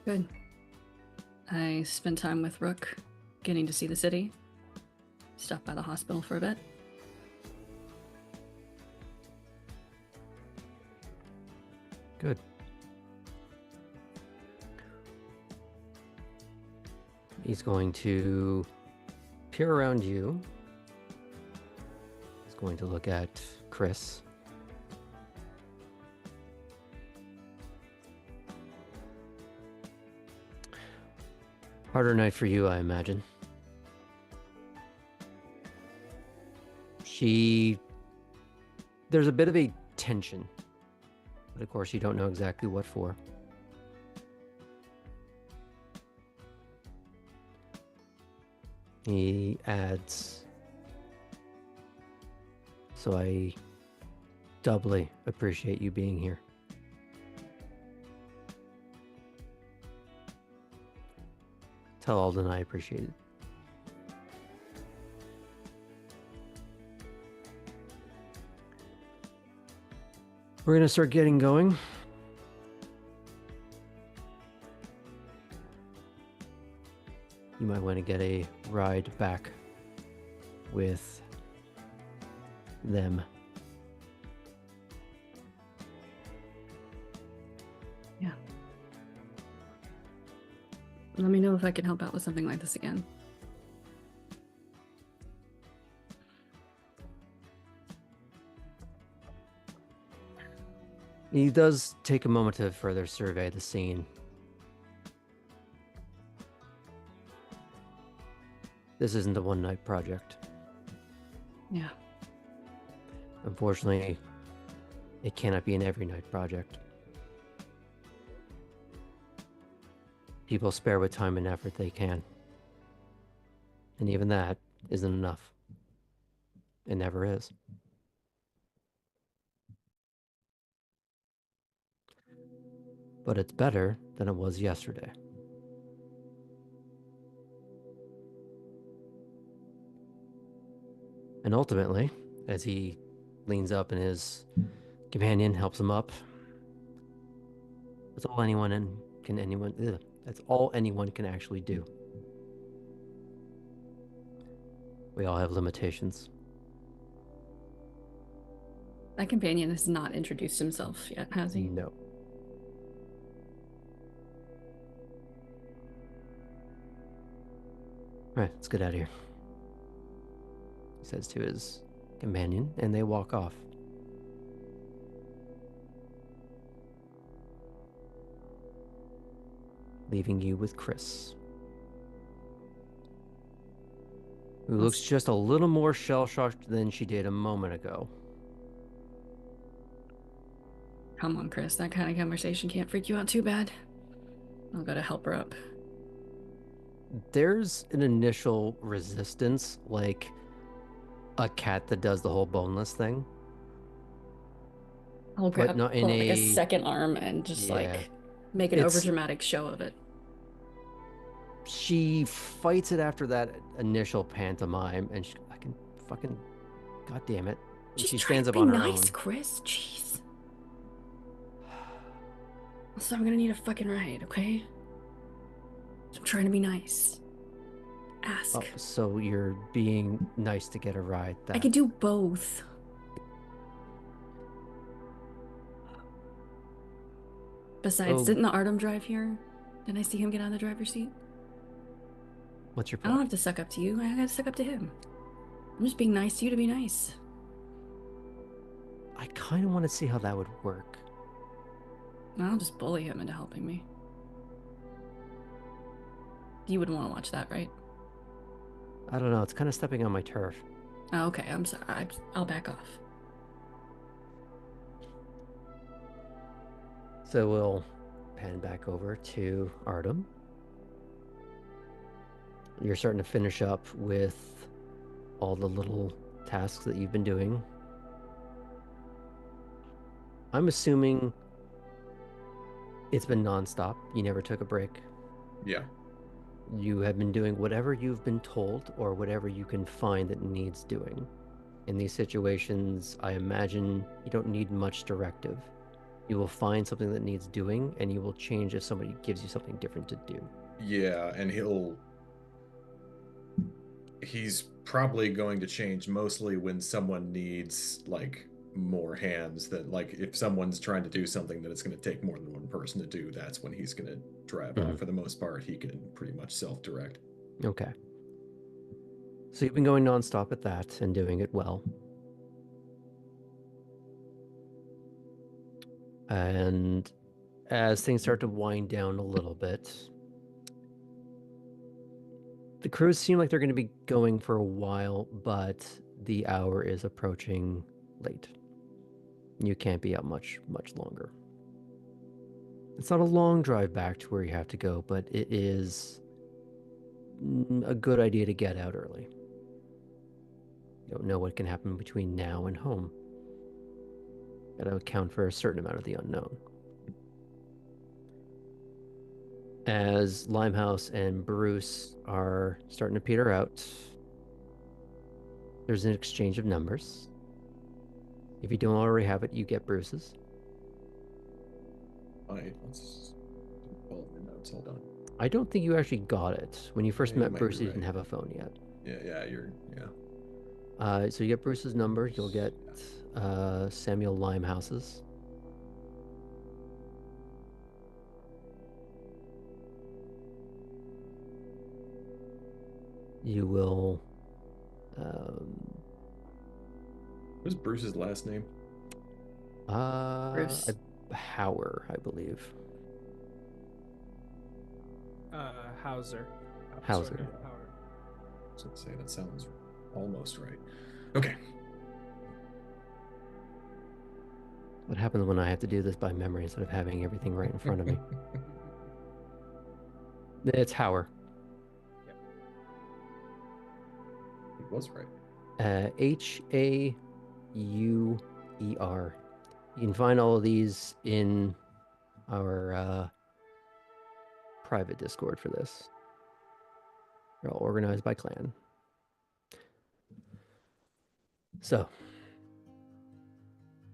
Good. I spent time with Rook, getting to see the city. Stopped by the hospital for a bit. Good. He's going to peer around you. He's going to look at Chris. Harder night for you, I imagine. There's a bit of a tension, but of course you don't know exactly what for. He adds, so I doubly appreciate you being here. Tell Alden I appreciate it. We're gonna start getting going. You might want to get a ride back with them. Yeah. Let me know if I can help out with something like this again. He does take a moment to further survey the scene. This isn't a one-night project. Yeah. Unfortunately, it cannot be an every night project. People spare with time and effort they can. And even that isn't enough. It never is. But it's better than it was yesterday. And ultimately, as he leans up and his companion helps him up, that's all anyone can actually do. We all have limitations. That companion has not introduced himself yet, has he? No. All right, let's get out of here. He says to his companion, and they walk off. Leaving you with Chris, who looks just a little more shell-shocked than she did a moment ago. Come on, Chris. That kind of conversation can't freak you out too bad. I'll go to help her up. There's an initial resistance, like a cat that does the whole boneless thing. I'll grab not in pull out, like a a- second arm and just like make an It's- overdramatic show of it. She fights it after that initial pantomime, and I can fucking, god damn it. And Just she try stands to up be on her nice, own. Chris. Jeez. So I'm gonna need a fucking ride, okay? So I'm trying to be nice. Ask. Oh, so you're being nice to get a ride. I could do both. Besides, So- didn't the Artem drive here? Didn't I see him get out of the driver's seat? What's your I don't point? have to suck up to you. I gotta suck up to him. I'm just being nice to you to be nice. I kind of want to see how that would work. I'll just bully him into helping me. You wouldn't want to watch that, right? I don't know. It's kind of stepping on my turf. Oh, okay, I'm sorry. I'll back off. So we'll pan back over to Artem. You're starting to finish up with all the little tasks that you've been doing. I'm assuming it's been nonstop. You never took a break. Yeah. You have been doing whatever you've been told or whatever you can find that needs doing. In these situations, I imagine you don't need much directive. You will find something that needs doing, and you will change if somebody gives you something different to do. Yeah, and he's probably going to change mostly when someone needs like more hands than like if someone's trying to do something that it's going to take more than one person to do, that's when he's going to drive off. For the most part, he can pretty much self-direct. Okay. So you've been going nonstop at that and doing it well. And as things start to wind down a little bit, the crews seem like they're going to be going for a while, but the hour is approaching late. You can't be up much longer. It's not a long drive back to where you have to go, but it is a good idea to get out early. You don't know what can happen between now and home. Got to account for a certain amount of the unknown. As Limehouse and Bruce are starting to peter out, there's an exchange of numbers. If you don't already have it, you get Bruce's. Alright, let's pull the notes. Hold on. I don't think you actually got it. When you first Yeah, you met might Bruce, be you didn't right. have a phone yet. Yeah. So you get Bruce's number. You'll get Samuel Limehouse's. You will. What's Bruce's last name? Bruce. Hauer, I believe. Hauser. Hauser. Howard. I was gonna say that sounds almost right. Okay. What happens when I have to do this by memory instead of having everything right in front of me? It's Hauer. He was right. Hauer. You can find all of these in our private Discord for this. They're all organized by clan. So,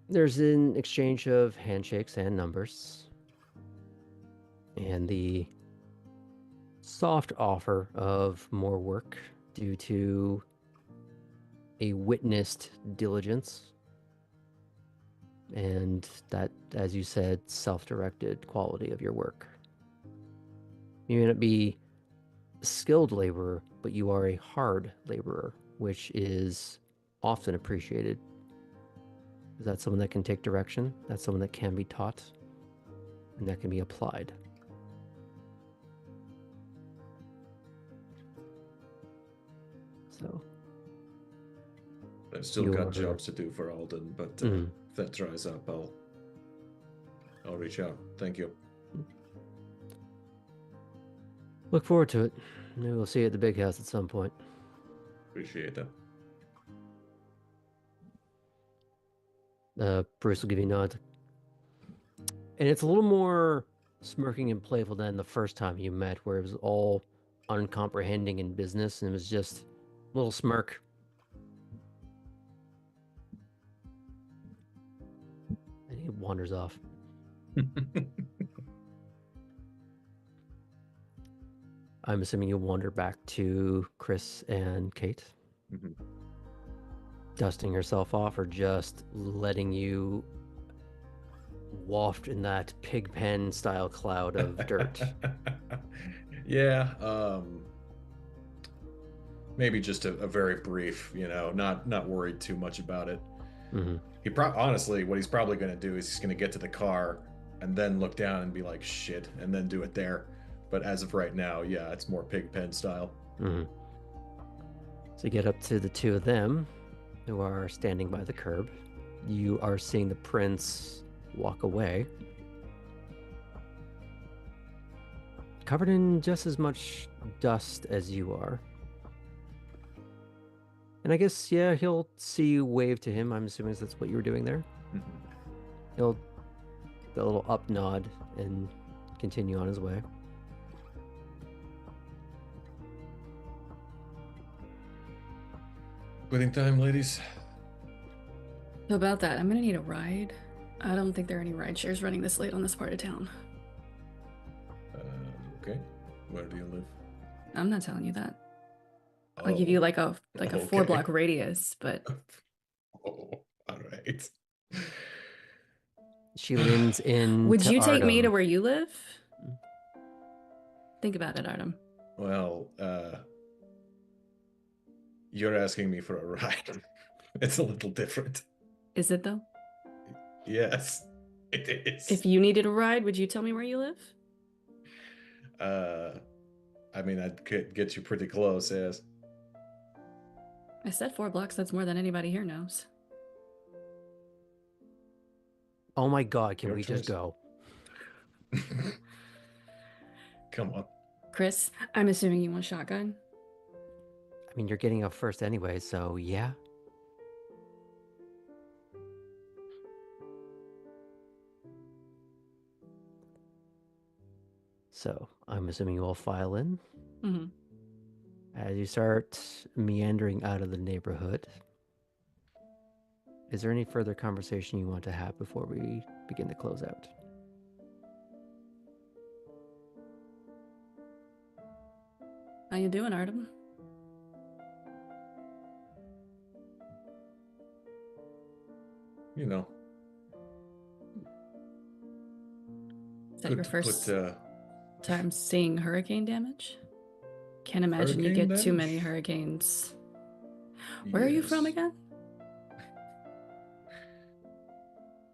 there's an exchange of handshakes and numbers. And the soft offer of more work due to a witnessed diligence. And that, as you said, self-directed quality of your work. You may not be a skilled laborer, but you are a hard laborer, which is often appreciated. Is that someone that can take direction? That's someone that can be taught, and that can be applied. So, I've still got jobs to do for Alden, but if that dries up, I'll reach out. Thank you. Look forward to it. Maybe we'll see you at the big house at some point. Appreciate that. Bruce will give you a nod. And it's a little more smirking and playful than the first time you met, where it was all uncomprehending in business, and it was just a little smirk. And he wanders off. I'm assuming you'll wander back to Chris and Kate. Mm-hmm. Dusting herself off, or just letting you waft in that pig pen style cloud of dirt? Yeah, maybe just a very brief, not worried too much about it. Mm-hmm. Honestly, what he's probably going to do is he's going to get to the car and then look down and be like, shit, and then do it there. But as of right now, yeah, it's more pig pen style. Mm-hmm. So you get up to the two of them who are standing by the curb. You are seeing the prince walk away, covered in just as much dust as you are. And I guess, yeah, he'll see you wave to him. I'm assuming that's what you were doing there. Mm-hmm. He'll the little up nod and continue on his way. Quitting time, ladies. So about that, I'm gonna need a ride. I don't think there are any ride shares running this late on this part of town. Okay. Where do you live? I'm not telling you that. I'll give you like a 4-block radius, but all right. She leans in. Would you take me to Artem. where you live? Think about it, Artem. Well, you're asking me for a ride. It's a little different. Is it though? Yes, it is. If you needed a ride, would you tell me where you live? I mean, I'd get you pretty close, yes. I said 4 blocks. That's more than anybody here knows. Oh my god, can Your we just choice. go? Come on. Chris, I'm assuming you want shotgun? I mean, you're getting up first anyway, so yeah. So, I'm assuming you all file in. Mm-hmm. As you start meandering out of the neighborhood, is there any further conversation you want to have before we begin to close out? How you doing, Artem? You know. Is that your first time seeing hurricane damage? Can't imagine you get too many hurricanes. Where are you from again?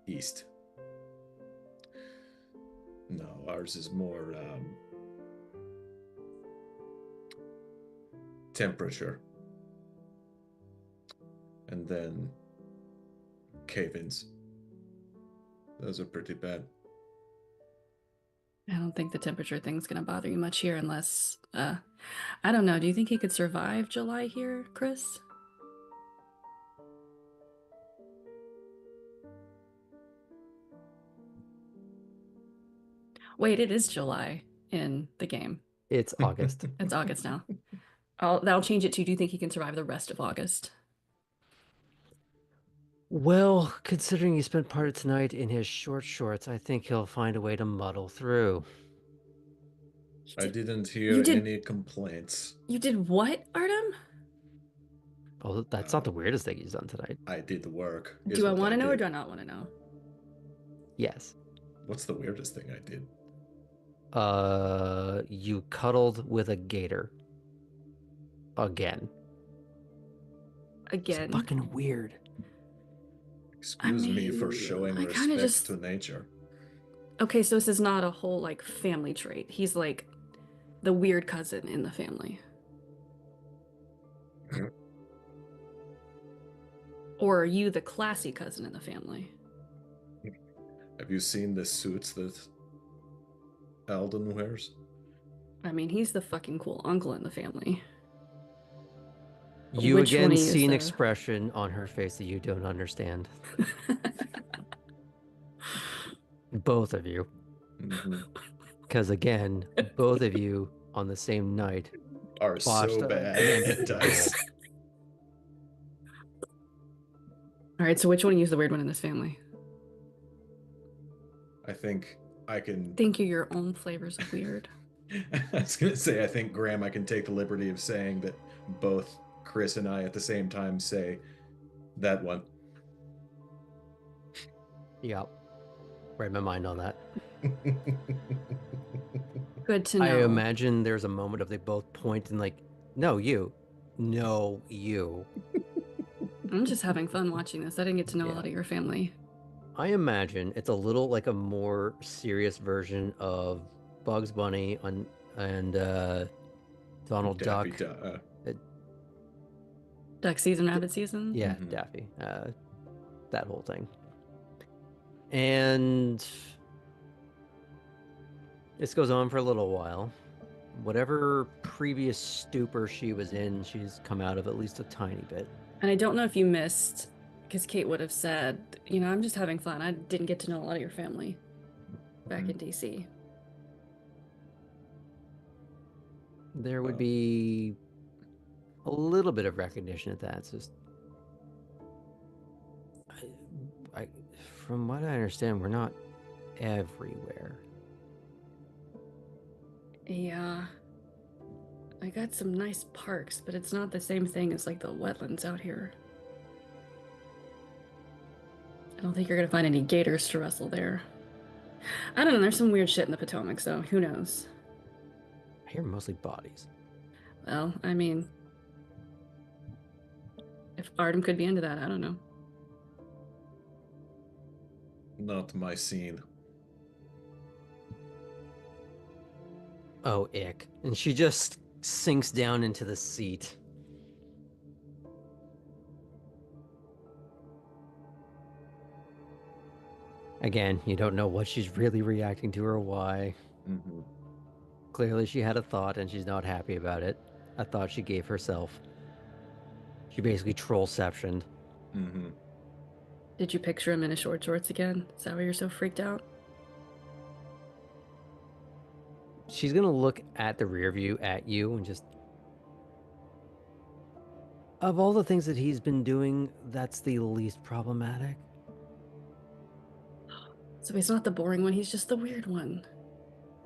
East. No, ours is more temperature. And then cave-ins. Those are pretty bad. I don't think the temperature thing's gonna bother you much here unless, I don't know. Do you think he could survive July here, Chris? Wait, it is July in the game. It's August. It's August now. That'll change it to, do you think he can survive the rest of August? Well, considering he spent part of tonight in his short shorts, I think he'll find a way to muddle through. I didn't hear any complaints. You did what, Artem? Oh, that's not the weirdest thing he's done tonight. I did the work. Do I want to know or do I not want to know? Yes. What's the weirdest thing I did? You cuddled with a gator. Again. Again. It's fucking weird. Excuse me for showing respect to nature. Okay, so this is not a whole, like, family trait. He's, like, the weird cousin in the family. Or are you the classy cousin in the family? Have you seen the suits that Alden wears? I mean, he's the fucking cool uncle in the family. You again see an expression on her face that you don't understand. Both of you. Because again, both of you on the same night are so bad at dice. All right, so which one is the weird one in this family? I think I can... Think you're your own flavors of weird. I was going to say, I think, Graham, I can take the liberty of saying that both Chris and I at the same time say that one. Yep. Read my mind on that. Good to know. I imagine there's a moment of they both point and like, no, you. No, you. I'm just having fun watching this. I didn't get to know a lot of your family. I imagine it's a little like a more serious version of Bugs Bunny and Donald Duck. Duck season, rabbit season? Yeah, Daffy. That whole thing. And this goes on for a little while. Whatever previous stupor she was in, she's come out of at least a tiny bit. And I don't know if you missed, because Kate would have said, you know, I'm just having fun. I didn't get to know a lot of your family back in DC. There would be a little bit of recognition at that. It's just, from what I understand, we're not everywhere. Yeah. I got some nice parks, but it's not the same thing as like the wetlands out here. I don't think you're gonna find any gators to wrestle there. I don't know, there's some weird shit in the Potomac, so who knows? I hear mostly bodies. Well, I mean, if Artem could be into that, I don't know. Not my scene. Oh, ick. And she just sinks down into the seat. Again, you don't know what she's really reacting to or why. Clearly she had a thought and she's not happy about it. A thought she gave herself. She basically trollceptioned. Did you picture him in his short shorts again? Is that why you're so freaked out? She's gonna look at the rear view at you and just... Of all the things that he's been doing, that's the least problematic. So he's not the boring one, he's just the weird one.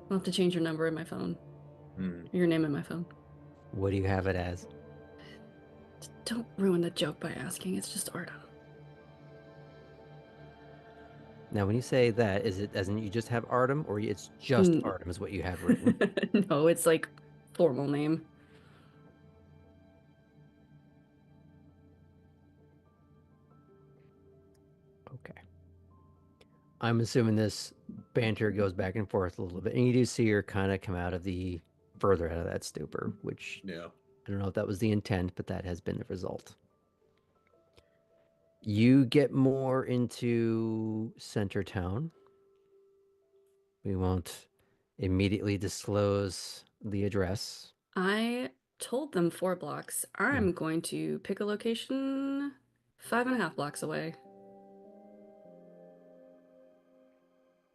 I'll have to change your number in my phone. Your name in my phone. What do you have it as? Don't ruin the joke by asking, it's just Artem. Now, when you say that, is it as in you just have Artem, or it's just Artem is what you have written? No, it's like formal name. Okay. I'm assuming this banter goes back and forth a little bit, and you do see her kind of come out of the further out of that stupor, which I don't know if that was the intent, but that has been the result. You get more into Center Town. We won't immediately disclose the address. I told them 4 blocks. I'm going to pick a location 5.5 blocks away.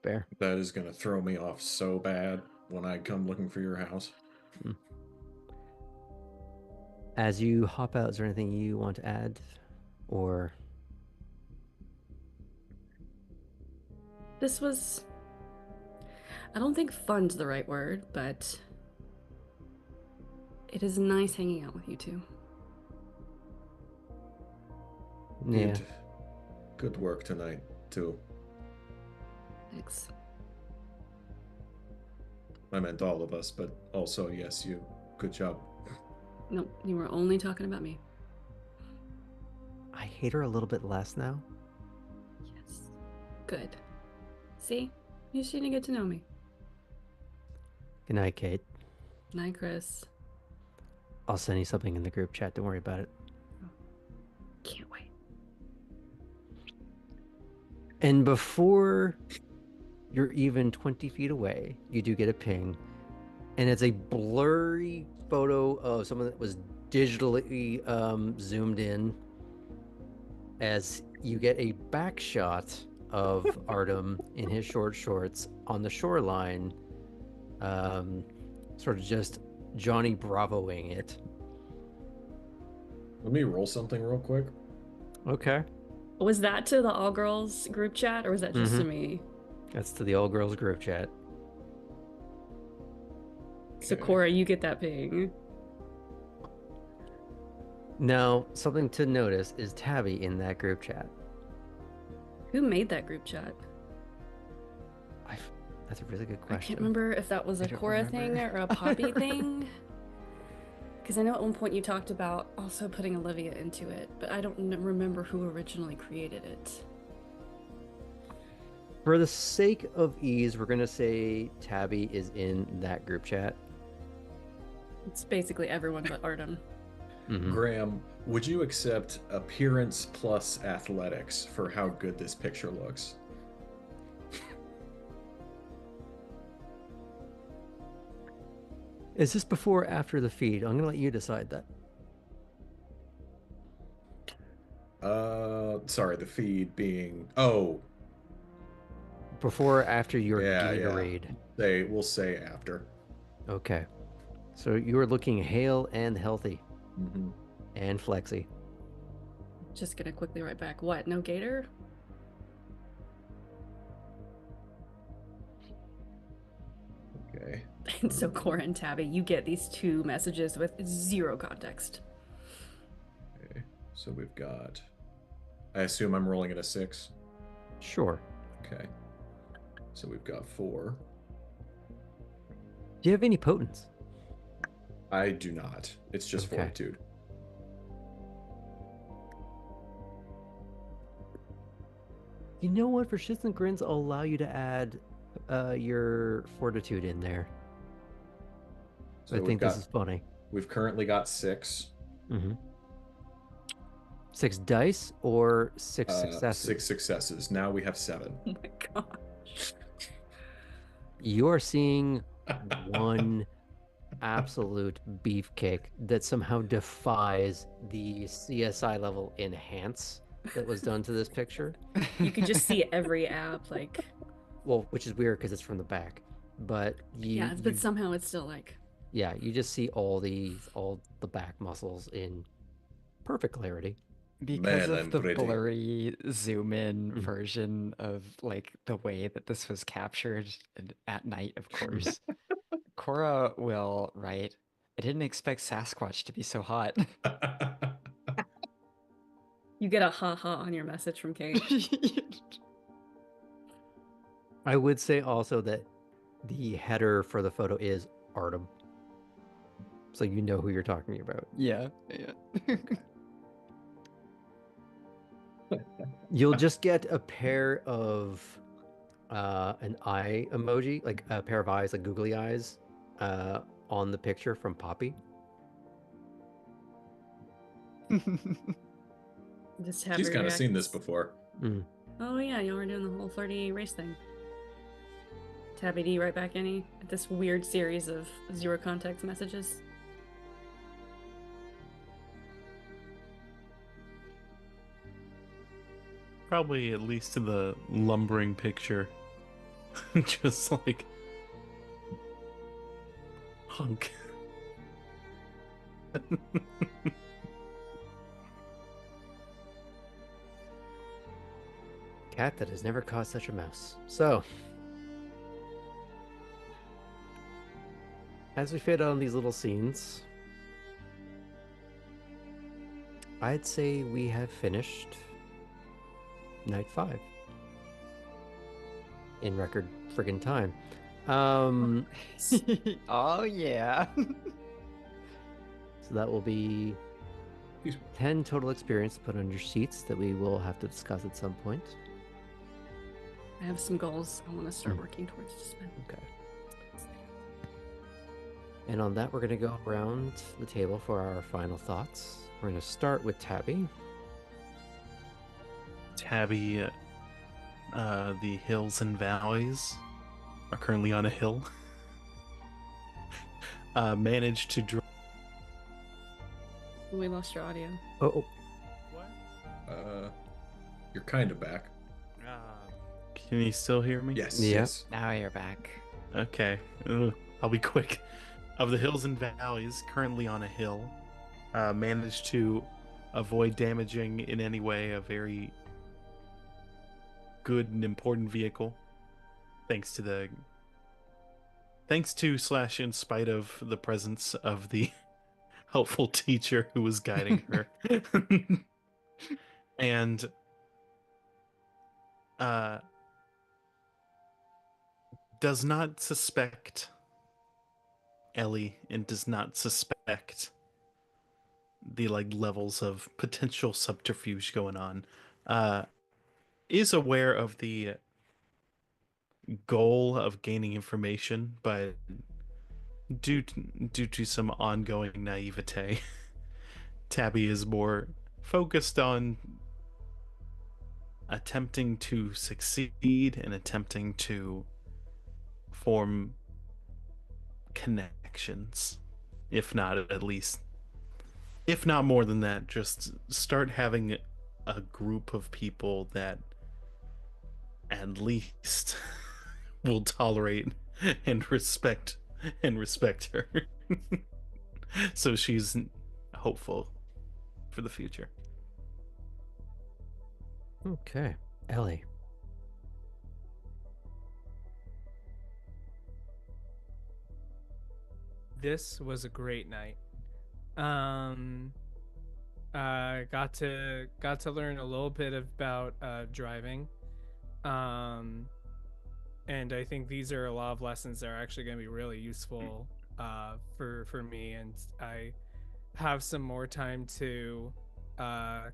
Fair. That is gonna throw me off so bad when I come looking for your house. As you hop out, is there anything you want to add? Or This was... I don't think fun's the right word, but it is nice hanging out with you two. yeah. Good work tonight, too. Thanks. I meant all of us, but also, yes, you. Good job. No, you were only talking about me. I hate her a little bit less now. Yes. Good. See? You seem to get to know me. Good night, Kate. Night, Chris. I'll send you something in the group chat. Don't worry about it. Can't wait. And before you're even 20 feet away, you do get a ping. And it's a blurry photo of someone that was digitally zoomed in, as you get a back shot of Artem in his short shorts on the shoreline, sort of just Johnny Bravoing it. Let me roll something real quick. Okay. Was that to the all girls group chat or was that just to me? That's to the all girls group chat. So Okay. Cora, you get that ping. Now, something to notice is Tabby in that group chat. Who made that group chat? That's a really good I question. can't remember if that was a I don't Cora remember. thing or a Poppy thing. Because I know at one point you talked about also putting Olivia into it, but I don't remember who originally created it. For the sake of ease, we're going to say Tabby is in that group chat. It's basically everyone but Artem. Graham, would you accept appearance plus athletics for how good this picture looks? Is this before or after the feed? I'm going to let you decide that. Sorry, the feed being... Oh, Before or after your yeah. Gatorade? We'll say after. Okay. So you are looking hale and healthy Mm-hmm. and flexy. Just gonna quickly write back. What? No gator? Okay. And so Cora and Tabby, you get these 2 messages with 0 context. Okay. So we've got... I assume I'm rolling at a 6. Sure. Okay. So we've got 4. Do you have any potence? I do not. It's just Okay. fortitude. You know what? For shits and grins, I'll allow you to add your fortitude in there. So I think this is funny. We've currently got 6. 6 dice or 6 successes? 6 successes. Now we have 7. Oh my gosh. You are seeing one absolute beefcake that somehow defies the CSI level enhance that was done to this picture. You could just see every app, like... Well, which is weird because it's from the back. But but somehow it's still like... Yeah, you just see all the back muscles in perfect clarity. Because Man, of I'm the pretty. blurry zoom in version of like the way that this was captured at night, of course. Cora will write, I didn't expect Sasquatch to be so hot. You get a ha-ha on your message from Kate. I would say also that the header for the photo is Artem. So you know who you're talking about. Yeah. You'll just get a pair of an eye emoji, like a pair of eyes, like googly eyes, on the picture from Poppy. Just have She's her kind of react. seen this before. Oh yeah, y'all were doing the whole flirty race thing. Tabby, do you write back any? This weird series of zero context messages. Probably at least to the lumbering picture. Just like hunk. Cat that has never caught such a mouse. So, as we fade on these little scenes, I'd say we have finished night 5 in record friggin' time. Oh yeah. So that will be He's- 10 total experience to put on your sheets that we will have to discuss at some point. I have some goals I want to start working towards to spend. Okay. And on that, we're going to go around the table for our final thoughts. We're going to start with Tabby. Tabby, the hills and valleys are currently on a hill. Managed to draw. We lost your audio. Oh, What? You're kind of back. Can you still hear me? Yes. Yeah. Yes. Now you're back. Okay. I'll be quick. Of the hills and valleys, currently on a hill, managed to avoid damaging in any way a very good and important vehicle, thanks to / in spite of the presence of the helpful teacher who was guiding her. And does not suspect Ellie and does not suspect the levels of potential subterfuge going on. Is aware of the goal of gaining information, but due to some ongoing naivete, Tabby is more focused on attempting to succeed and attempting to form connections, if not more than that, just start having a group of people that at least will tolerate and respect her. So she's hopeful for the future. okay. Ellie. This was a great night. Got to learn a little bit about driving. And I think these are a lot of lessons that are actually going to be really useful for me, and I have some more time to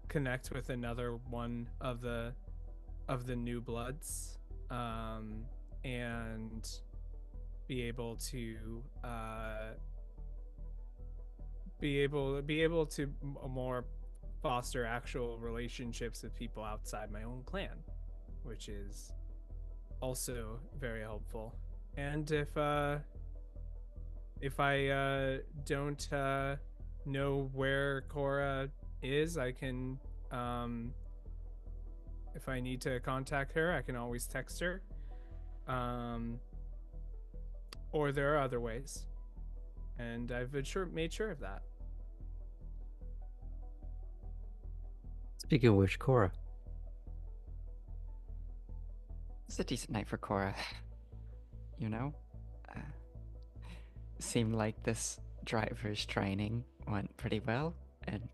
connect with another one of the new bloods, and be able to more foster actual relationships with people outside my own clan, which is also very helpful. And if I don't know where Cora is, I can if I need to contact her, I can always text her. Or there are other ways, and I've made sure of that. Speaking of which, Cora. It's a decent night for Cora. You know? Seemed like this driver's training went pretty well, and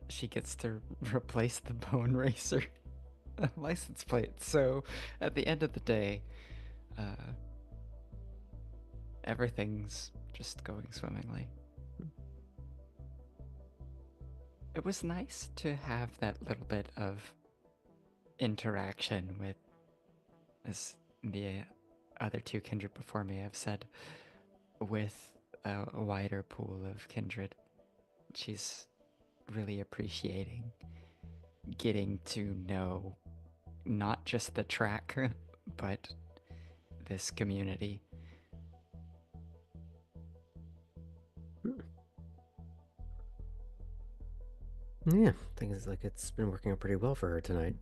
she gets to replace the Bone Racer license plate. So at the end of the day, everything's just going swimmingly. It was nice to have that little bit of interaction with, as the other two kindred before me have said, with a wider pool of kindred. She's really appreciating getting to know not just the track, but this community. Yeah, things like it's been working out pretty well for her tonight.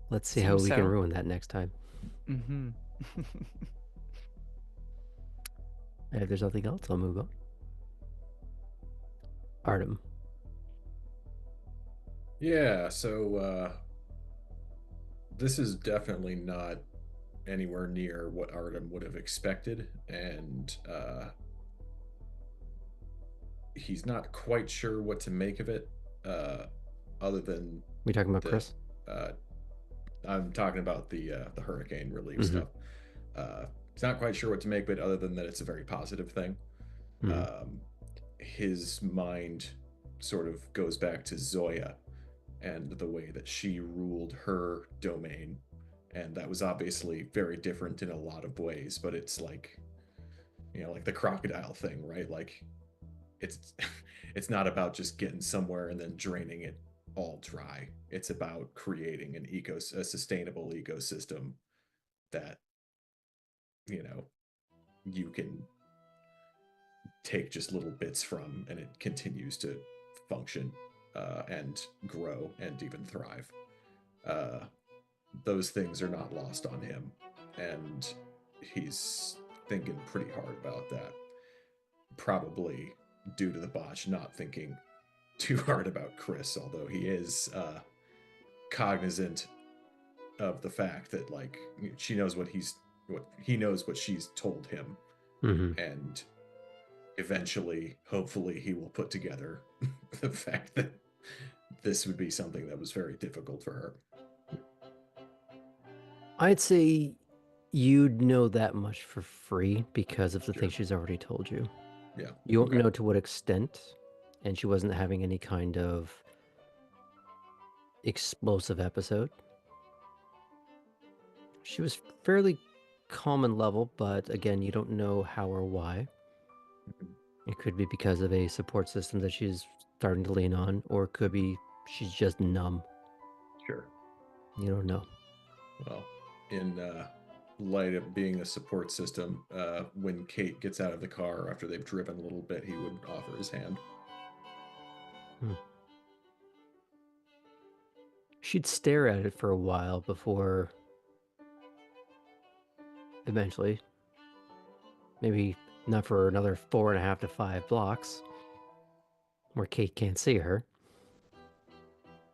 Let's see how Seems we can so. ruin that next time. Mm-hmm. If there's nothing else, I'll move on. Artem. Yeah, so this is definitely not anywhere near what Artem would have expected, and he's not quite sure what to make of it, other than We talking about the. Chris? I'm talking about the hurricane relief stuff. He's not quite sure what to make of it, other than that it's a very positive thing. His mind sort of goes back to Zoya and the way that she ruled her domain, and that was obviously very different in a lot of ways. But it's like, like the crocodile thing, right? Like, it's it's not about just getting somewhere and then draining it all dry. It's about creating a sustainable ecosystem that you can take just little bits from, and it continues to function and grow and even thrive. Those things are not lost on him, and he's thinking pretty hard about that. Probably due to the botch, not thinking too hard about Chris, although he is cognizant of the fact that, like, she knows what he knows what she's told him, and eventually, hopefully, he will put together the fact that this would be something that was very difficult for her. I'd say you'd know that much for free because of the Sure. things she's already told you. Yeah. You won't know to what extent, and she wasn't having any kind of explosive episode. She was fairly common level, but again, you don't know how or why. It could be because of a support system that she's starting to lean on, or it could be she's just numb. Sure. You don't know. Well, in light of being a support system, when Kate gets out of the car after they've driven a little bit, he would offer his hand. She'd stare at it for a while before eventually, maybe not for another 4.5 to 5 blocks, where Kate can't see her,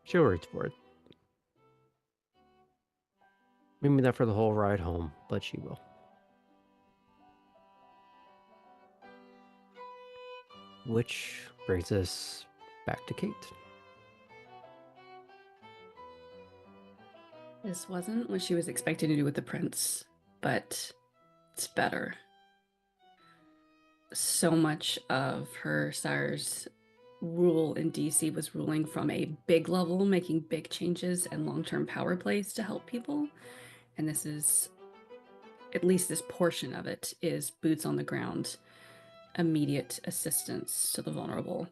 she'll reach for it. Maybe not for the whole ride home, but she will. Which brings us back to Kate. This wasn't what she was expecting to do with the prince, but it's better. So much of her sire's rule in DC was ruling from a big level, making big changes and long-term power plays to help people. And this is, at least this portion of it, is boots on the ground, immediate assistance to the vulnerable.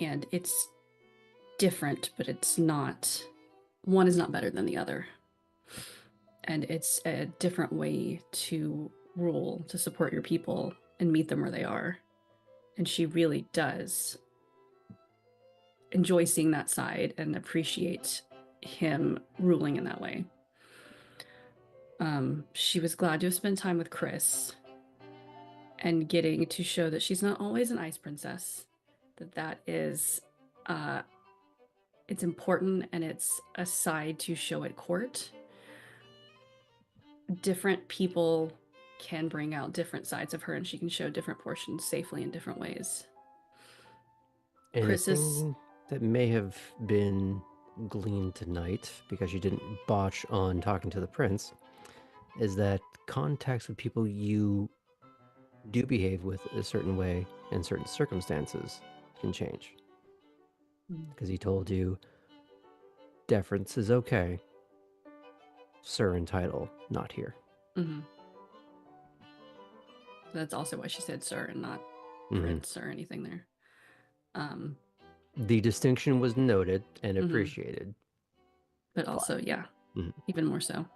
And it's different, but it's not, one is not better than the other. And it's a different way to rule, to support your people and meet them where they are. And she really does enjoy seeing that side and appreciate him ruling in that way. She was glad to have spent time with Chris and getting to show that she's not always an ice princess, that is it's important, and it's a side to show at court. Different people can bring out different sides of her, and she can show different portions safely in different ways. Anything that may have been gleaned tonight, because you didn't botch on talking to the prince, is that contacts with people you do behave with a certain way in certain circumstances can change. Because he told you deference is okay, sir and title not here. That's also why she said sir and not prince or anything there. The distinction was noted and appreciated. But also, yeah, Mhm. even more so.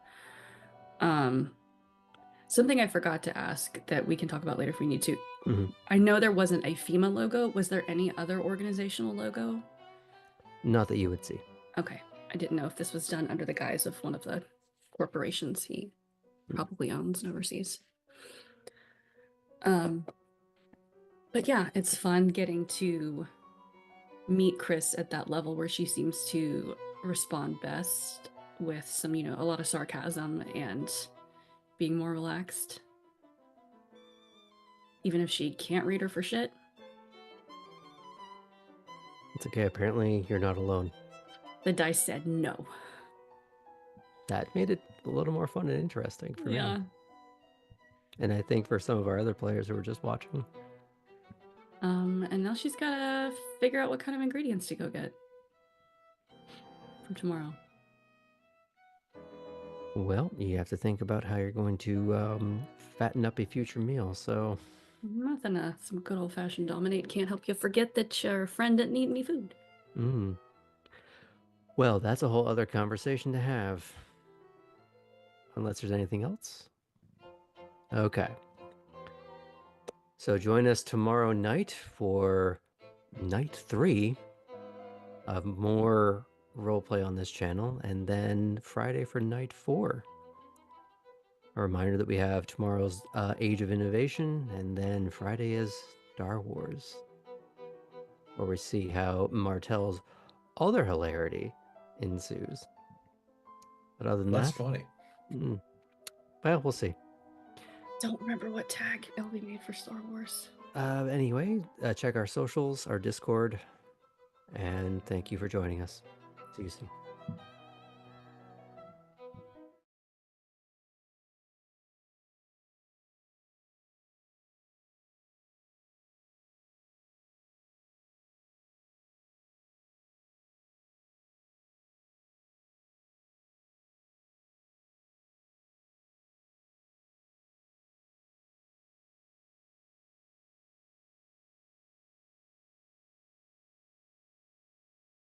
Something I forgot to ask that we can talk about later if we need to. Mhm. I know there wasn't a FEMA logo. Was there any other organizational logo? Not that you would see. Okay. I didn't know if this was done under the guise of one of the corporations he probably owns and oversees. But yeah, it's fun getting to meet Chris at that level where she seems to respond best with some, a lot of sarcasm and being more relaxed. Even if she can't read her for shit. It's okay. Apparently, you're not alone. The dice said no. That made it a little more fun and interesting for me. And I think for some of our other players who were just watching. And now she's gotta figure out what kind of ingredients to go get for tomorrow. Well, you have to think about how you're going to fatten up a future meal, so... Nothing, some good old-fashioned dominate can't help you forget that your friend didn't eat any food. Well, that's a whole other conversation to have. Unless there's anything else? Okay. So join us tomorrow night for night 3 of more roleplay on this channel, and then Friday for night 4. A reminder that we have tomorrow's Age of Innovation, and then Friday is Star Wars, where we see how Martell's other hilarity ensues. But other than That's that, funny. Well, we'll see. Don't remember what tag it'll be made for Star Wars. Anyway, check our socials, our Discord, and thank you for joining us. See you soon.